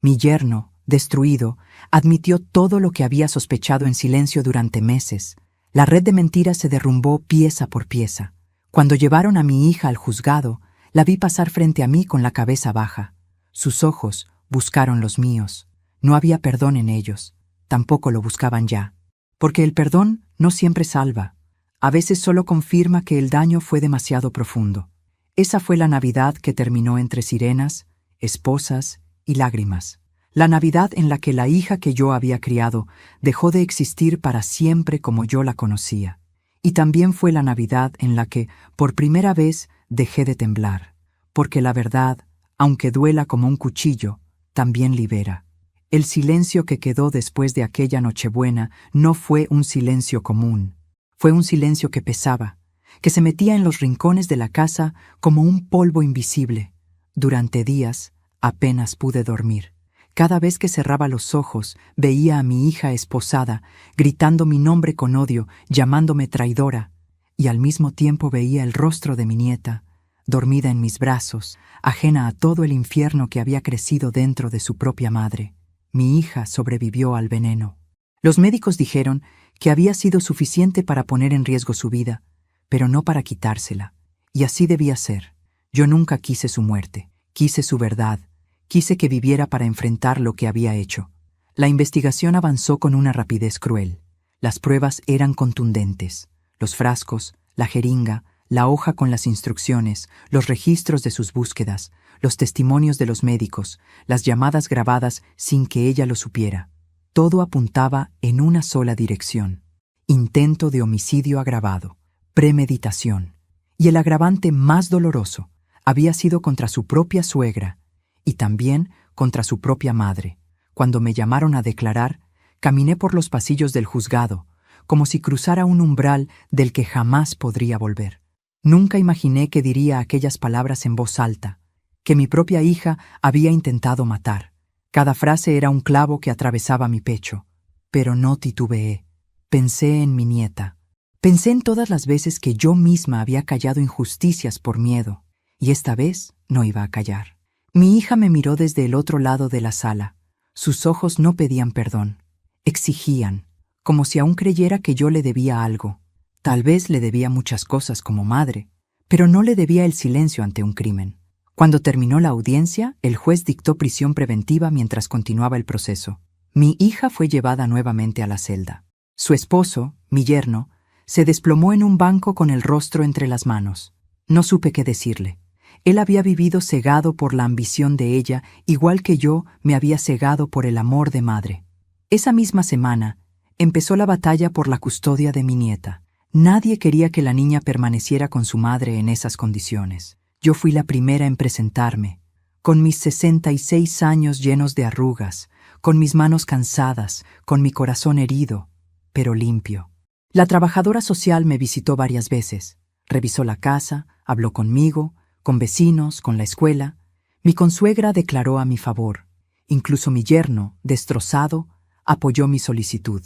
Mi yerno, destruido, admitió todo lo que había sospechado en silencio durante meses. La red de mentiras se derrumbó pieza por pieza. Cuando llevaron a mi hija al juzgado, la vi pasar frente a mí con la cabeza baja. Sus ojos buscaron los míos. No había perdón en ellos. Tampoco lo buscaban ya. Porque el perdón no siempre salva. A veces solo confirma que el daño fue demasiado profundo. Esa fue la Navidad que terminó entre sirenas, esposas y lágrimas. La Navidad en la que la hija que yo había criado dejó de existir para siempre como yo la conocía. Y también fue la Navidad en la que, por primera vez, dejé de temblar. Porque la verdad, aunque duela como un cuchillo, también libera. El silencio que quedó después de aquella Nochebuena no fue un silencio común. Fue un silencio que pesaba, que se metía en los rincones de la casa como un polvo invisible. Durante días apenas pude dormir. Cada vez que cerraba los ojos, veía a mi hija esposada, gritando mi nombre con odio, llamándome traidora, y al mismo tiempo veía el rostro de mi nieta, dormida en mis brazos, ajena a todo el infierno que había crecido dentro de su propia madre. Mi hija sobrevivió al veneno. Los médicos dijeron que había sido suficiente para poner en riesgo su vida, pero no para quitársela. Y así debía ser. Yo nunca quise su muerte, quise su verdad. Quise que viviera para enfrentar lo que había hecho. La investigación avanzó con una rapidez cruel. Las pruebas eran contundentes. Los frascos, la jeringa, la hoja con las instrucciones, los registros de sus búsquedas, los testimonios de los médicos, las llamadas grabadas sin que ella lo supiera. Todo apuntaba en una sola dirección. Intento de homicidio agravado, premeditación. Y el agravante más doloroso había sido contra su propia suegra, y también contra su propia madre. Cuando me llamaron a declarar, caminé por los pasillos del juzgado, como si cruzara un umbral del que jamás podría volver. Nunca imaginé que diría aquellas palabras en voz alta, que mi propia hija había intentado matar. Cada frase era un clavo que atravesaba mi pecho, pero no titubeé. Pensé en mi nieta. Pensé en todas las veces que yo misma había callado injusticias por miedo, y esta vez no iba a callar. Mi hija me miró desde el otro lado de la sala. Sus ojos no pedían perdón, exigían, como si aún creyera que yo le debía algo. Tal vez le debía muchas cosas como madre, pero no le debía el silencio ante un crimen. Cuando terminó la audiencia, el juez dictó prisión preventiva mientras continuaba el proceso. Mi hija fue llevada nuevamente a la celda. Su esposo, mi yerno, se desplomó en un banco con el rostro entre las manos. No supe qué decirle. Él había vivido cegado por la ambición de ella, igual que yo me había cegado por el amor de madre. Esa misma semana, empezó la batalla por la custodia de mi nieta. Nadie quería que la niña permaneciera con su madre en esas condiciones. Yo fui la primera en presentarme, con mis 66 años llenos de arrugas, con mis manos cansadas, con mi corazón herido, pero limpio. La trabajadora social me visitó varias veces. Revisó la casa, habló conmigo, con vecinos, con la escuela. Mi consuegra declaró a mi favor. Incluso mi yerno, destrozado, apoyó mi solicitud.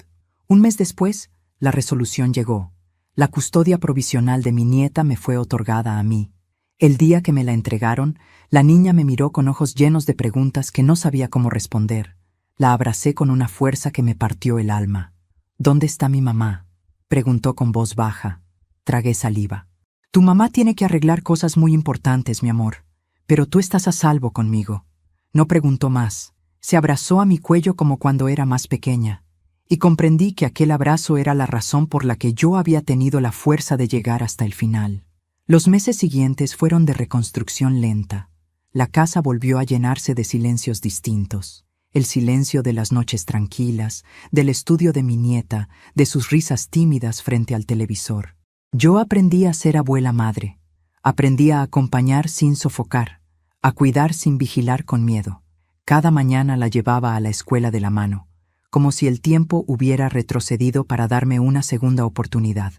Un mes después, la resolución llegó. La custodia provisional de mi nieta me fue otorgada a mí. El día que me la entregaron, la niña me miró con ojos llenos de preguntas que no sabía cómo responder. La abracé con una fuerza que me partió el alma. ¿Dónde está mi mamá?, preguntó con voz baja. Tragué saliva. Tu mamá tiene que arreglar cosas muy importantes, mi amor, pero tú estás a salvo conmigo. No preguntó más. Se abrazó a mi cuello como cuando era más pequeña, y comprendí que aquel abrazo era la razón por la que yo había tenido la fuerza de llegar hasta el final. Los meses siguientes fueron de reconstrucción lenta. La casa volvió a llenarse de silencios distintos. el silencio de las noches tranquilas, del estudio de mi nieta, de sus risas tímidas frente al televisor. Yo aprendí a ser abuela madre. Aprendí a acompañar sin sofocar, a cuidar sin vigilar con miedo. Cada mañana la llevaba a la escuela de la mano, como si el tiempo hubiera retrocedido para darme una segunda oportunidad.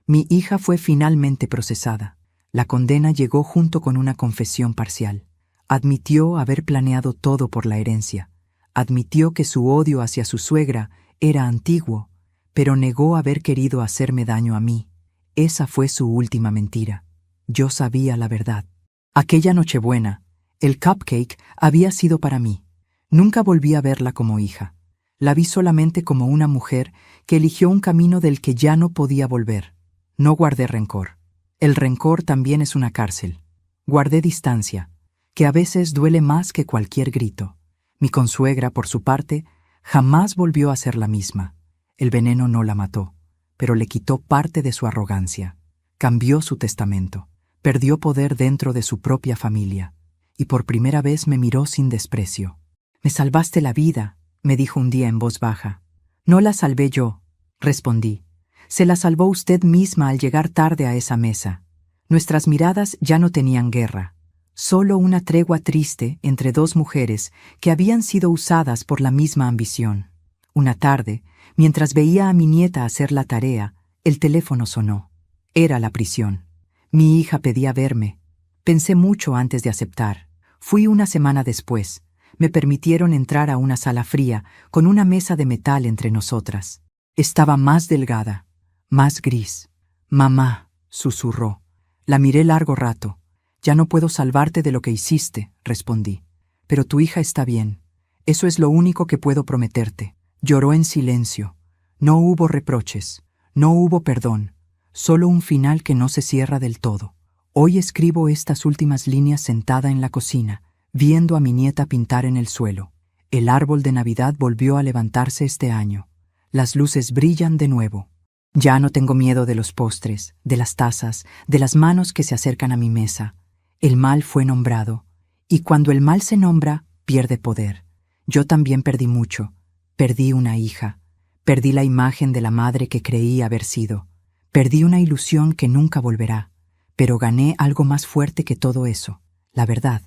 Mi hija fue finalmente procesada. La condena llegó junto con una confesión parcial. Admitió haber planeado todo por la herencia. Admitió que su odio hacia su suegra era antiguo, pero negó haber querido hacerme daño a mí. Esa fue su última mentira. Yo sabía la verdad. Aquella Nochebuena, el cupcake había sido para mí. Nunca volví a verla como hija. La vi solamente como una mujer que eligió un camino del que ya no podía volver. No guardé rencor. El rencor también es una cárcel. Guardé distancia, que a veces duele más que cualquier grito. Mi consuegra, por su parte, jamás volvió a ser la misma. El veneno no la mató, pero le quitó parte de su arrogancia. Cambió su testamento. Perdió poder dentro de su propia familia. Y por primera vez me miró sin desprecio. «Me salvaste la vida», me dijo un día en voz baja. «No la salvé yo», respondí. «Se la salvó usted misma al llegar tarde a esa mesa». Nuestras miradas ya no tenían guerra. Solo una tregua triste entre dos mujeres que habían sido usadas por la misma ambición. Una tarde, mientras veía a mi nieta hacer la tarea, el teléfono sonó. Era la prisión. Mi hija pedía verme. Pensé mucho antes de aceptar. Fui una semana después. Me permitieron entrar a una sala fría, con una mesa de metal entre nosotras. Estaba más delgada, más gris. «Mamá», susurró. La miré largo rato. «Ya no puedo salvarte de lo que hiciste», respondí. «Pero tu hija está bien. Eso es lo único que puedo prometerte». Lloró en silencio. No hubo reproches. No hubo perdón. Solo un final que no se cierra del todo. Hoy escribo estas últimas líneas sentada en la cocina, viendo a mi nieta pintar en el suelo. El árbol de Navidad volvió a levantarse este año. Las luces brillan de nuevo. Ya no tengo miedo de los postres, de las tazas, de las manos que se acercan a mi mesa. El mal fue nombrado, y cuando el mal se nombra, pierde poder. Yo también perdí mucho. Perdí una hija. Perdí la imagen de la madre que creí haber sido. Perdí una ilusión que nunca volverá. Pero gané algo más fuerte que todo eso. La verdad,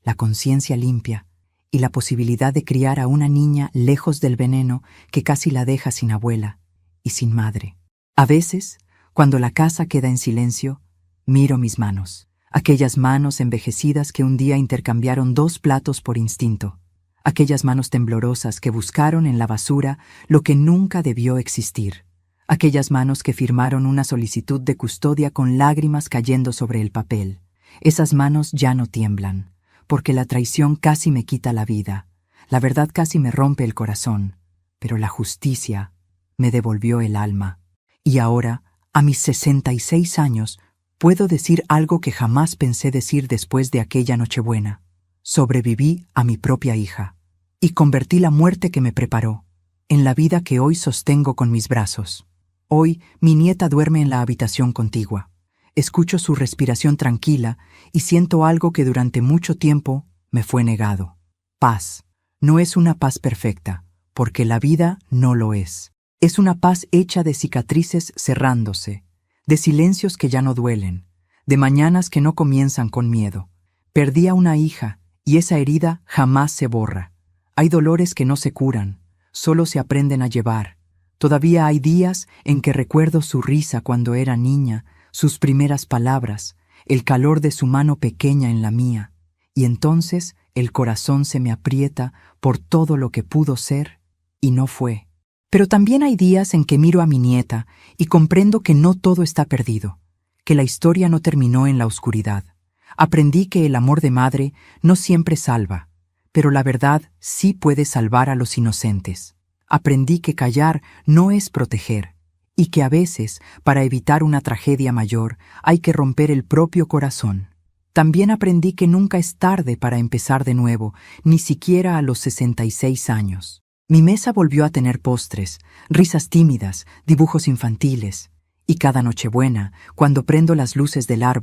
la conciencia limpia y la posibilidad de criar a una niña lejos del veneno que casi la deja sin abuela y sin madre. A veces, cuando la casa queda en silencio, miro mis manos. Aquellas manos envejecidas que un día intercambiaron 2 platos por instinto. Aquellas manos temblorosas que buscaron en la basura lo que nunca debió existir. Aquellas manos que firmaron una solicitud de custodia con lágrimas cayendo sobre el papel. Esas manos ya no tiemblan, porque la traición casi me quita la vida. La verdad casi me rompe el corazón, pero la justicia me devolvió el alma. Y ahora, a mis 66 años, puedo decir algo que jamás pensé decir después de aquella Nochebuena. Sobreviví a mi propia hija, y convertí la muerte que me preparó en la vida que hoy sostengo con mis brazos. Hoy mi nieta duerme en la habitación contigua. Escucho su respiración tranquila y siento algo que durante mucho tiempo me fue negado. Paz. No es una paz perfecta, porque la vida no lo es. Es una paz hecha de cicatrices cerrándose, de silencios que ya no duelen, de mañanas que no comienzan con miedo. Perdí a una hija y esa herida jamás se borra. Hay dolores que no se curan, solo se aprenden a llevar. Todavía hay días en que recuerdo su risa cuando era niña, sus primeras palabras, el calor de su mano pequeña en la mía, y entonces el corazón se me aprieta por todo lo que pudo ser y no fue. Pero también hay días en que miro a mi nieta y comprendo que no todo está perdido, que la historia no terminó en la oscuridad. Aprendí que el amor de madre no siempre salva, pero la verdad sí puede salvar a los inocentes. Aprendí que callar no es proteger, y que a veces, para evitar una tragedia mayor, hay que romper el propio corazón. También aprendí que nunca es tarde para empezar de nuevo, ni siquiera a los 66 años. Mi mesa volvió a tener postres, risas tímidas, dibujos infantiles, y cada Nochebuena, cuando prendo las luces del árbol,